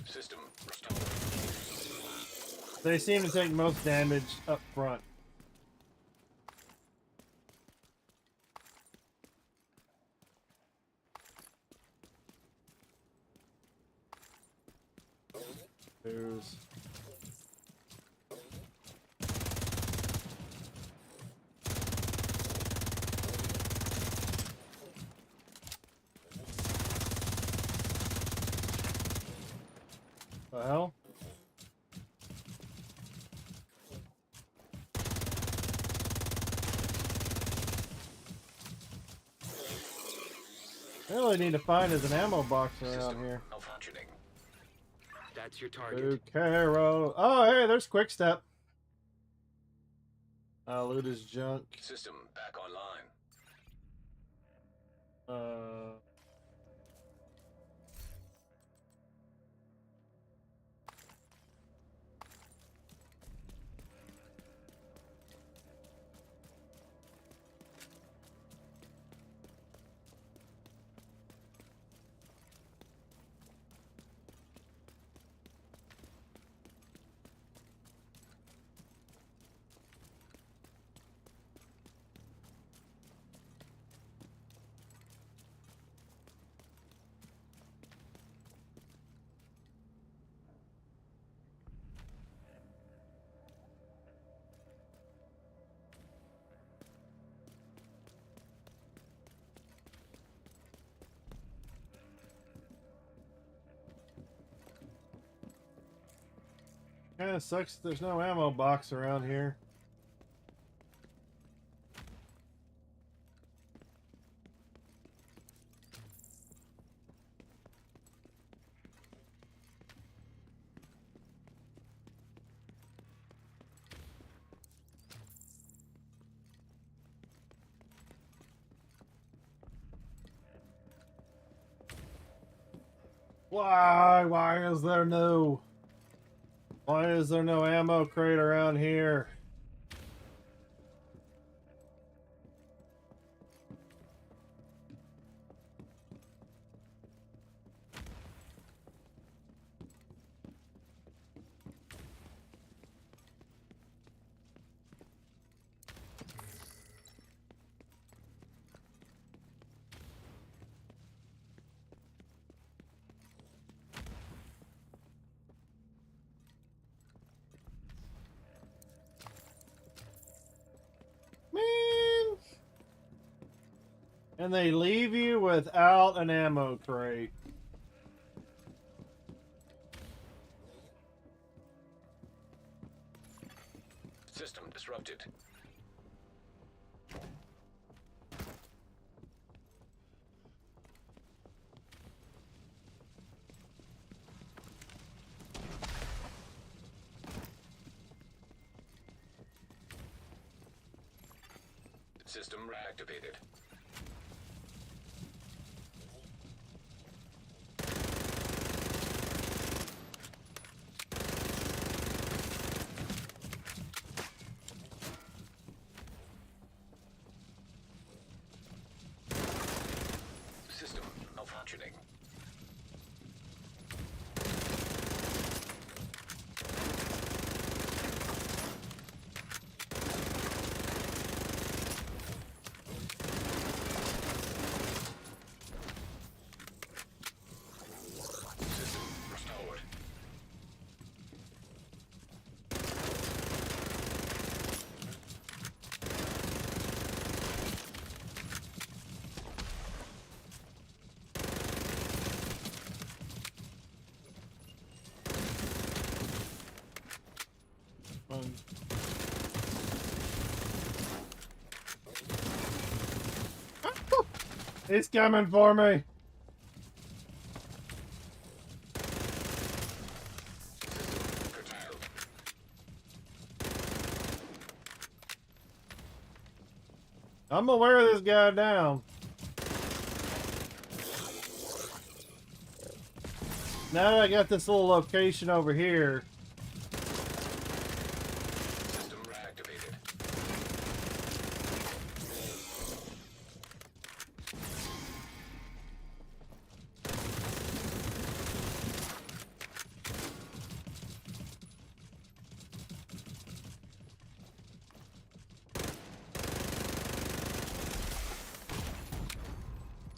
System restored. They seem to take most damage up front. There's... the hell? All I need to find is an ammo box around here. Malfunctioning. That's your target. Caro. Oh, hey, there's Quick Step. Loot his junk. System back online. Kinda sucks that there's no ammo box around here. Why is there no... Why is there no ammo crate around here? And they leave you without an ammo crate. System disrupted. System reactivated. He's coming for me. I'm gonna wear this guy down. Now that I got this little location over here. System reactivated.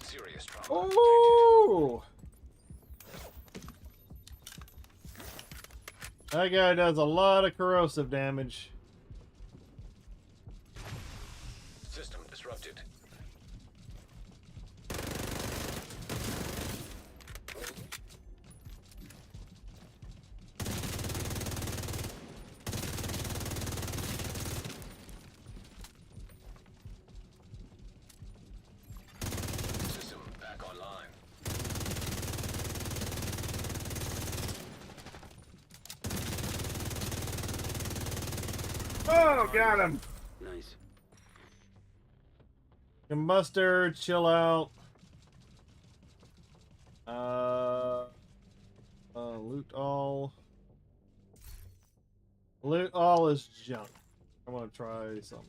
Serious trauma detected. Ooh! That guy does a lot of corrosive damage. System disrupted. System back online. Oh, got him! Nice. Combuster, chill out. Loot all. Loot all is junk. I'm gonna try something.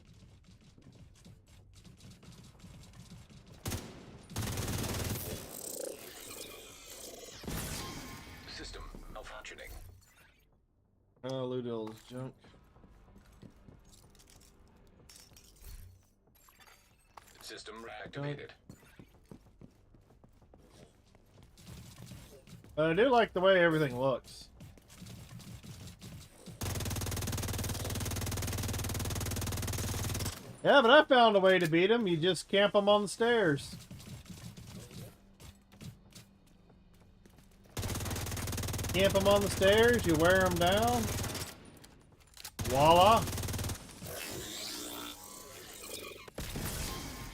System malfunctioning. Loot all is junk. System reactivated. But I do like the way everything looks. Yeah, but I found a way to beat him. You just camp him on the stairs. Camp him on the stairs, you wear him down. Voila.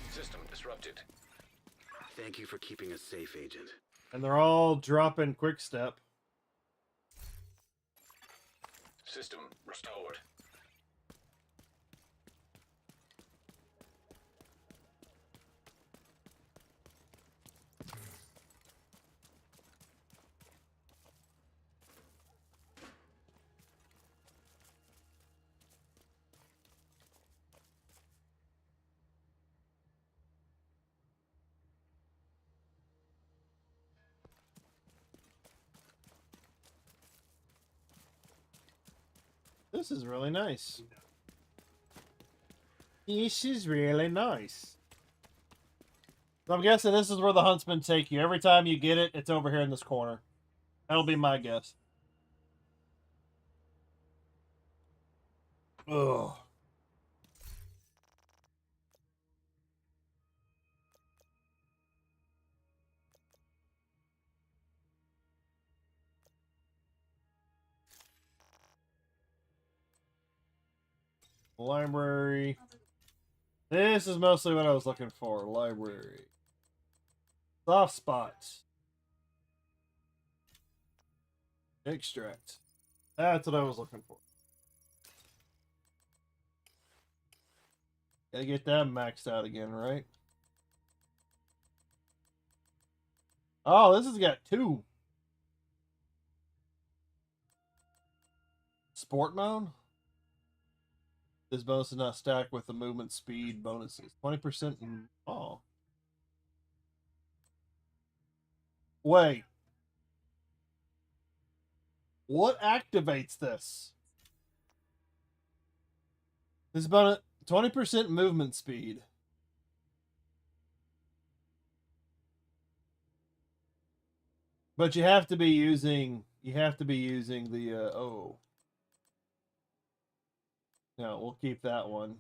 System disrupted. Thank you for keeping us safe, Agent. And they're all dropping quick step. System restored. This is really nice. This is really nice. So I'm guessing this is where the huntsmen take you. Every time you get it, it's over here in this corner. That'll be my guess. Ugh. Library. This is mostly what I was looking for. Library. Soft spots. Extract. That's what I was looking for. Gotta get that maxed out again, right? Oh, this has got 2. Sport mode? This bonus is not stacked with the movement speed bonuses. 20% in... Oh. Wait. What activates this? This is about 20% movement speed. But you have to be using the oh. No, we'll keep that one.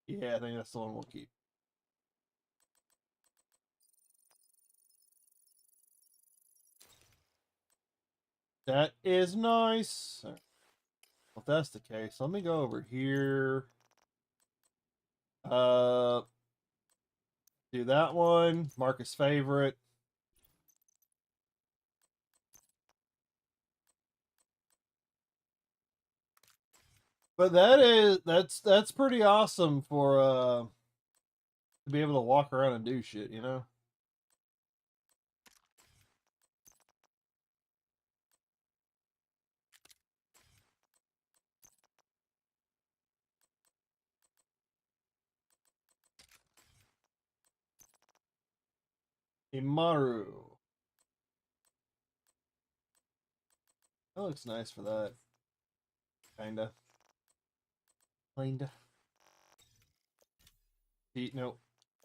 Yeah, I think that's the one we'll keep. That is nice. Well, that's the case, let me go over here. Do that one. Mark his favorite. But that's pretty awesome for to be able to walk around and do shit, you know? Imaru. That looks nice for that. Kinda. Kinda. No.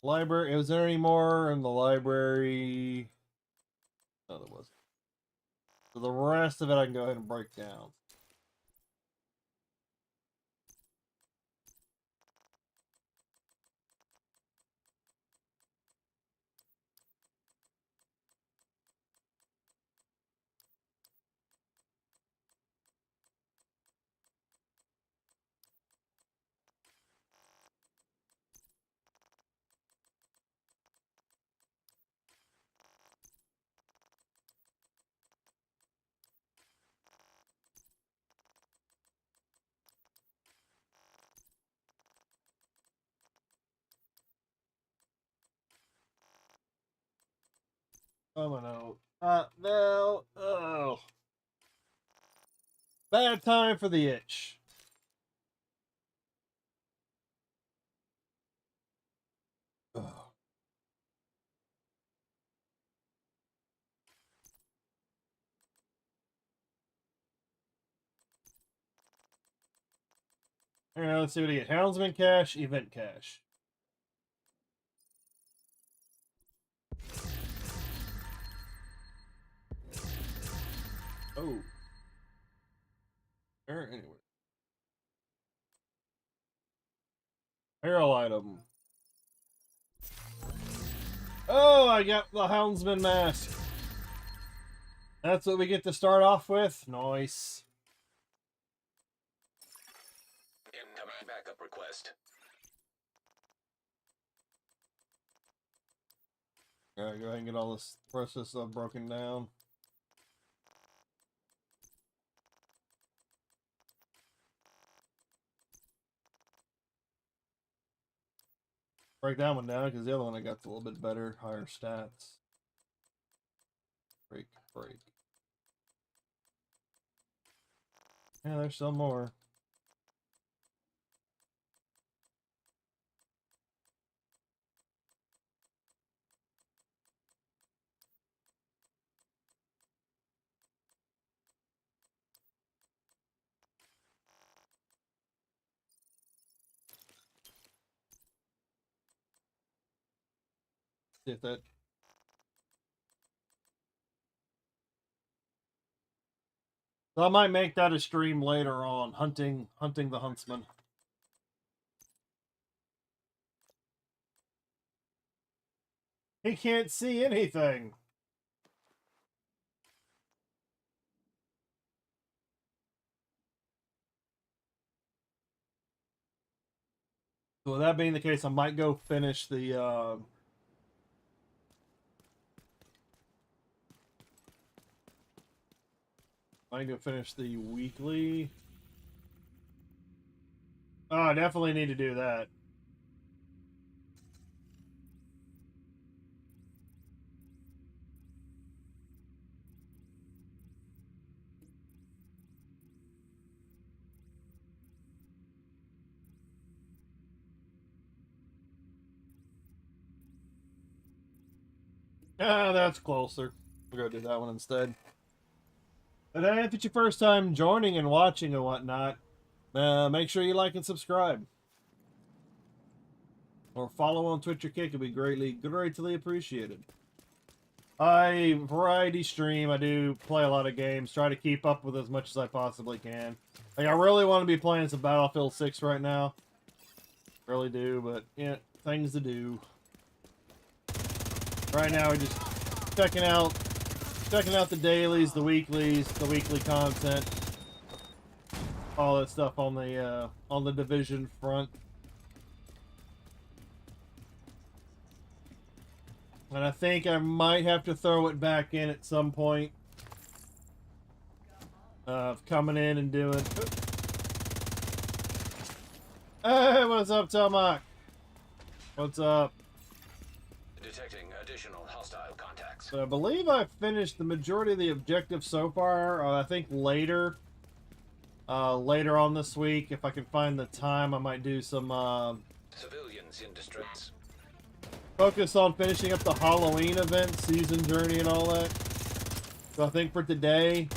Library. Was there any more in the library? No, there wasn't. So the rest of it I can go ahead and break down. Oh no. No. Oh. Bad time for the itch. Ugh. Alright, let's see what we get. Houndsman cache, event cache. Oh. Anyway. Apparel item. Oh, I got the Houndsman mask. That's what we get to start off with. Nice. Incoming backup request. Alright, go ahead and get all this rest of this stuff broken down. Break that one down because the other one I got a little bit better, higher stats. Break. Yeah, there's some more. See if that. So I might make that a stream later on, hunting the huntsman. He can't see anything. So with that being the case, I might go finish the weekly. Oh, I definitely need to do that. Ah, that's closer. We'll go do that one instead. But if it's your first time joining and watching and whatnot, make sure you like and subscribe. Or follow on Twitch or Kick. It'd be greatly appreciated. I variety stream. I do play a lot of games. Try to keep up with as much as I possibly can. Like, I really want to be playing some Battlefield 6 right now. Really do, but yeah, things to do. Right now we're just checking out the dailies, the weeklies, the weekly content. all that stuff on the division front. And I think I might have to throw it back in at some point. Coming in and doing. Hey, what's up, Tomac? What's up? Detecting additional hostile contacts. So I believe I've finished the majority of the objectives so far. I think later on this week, if I can find the time, I might do some Civilians in distress. focus on finishing up the Halloween event, season journey, and all that. So I think for today,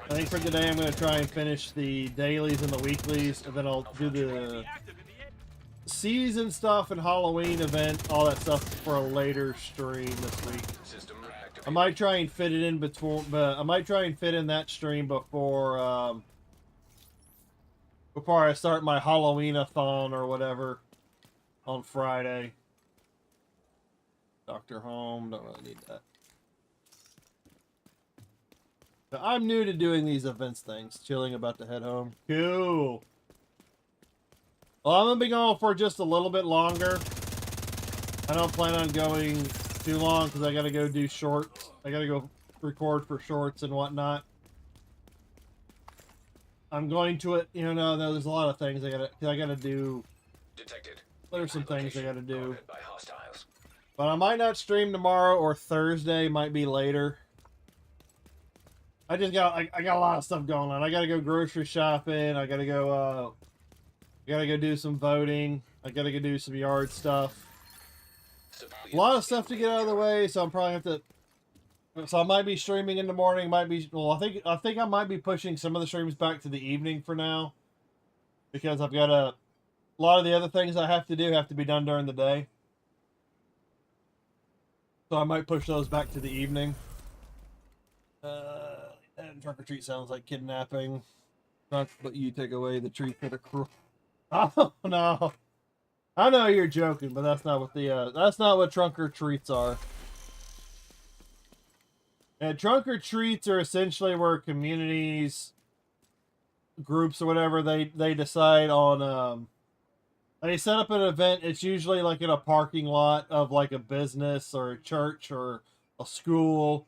I'm going to try and finish the dailies and the weeklies, and then I'll do the season stuff and Halloween event, all that stuff for a later stream this week. I might try and fit it in between, but I might try and fit in that stream before I start my Halloween-a-thon or whatever on Friday. Dr. Home, don't really need that. But I'm new to doing these events things. Chilling, about to head home. Cool. Well, I'm going to be going for just a little bit longer. I don't plan on going too long because I got to go do shorts. I got to go record for shorts and whatnot. I'm going to it, you know, there's a lot of things I got to do. Detected. There's some things I got to do. By hostiles. But I might not stream tomorrow or Thursday, might be later. I got a lot of stuff going on. I gotta go grocery shopping. I gotta go do some voting. I gotta go do some yard stuff. A lot of stuff to get out of the way, so I'm probably have to. So I might be streaming in the morning. I think I might be pushing some of the streams back to the evening for now, because I've got a lot of the other things I have to do have to be done during the day. So I might push those back to the evening. And trunk or treat sounds like kidnapping. Not but you take away the treat for the cruel. Oh no. I know you're joking, but that's not what trunk or treats are. And trunk or treats are essentially where communities, groups or whatever, they decide on they set up an event. It's usually like in a parking lot of like a business or a church or a school.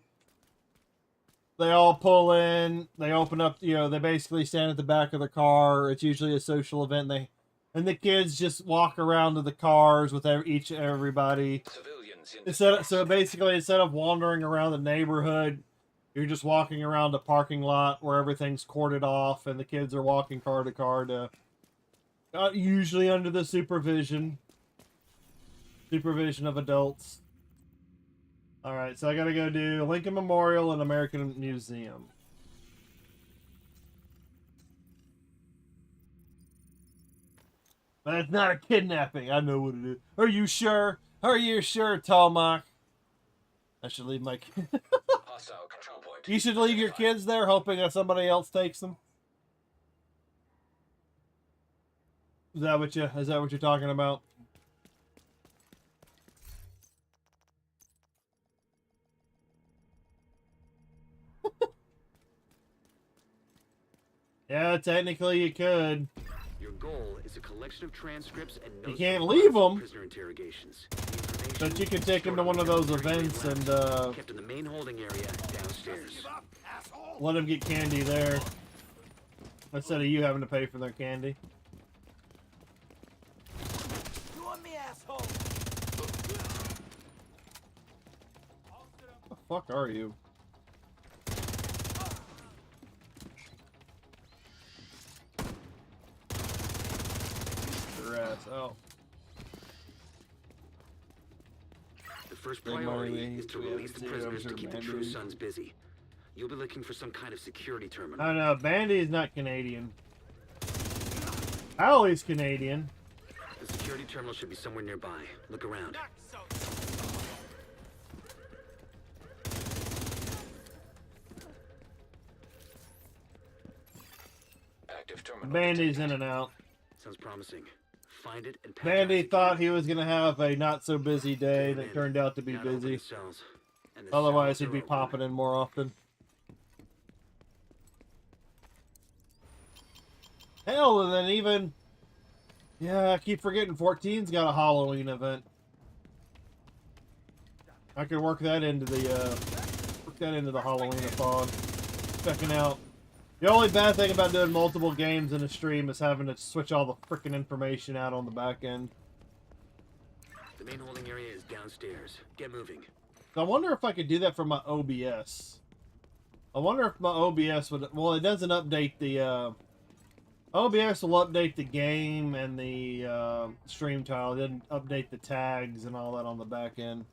They all pull in, they open up, they basically stand at the back of the car. It's usually a social event. And the kids just walk around to the cars with everybody. So basically, instead of wandering around the neighborhood, you're just walking around a parking lot where everything's corded off and the kids are walking car to car to, usually under the supervision of adults. Alright, so I gotta go do Lincoln Memorial and American Museum. But it's not a kidnapping. I know what it is. Are you sure? Are you sure, Talmach? I should leave my Hostile control point. You should leave your kids there hoping that somebody else takes them? Is that what you're talking about? Yeah, technically you could. Your goal is a collection of transcripts and notes. You can't leave them. Prisoner interrogations. But you can take them to one of those events and kept in the main holding area downstairs. Let them get candy there instead of you having to pay for their candy. You want me, asshole? What the fuck are you? Oh. The first priority is to release the prisoners to keep the True Sons busy. You'll be looking for some kind of security terminal. I know, Bandy is not Canadian. Allie's Canadian. The security terminal should be somewhere nearby. Look around. Active terminal. Bandy's in and out. Sounds promising. Find it and Bandy thought he was gonna have a not so busy day that turned out to be busy. Otherwise he'd be popping in more often. Hell, and then even... Yeah, I keep forgetting 14's got a Halloween event. I could work that into the Halloween-a-thon. Checking out. The only bad thing about doing multiple games in a stream is having to switch all the freaking information out on the back end. The main holding area is downstairs. Get moving. So I wonder if I could do that from my OBS. I wonder if my OBS would... Well, it doesn't update the... OBS will update the game and the stream tile. It doesn't update the tags and all that on the back end.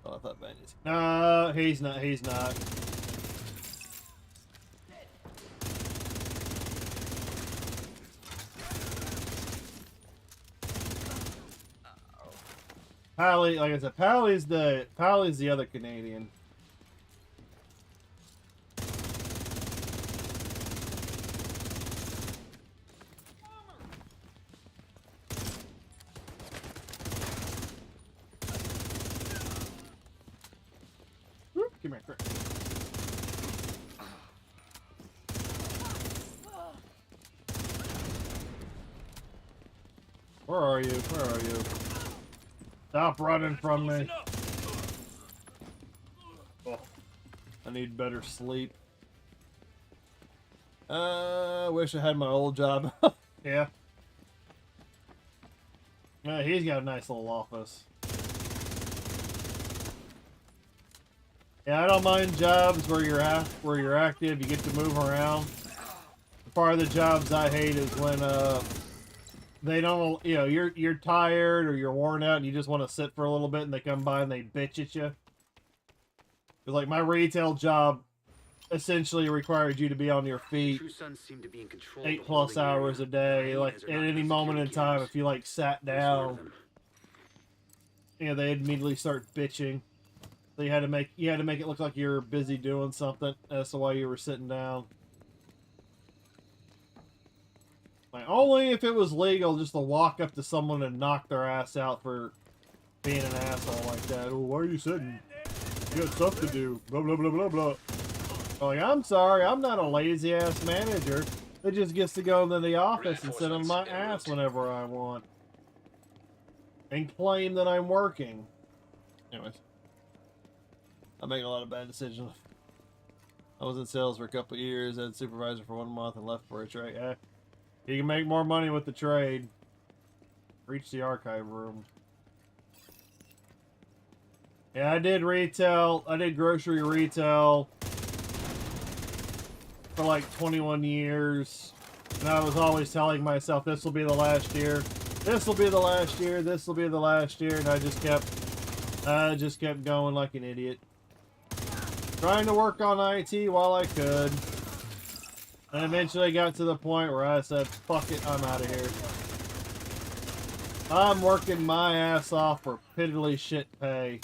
Oh, I thought Benny's... No, he's not. He's not. Pally, like I said, Pally's the other Canadian. Whoop, give me a crit. Where are you? Where are you? Stop running from me. Oh, I need better sleep. I wish I had my old job. Yeah. Yeah, he's got a nice little office. Yeah, I don't mind jobs where you're active, you get to move around. Part of the jobs I hate is when they don't, you know, you're tired or you're worn out and you just want to sit for a little bit and they come by and they bitch at you. Because like my retail job essentially required you to be on your feet True Sons seem to be in control 8+ hours a day. Like at any moment in time, if you like sat down, you know, they'd immediately start bitching. So you had to make it look like you're busy doing something. That's the way you were sitting down. Like, only if it was legal just to walk up to someone and knock their ass out for being an asshole like that. Oh, why are you sitting? You got stuff to do. Blah, blah, blah, blah, blah. Like, I'm sorry, I'm not a lazy-ass manager that just gets to go into the office and sit on my ass whenever I want. And claim that I'm working. Anyways. I make a lot of bad decisions. I was in sales for a couple of years, had supervisor for 1 month, and left for a trade. You can make more money with the trade. Reach the archive room. Yeah, I did retail. I did grocery retail for like 21 years. And I was always telling myself, this will be the last year. This will be the last year. This will be the last year. And I just kept going like an idiot. Trying to work on IT while I could. And eventually got to the point where I said, fuck it, I'm out of here. I'm working my ass off for piddly shit pay.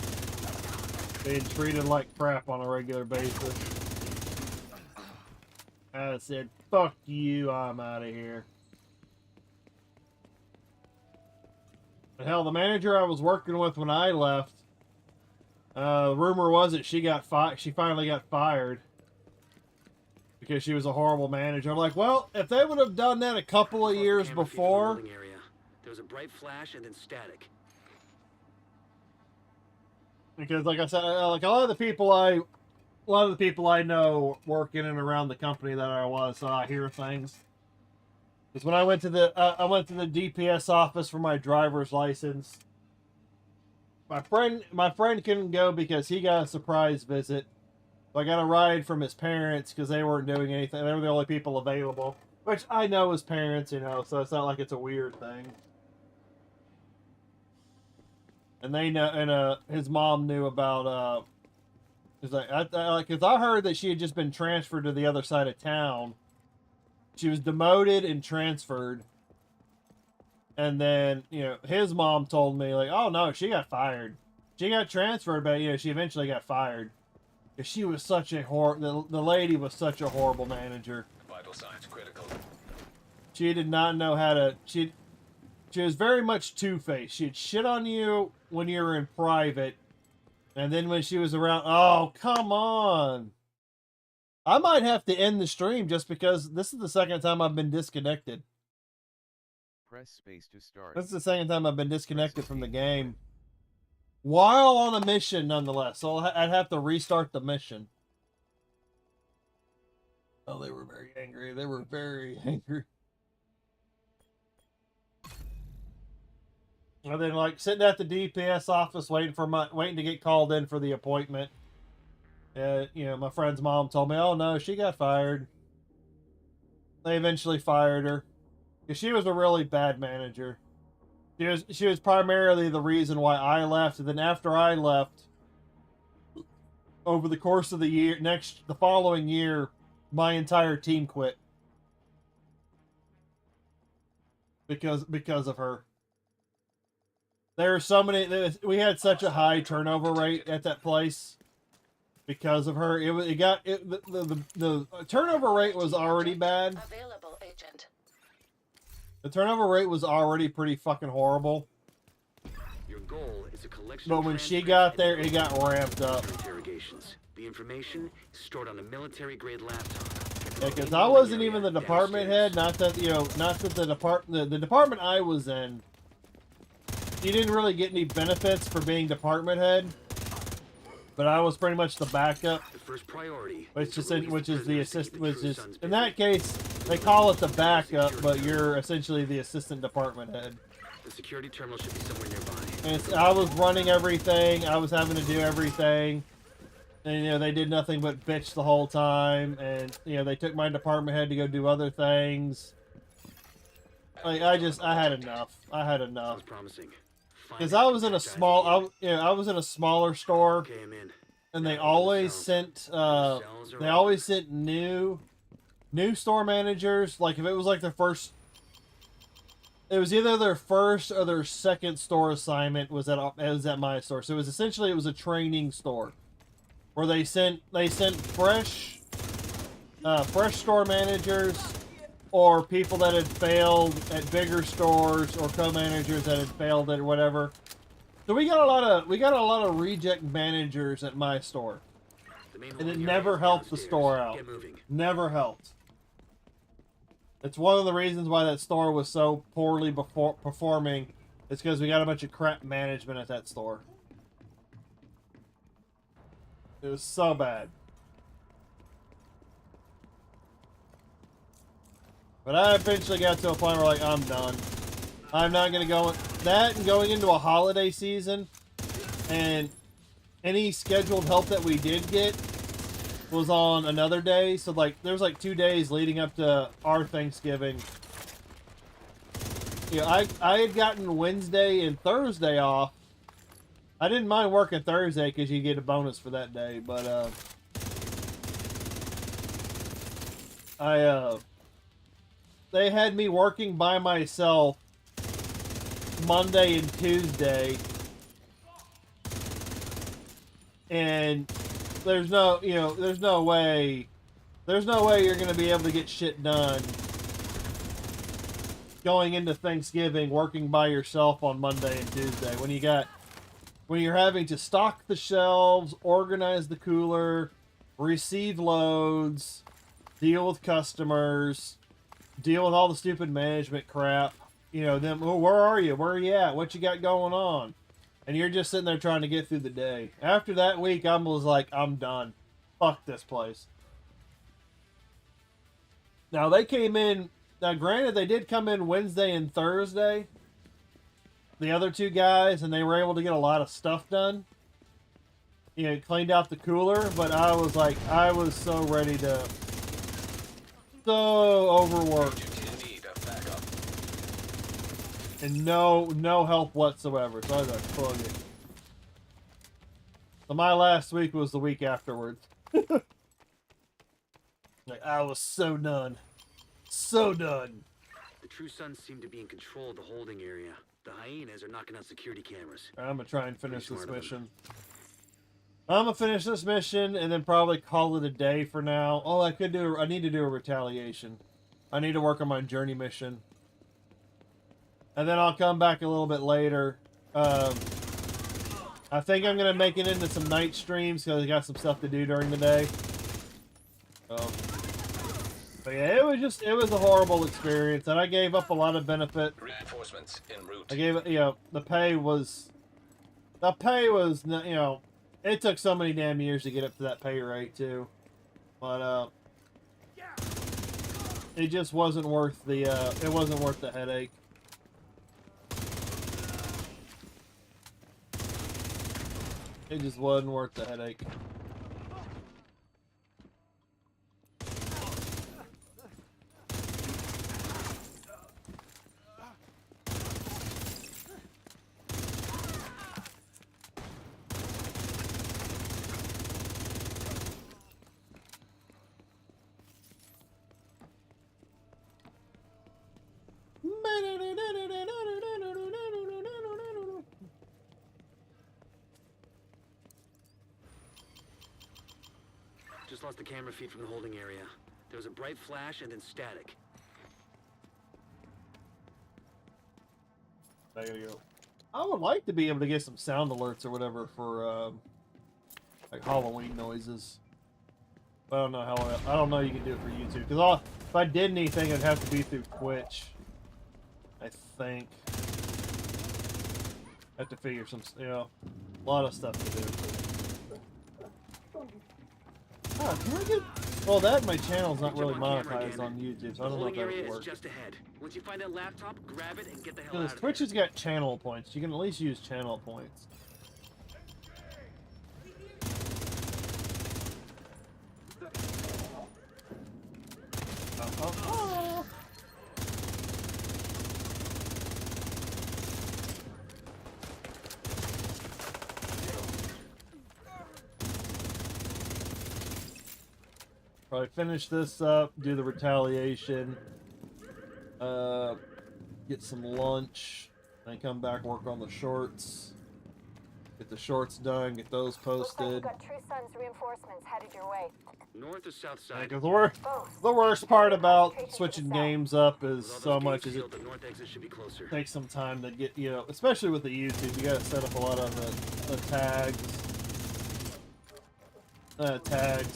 Being treated like crap on a regular basis. I said, fuck you, I'm out of here. But hell, the manager I was working with when I left, the rumor was that she finally got fired. Because she was a horrible manager. I'm like, well, if they would have done that a couple of years before... There was a bright flash and then static. Because, like I said, like a lot of the people I know work in and around the company that I was, so I hear things. Because when I went to the DPS office for my driver's license, my friend couldn't go because he got a surprise visit. So I got a ride from his parents because they weren't doing anything. They were the only people available, which I know his parents, you know, so it's not like it's a weird thing. And they know, and his mom knew about. Cause cause I heard that she had just been transferred to the other side of town. She was demoted and transferred. And then, you know, his mom told me like, oh no, she got fired. She got transferred, but you know, she eventually got fired. Cause she was such a the lady was such a horrible manager. Vital signs critical. She did not know how to. She was very much two-faced. She'd shit on you when you were in private, and then when she was around, oh come on. I might have to end the stream just because this is the second time I've been disconnected. Press space to start. This is the second time I've been disconnected from the game. While on a mission, nonetheless. So I'd have to restart the mission. Oh, they were very angry. They were very angry. And then, like, sitting at the DPS office waiting to get called in for the appointment. You know, my friend's mom told me, "Oh no, she got fired." They eventually fired her because she was a really bad manager. She was primarily the reason why I left. And then after I left, over the course of the year, the following year, my entire team quit because of her. There are so many. We had such a high turnover rate at that place because of her. The turnover rate was already bad. Available agent. The turnover rate was already pretty fucking horrible. Your goal is a collection But when she got there, it got ramped up. Interrogations. The information is stored on a military-grade laptop. Because I wasn't even the department head. Not that the department I was in, you didn't really get any benefits for being department head. But I was pretty much the backup. The first priority, which is the assistant. Which is in that case they call it the backup, but you're essentially the assistant department head. The security terminal should be somewhere nearby. And I was running everything. I was having to do everything. And, you know, they did nothing but bitch the whole time. And, you know, they took my department head to go do other things. Like, I had enough. I had enough. Sounds promising. Because I was in a smaller store. Okay, I'm in. And they always sent, new store managers. Like, if it was like their first, it was either their first or their second store assignment was at my store. So it was a training store. Where they sent fresh store managers or people that had failed at bigger stores or co-managers that had failed at whatever. So we got a lot of reject managers at my store, and it never helped the store out. Never helped. It's one of the reasons why that store was so poorly performing. It's because we got a bunch of crap management at that store. It was so bad. But I eventually got to a point where, like, I'm done. I'm not going to go... That and going into a holiday season, and any scheduled help that we did get was on another day. So, like, there was, like, 2 days leading up to our Thanksgiving. You know, I had gotten Wednesday and Thursday off. I didn't mind working Thursday because you get a bonus for that day, but they had me working by myself Monday and Tuesday, and there's no way you're gonna be able to get shit done going into Thanksgiving working by yourself on Monday and Tuesday when you're having to stock the shelves, organize the cooler, receive loads, deal with customers, deal with all the stupid management crap. You know, them, oh, where are you? Where are you at? What you got going on? And you're just sitting there trying to get through the day. After that week, I was like, I'm done. Fuck this place. Now, they came in... Now, granted, they did come in Wednesday and Thursday. The other two guys, and they were able to get a lot of stuff done. You know, cleaned out the cooler, but I was like, I was so ready to... So overworked. And no help whatsoever. So I was like, fuck it. So my last week was the week afterwards. Like, I was so done. So done. The True Sons seem to be in control of the holding area. The hyenas are knocking out security cameras. I'm gonna try and finish this mission. I'm gonna finish this mission and then probably call it a day for now. Oh, I need to do a retaliation. I need to work on my journey mission. And then I'll come back a little bit later. I think I'm gonna make it into some night streams because I got some stuff to do during the day. But yeah, it was a horrible experience, and I gave up a lot of benefit. Reinforcements en route. I gave it, you know, the pay was, you know, it took so many damn years to get up to that pay rate too, but it just wasn't worth the, it wasn't worth the headache. It just wasn't worth the headache. Just lost the camera feed from the holding area. There was a bright flash and then static. I gotta go. I would like to be able to get some sound alerts or whatever for like Halloween noises. But I don't know how. I don't know you can do it for YouTube because if I did anything, it'd have to be through Twitch. I think. I have to figure some, you know, a lot of stuff to do. Oh, can I get? Well, my channel's not really monetized on YouTube, so I don't know if that would work. Just ahead. Once you find that laptop, grab it and get the hell Because out of Twitch there. has got channel points. You can at least use channel points. Oh. Probably finish this up, do the retaliation, get some lunch, and come back work on the shorts. Get the shorts done, get those posted. Looks like you got True Sun's reinforcements headed your way. North or south side? Because the worst part about switching games up is so much as it takes some time to get, you know, especially with the YouTube, you gotta set up a lot of the tags,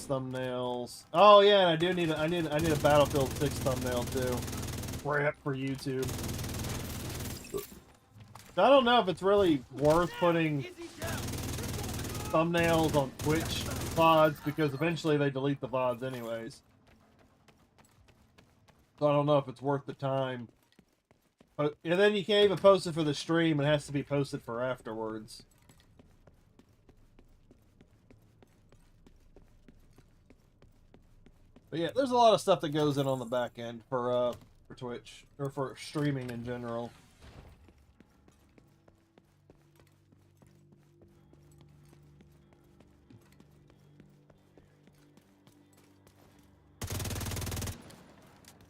thumbnails. Oh yeah, and I need a Battlefield 6 thumbnail too. Crap for YouTube. I don't know if it's really worth putting thumbnails on Twitch VODs because eventually they delete the VODs anyways. So I don't know if it's worth the time. But, and then you can't even post it for the stream, it has to be posted for afterwards. But yeah, there's a lot of stuff that goes in on the back end for Twitch, or for streaming in general.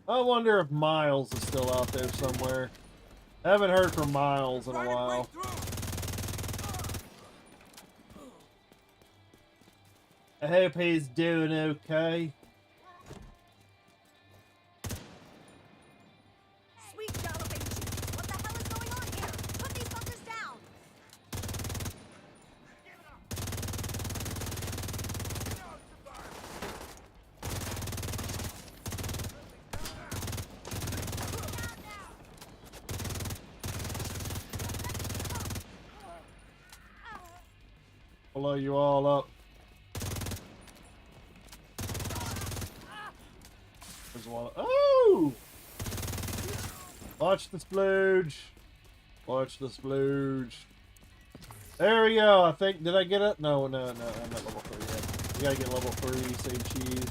I wonder if Miles is still out there somewhere. I haven't heard from Miles in a while. I hope he's doing okay. Sweet galloping chickens, what the hell is going on here? Put these fuckers down! Blow you all up. There's one. Oh! Watch the splooge. Watch the splooge. There we go. I think. Did I get it? No, I'm not level 3 yet. You gotta get level 3, say cheese.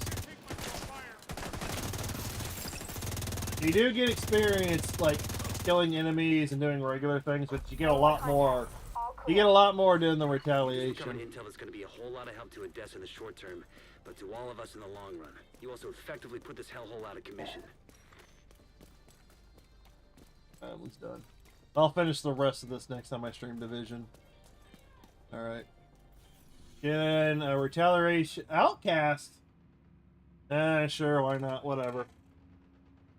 You do get experience, like, killing enemies and doing regular things, but you get a lot more. You get a lot more doing the retaliation. Intel is going to be a whole lot of help to Odessa in the short term, but to all of us in the long run. You also effectively put this hellhole out of commission. That one's done. I'll finish the rest of this next time I stream Division. Alright. Then a retaliation. Outcast? Sure, why not? Whatever.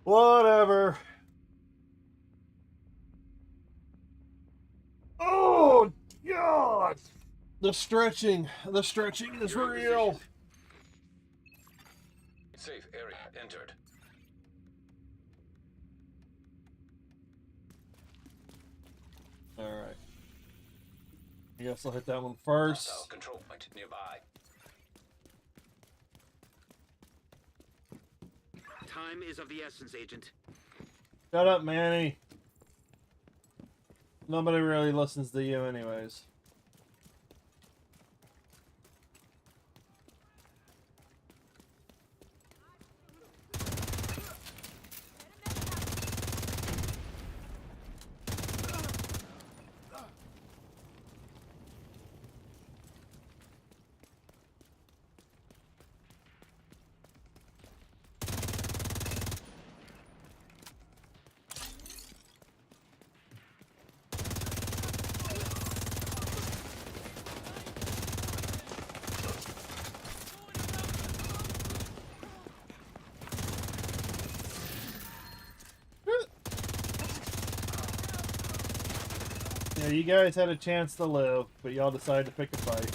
Whatever. Oh, God! The stretching is real. Safe area entered. Alright. I guess I'll hit that one first. Hostile control point nearby. Time is of the essence, Agent. Shut up, Manny. Nobody really listens to you anyways. Yeah, you guys had a chance to live, but y'all decided to pick a fight.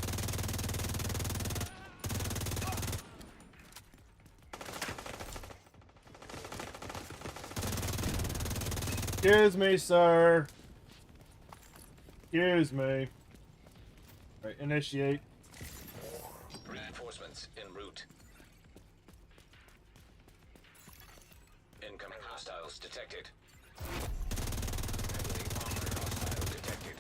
Excuse me, sir. Excuse me. Right, initiate. Reinforcements en route. Incoming hostiles detected. Heavily armored hostile detected.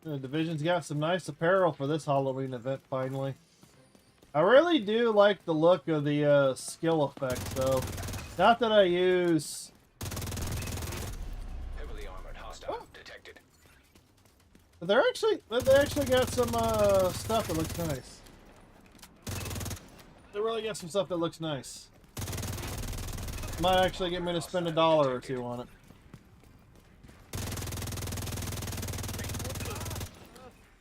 The Division's got some nice apparel for this Halloween event, finally. I really do like the look of the skill effects, though. Not that I use... Heavily armored hostile detected. But they actually got some stuff that looks nice. They really got some stuff that looks nice. Might actually get me to spend $1 or $2 on it.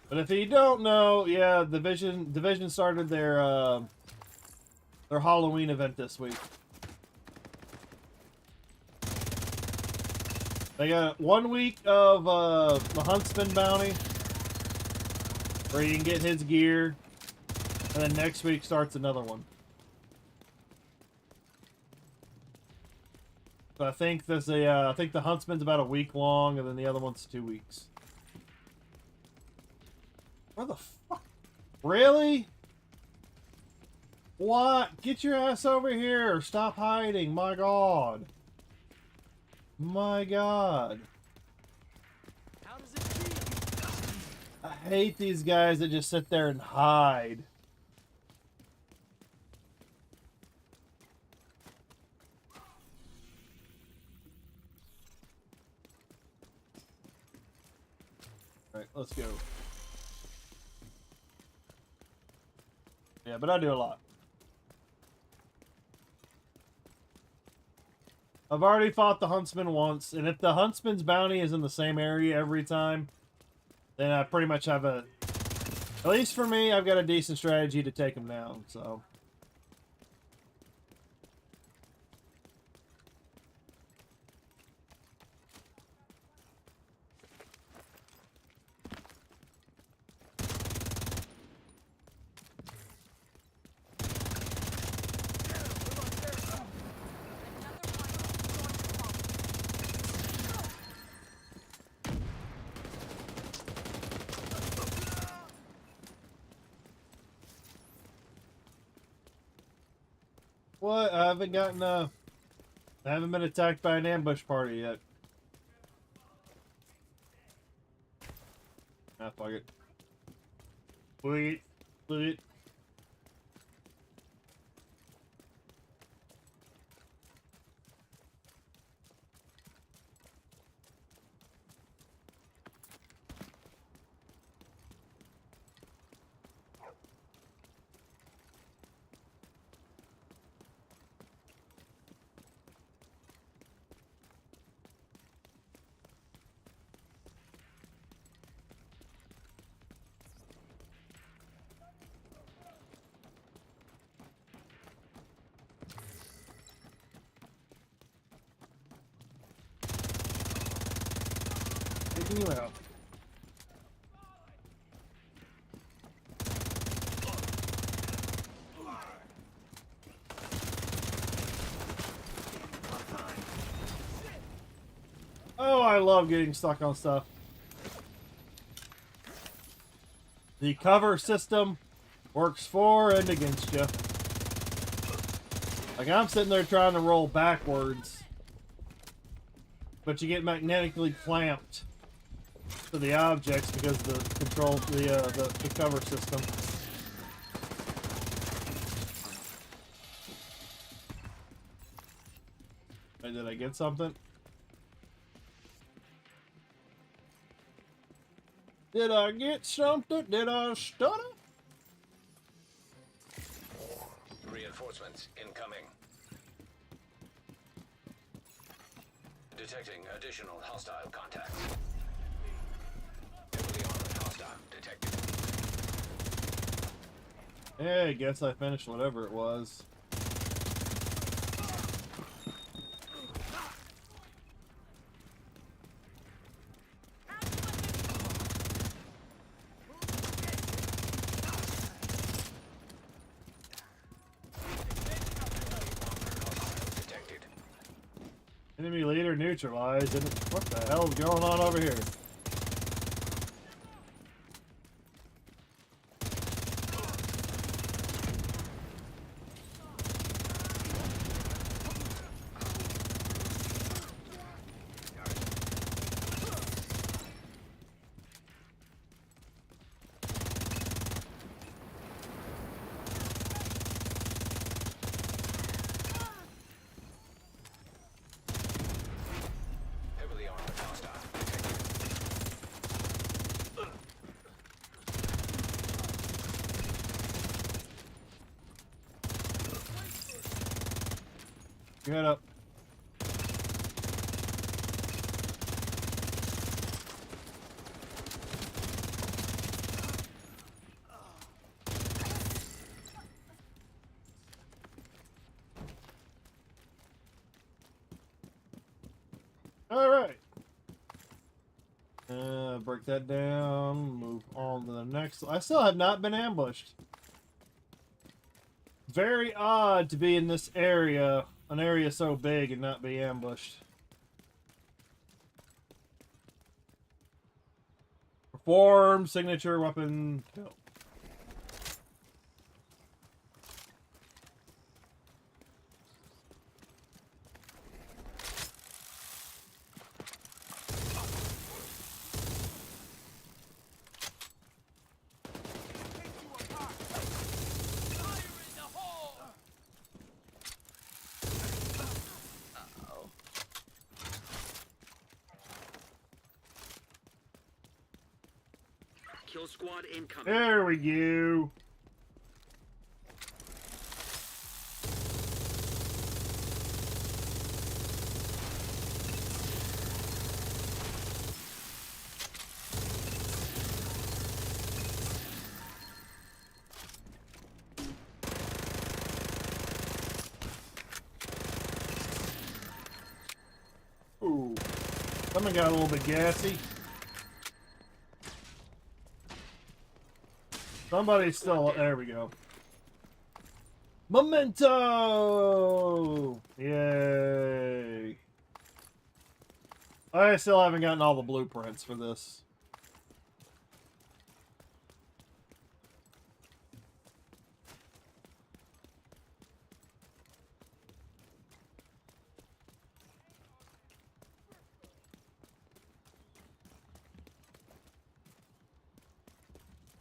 But if you don't know, yeah, Division started their Halloween event this week. They got 1 week of the Huntsman bounty, where you can get his gear, and then next week starts another one. So I think there's I think the Huntsman's about a week long, and then the other one's 2 weeks. Where the fuck? Really? What? Get your ass over here! Stop hiding! My God! My God! How does it feel? I hate these guys that just sit there and hide. All right, let's go. Yeah, but I do a lot. I've already fought the Huntsman once, and if the Huntsman's bounty is in the same area every time, then I pretty much have a... At least for me, I've got a decent strategy to take him down, so... What? I haven't gotten I haven't been attacked by an ambush party yet. Ah, fuck it. Sweet. Sweet. Taking you out. Oh, I love getting stuck on stuff. The cover system works for and against you. Like, I'm sitting there trying to roll backwards, but you get magnetically clamped to the objects because the the cover system. Hey, did I get something? Did I get something? Did I stutter? Reinforcements incoming. Detecting additional hostile contacts. Heavily armored hostile detected. Yeah, I guess I finished whatever it was. Enemy leader neutralized. What the hell is going on over here? Get up. All right. Break that down. Move on to the next. I still have not been ambushed. Very odd to be in this area, an area so big, and not be ambushed. Perform signature weapon kill. Kill squad incoming. There we go. Ooh. Something got a little bit gassy. Somebody's still... There we go. Memento! Yay. I still haven't gotten all the blueprints for this.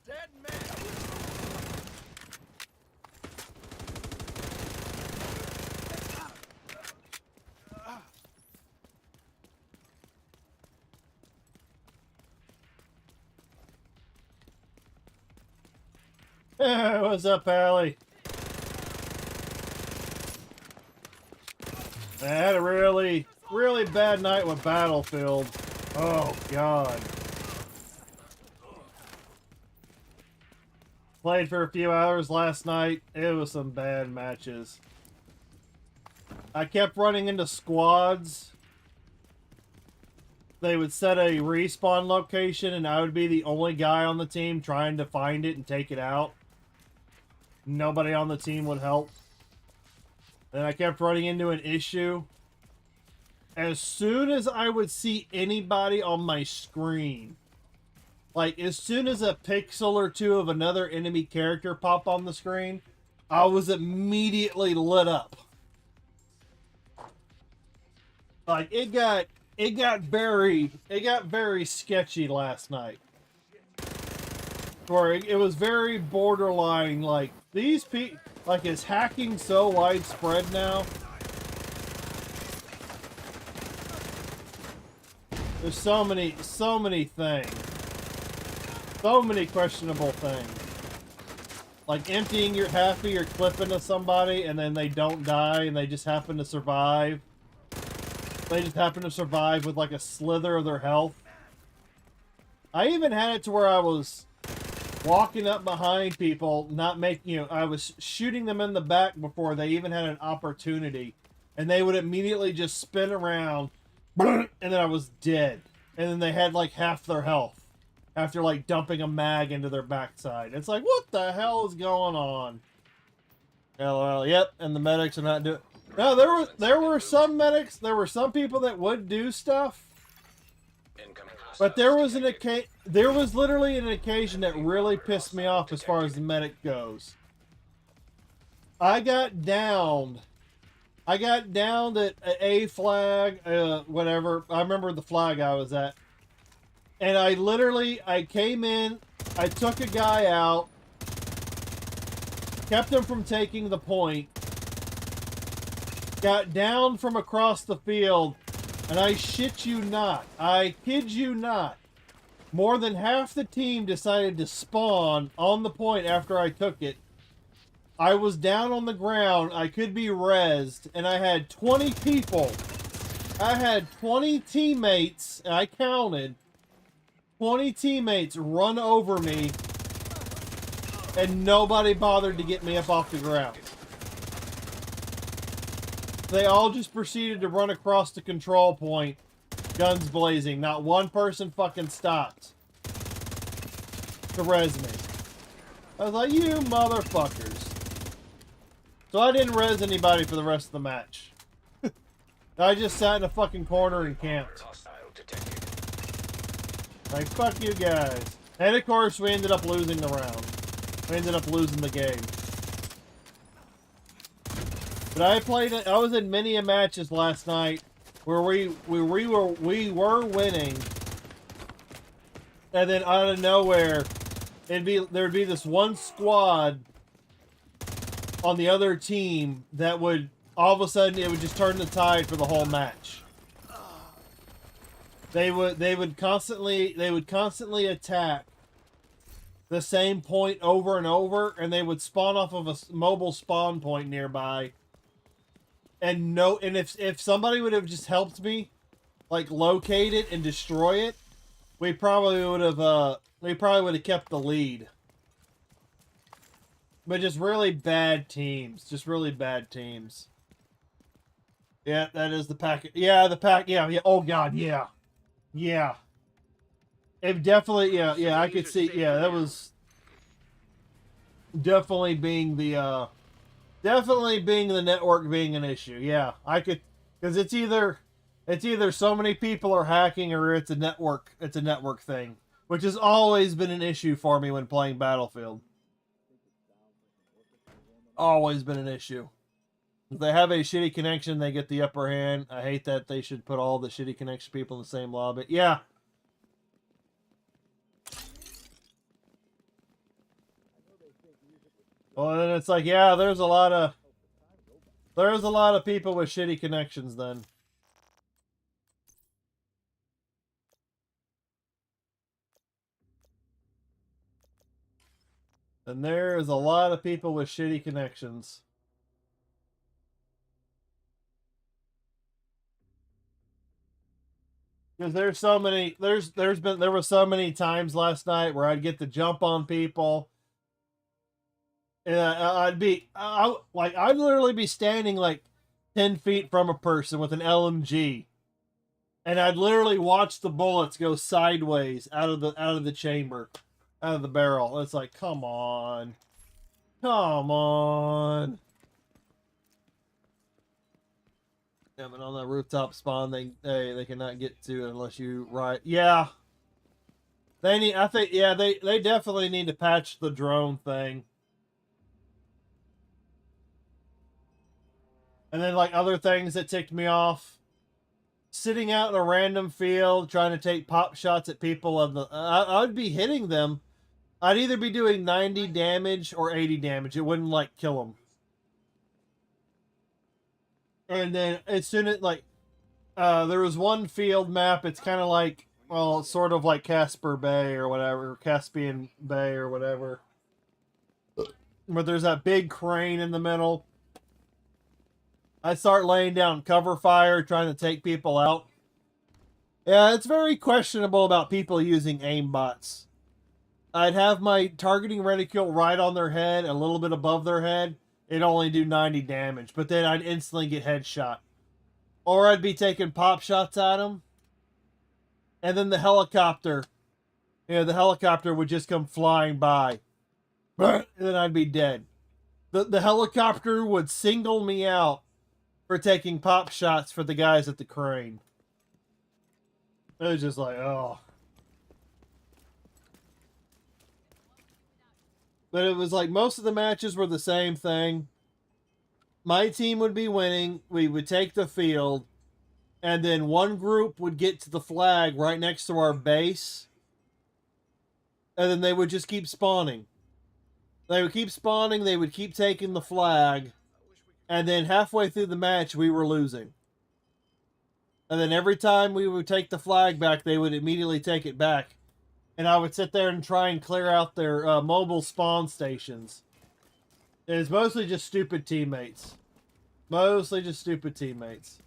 Dead man. What's up, Allie? I had a really bad night with Battlefield. Oh, God. Played for a few hours last night. It was some bad matches. I kept running into squads. They would set a respawn location, and I would be the only guy on the team trying to find it and take it out. Nobody on the team would help. And I kept running into an issue as soon as I would see anybody on my screen, like as soon as a pixel or two of another enemy character pop on the screen, I was immediately lit up. Like it got very sketchy last night. Where it was very borderline, like these people, like is hacking so widespread now? There's so many things. So many questionable things. Like emptying half of your clip into somebody and then they don't die and they just happen to survive. They just happen to survive with like a slither of their health. I even had it to where I was walking up behind people, not making, I was shooting them in the back before they even had an opportunity. And they would immediately just spin around, and then I was dead. And then they had like half their health after like dumping a mag into their backside. It's like, what the hell is going on? LOL, yep, and the medics are not doing... No, there were some medics, there were some people that would do stuff. But there was literally an occasion that really pissed me off as far as the medic goes. I got downed at A flag, whatever. I remember the flag I was at. And I came in, I took a guy out, kept him from taking the point, got down from across the field, and I shit you not, I kid you not, more than half the team decided to spawn on the point after I took it. I was down on the ground, I could be rezzed, and I had 20 people. I had 20 teammates, and I counted, 20 teammates run over me, and nobody bothered to get me up off the ground. They all just proceeded to run across the control point, guns blazing. Not one person fucking stopped to res me. I was like, you motherfuckers. So I didn't res anybody for the rest of the match. I just sat in a fucking corner and camped. Like, fuck you guys. And of course, we ended up losing the round. We ended up losing the game. But I was in many matches last night where we were winning, and then out of nowhere, there'd be this one squad on the other team that would all of a sudden it would just turn the tide for the whole match. They would constantly attack the same point over and over, and they would spawn off of a mobile spawn point nearby. And if somebody would have just helped me, like locate it and destroy it, we probably would have kept the lead. But just really bad teams, Yeah, that is the pack. Yeah, the pack. Yeah. Oh god, yeah. It definitely. Yeah. I could see. Yeah, that was definitely being the. Definitely being the network being an issue. Yeah, I could, because it's either so many people are hacking or it's a network thing, which has always been an issue for me when playing Battlefield. Always been an issue. If they have a shitty connection, they get the upper hand. I hate that they should put all the shitty connection people in the same lobby. Yeah. Well, then it's like, yeah, there's a lot of people with shitty connections then. And there is a lot of people with shitty connections. Because there were so many times last night where I'd get to jump on people. And I'd literally be standing like 10 feet from a person with an LMG. And I'd literally watch the bullets go sideways out of the chamber, out of the barrel. It's like, come on. Come on. Yeah, but on that rooftop spawn, they cannot get to it unless you ride. Yeah, they need. I think. Yeah, they definitely need to patch the drone thing. And then like other things that ticked me off, sitting out in a random field trying to take pop shots at people. I'd be hitting them. I'd either be doing 90 damage or 80 damage. It wouldn't like kill them. And then as soon as like there was one field map, it's kind of like, well, it's sort of like Casper Bay or whatever, Caspian Bay or whatever, where there's that big crane in the middle. I start laying down cover fire, trying to take people out. Yeah, it's very questionable about people using aimbots. I'd have my targeting reticule right on their head, a little bit above their head. It'd only do 90 damage, but then I'd instantly get headshot. Or I'd be taking pop shots at them. And then the helicopter, the helicopter would just come flying by. And then I'd be dead. The helicopter would single me out for taking pop shots for the guys at the crane. It was just like, oh. But it was like most of the matches were the same thing. My team would be winning. We would take the field. And then one group would get to the flag right next to our base. And then they would just keep spawning. They would keep spawning. They would keep taking the flag. And then halfway through the match, we were losing. And then every time we would take the flag back, they would immediately take it back. And I would sit there and try and clear out their mobile spawn stations. It was mostly just stupid teammates. Mostly just stupid teammates.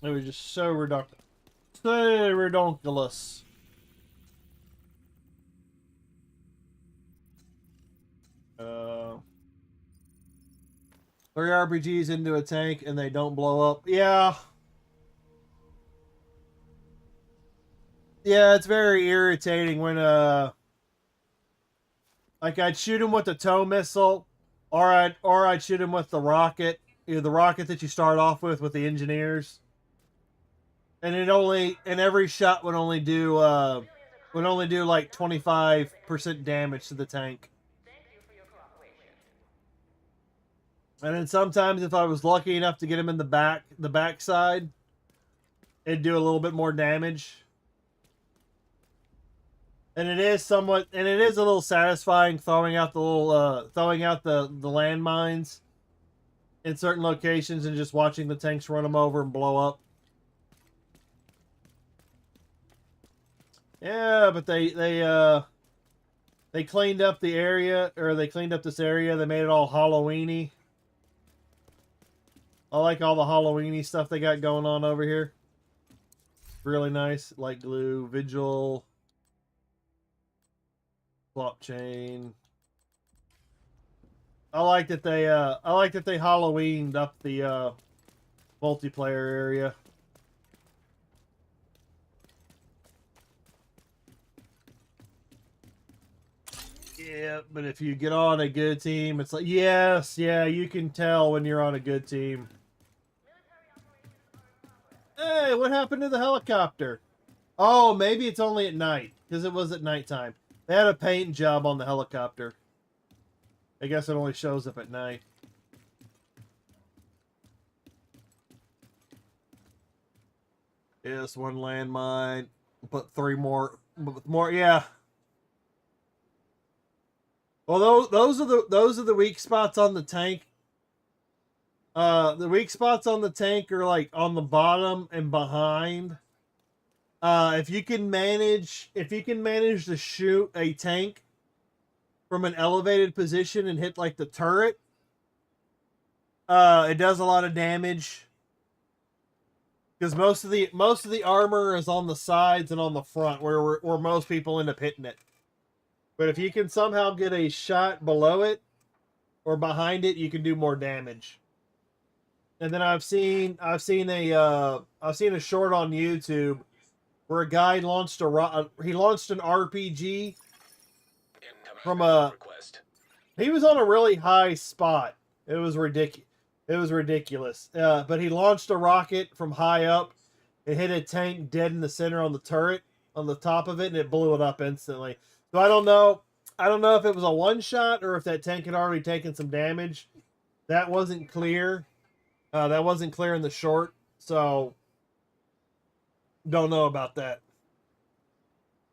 It was just so ridiculous. So ridiculous. Three RPGs into a tank and they don't blow up. Yeah. Yeah, it's very irritating when like I'd shoot him with the tow missile, or I'd shoot him with the rocket, the rocket that you start off with the engineers. And every shot would only do like 25% damage to the tank. And then sometimes if I was lucky enough to get him in the backside, it'd do a little bit more damage. And it is a little satisfying throwing out the landmines in certain locations and just watching the tanks run them over and blow up. Yeah, but they cleaned up the area, or they cleaned up this area. They made it all Halloween-y. I like all the Halloween-y stuff they got going on over here. Really nice. Light glue, vigil, swap chain. I like that they Halloweened up the multiplayer area. Yeah, but if you get on a good team, it's like, yes, yeah, you can tell when you're on a good team. Hey, what happened to the helicopter? Oh, maybe it's only at night, because it was at nighttime. They had a paint job on the helicopter. I guess it only shows up at night. Yes, one landmine. Put three more, yeah. Well, those are the weak spots on the tank. The weak spots on the tank are like on the bottom and behind. If you can manage to shoot a tank from an elevated position and hit like the turret, it does a lot of damage. Because most of the armor is on the sides and on the front, where most people end up hitting it. But if you can somehow get a shot below it or behind it, you can do more damage. And then I've seen a short on YouTube where a guy launched an RPG from a He was on a really high spot. It was ridiculous. It was ridiculous. But he launched a rocket from high up. It hit a tank dead in the center on the turret, on the top of it, and it blew it up instantly. So I don't know. I don't know if it was a one shot or if that tank had already taken some damage. That wasn't clear. That wasn't clear in the short. So don't know about that.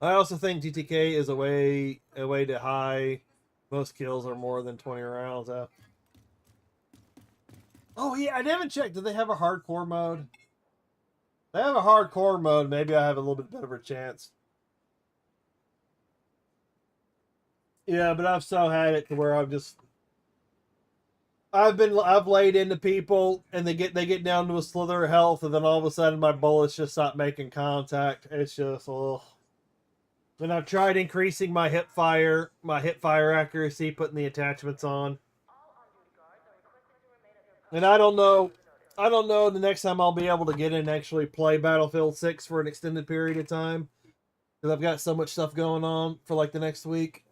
I also think GTK is a way to high. Most kills are more than 20 rounds. Oh yeah, I haven't checked. Do they have a hardcore mode? They have a hardcore mode. Maybe I have a little bit better of a chance. Yeah, but I've so had it to where I've laid into people and they get down to a slither of health and then all of a sudden my bullets just stop making contact. It's just ugh. And I've tried increasing my hip fire accuracy, putting the attachments on. And I don't know the next time I'll be able to get in and actually play Battlefield 6 for an extended period of time. Because I've got so much stuff going on for like the next week.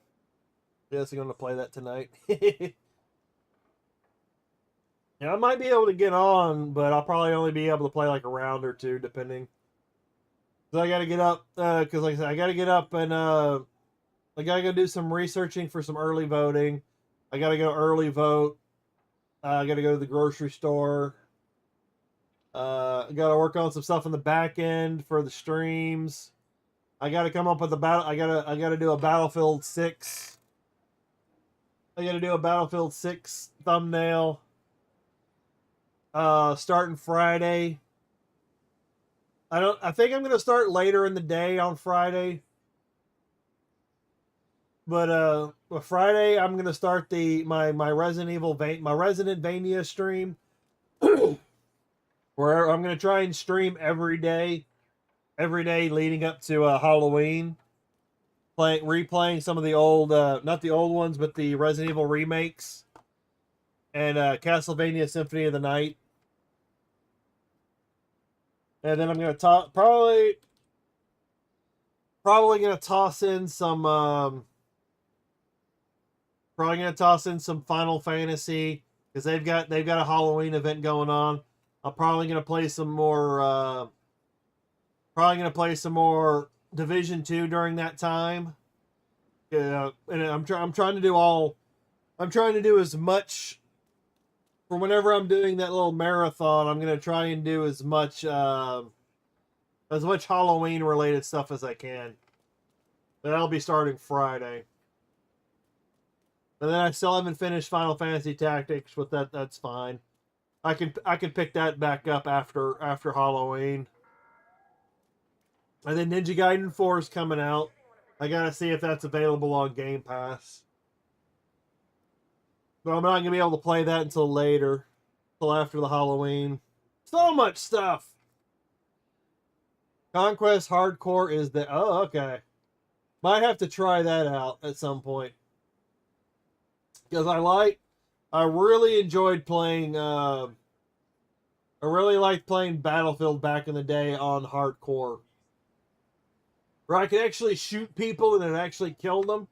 Yes, I'm going to play that tonight. Yeah, I might be able to get on, but I'll probably only be able to play like a round or two, depending. So I got to get up, because like I said, I got to get up and I got to go do some researching for some early voting. I got to go early vote. I got to go to the grocery store. I got to work on some stuff in the back end for the streams. I got to come up with a battle. I got to do a Battlefield 6. I got to do a Battlefield 6 thumbnail. Starting Friday. I think I'm going to start later in the day on Friday. But Friday I'm going to start my Resident Vania stream where I'm going to try and stream every day leading up to Halloween, replaying some of the old not the old ones but the Resident Evil remakes and Castlevania Symphony of the Night. And then I'm going to probably going to toss in some Final Fantasy because they've got a Halloween event going on. I'm probably going to play some more Division 2 during that time. And I'm trying to do as much for whenever I'm doing that little marathon. I'm going to try and do as much Halloween related stuff as I can. But I'll be starting Friday. And then I still haven't finished Final Fantasy Tactics, but that's fine. I can pick that back up after Halloween. And then Ninja Gaiden 4 is coming out. I gotta see if that's available on Game Pass. But I'm not gonna be able to play that until later, until after the Halloween. So much stuff. Conquest Hardcore is the okay. Might have to try that out at some point. Because I really enjoyed playing I really liked playing Battlefield back in the day on hardcore. Where I could actually shoot people and it actually killed them.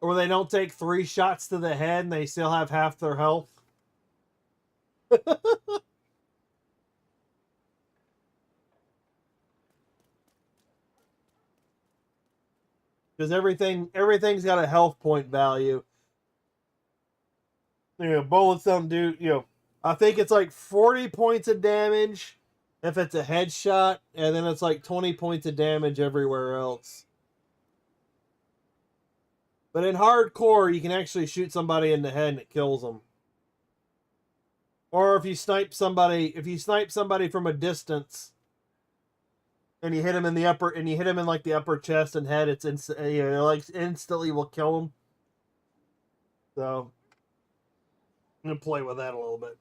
Or they don't take 3 shots to the head and they still have half their health. Because everything's got a health point value. Bullets don't do, I think it's like 40 points of damage if it's a headshot, and then it's like 20 points of damage everywhere else. But in hardcore, you can actually shoot somebody in the head and it kills them. Or if you snipe somebody from a distance, and you hit him in the upper, and you hit him in like the upper chest and head, it's instantly will kill him. So I'm gonna play with that a little bit.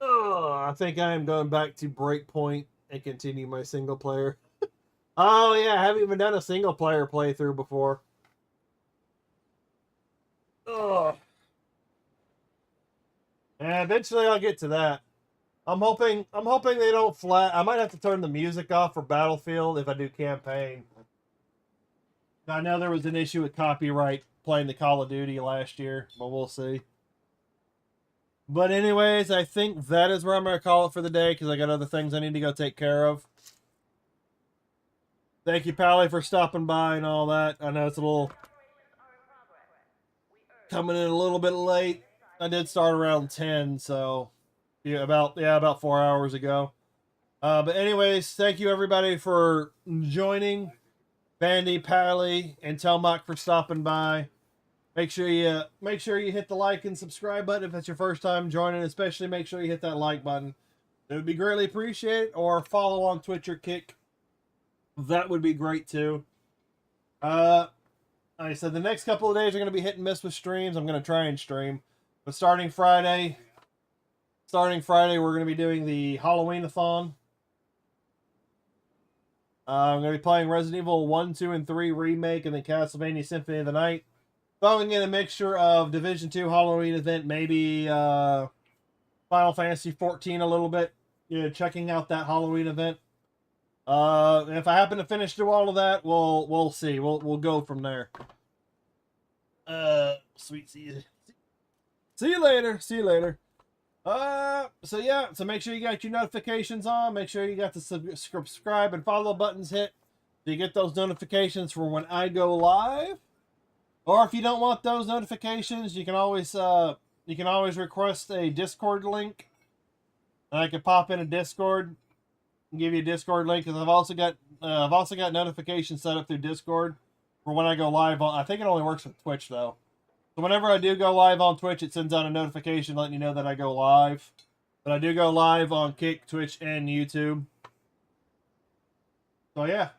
Oh, I think I am going back to Breakpoint and continue my single player. Oh yeah, I haven't even done a single player playthrough before. Oh. And eventually I'll get to that. I'm hoping they don't flat. I might have to turn the music off for Battlefield if I do campaign. I know there was an issue with copyright playing the Call of Duty last year, but we'll see. But anyways, I think that is where I'm going to call it for the day because I got other things I need to go take care of. Thank you, Pally, for stopping by and all that. I know it's a little coming in a little bit late. I did start around 10, so yeah, about 4 hours ago. But anyways, thank you everybody for joining. Bandy, Pally, and Telmock for stopping by. Make sure you hit the like and subscribe button if it's your first time joining. Especially make sure you hit that like button. It would be greatly appreciated. Or follow on Twitch or Kick. That would be great too. Like I said, the next couple of days are going to be hit and miss with streams. I'm going to try and stream, but starting Friday, we're going to be doing the Halloween-a-thon. I'm going to be playing Resident Evil 1, 2, and 3 Remake and then Castlevania Symphony of the Night. Throwing in a mixture of Division 2 Halloween event, maybe Final Fantasy 14 a little bit. Checking out that Halloween event. If I happen to finish through all of that, we'll see. We'll go from there. Sweet. See you later. So yeah, so make sure you got your notifications on. Make sure you got the subscribe and follow buttons hit so you get those notifications for when I go live. Or if you don't want those notifications, you can always request a Discord link. And I can pop in a Discord and give you a Discord link because I've also got notifications set up through Discord for when I go live on. I think it only works with Twitch though. So whenever I do go live on Twitch, it sends out a notification letting you know that I go live. But I do go live on Kick, Twitch, and YouTube. So yeah,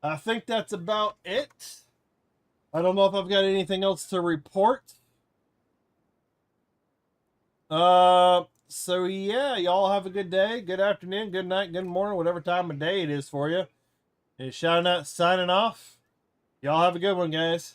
I think that's about it. I don't know if I've got anything else to report. So yeah, y'all have a good day, good afternoon, good night, good morning, whatever time of day it is for you. And signing off. Y'all have a good one, guys.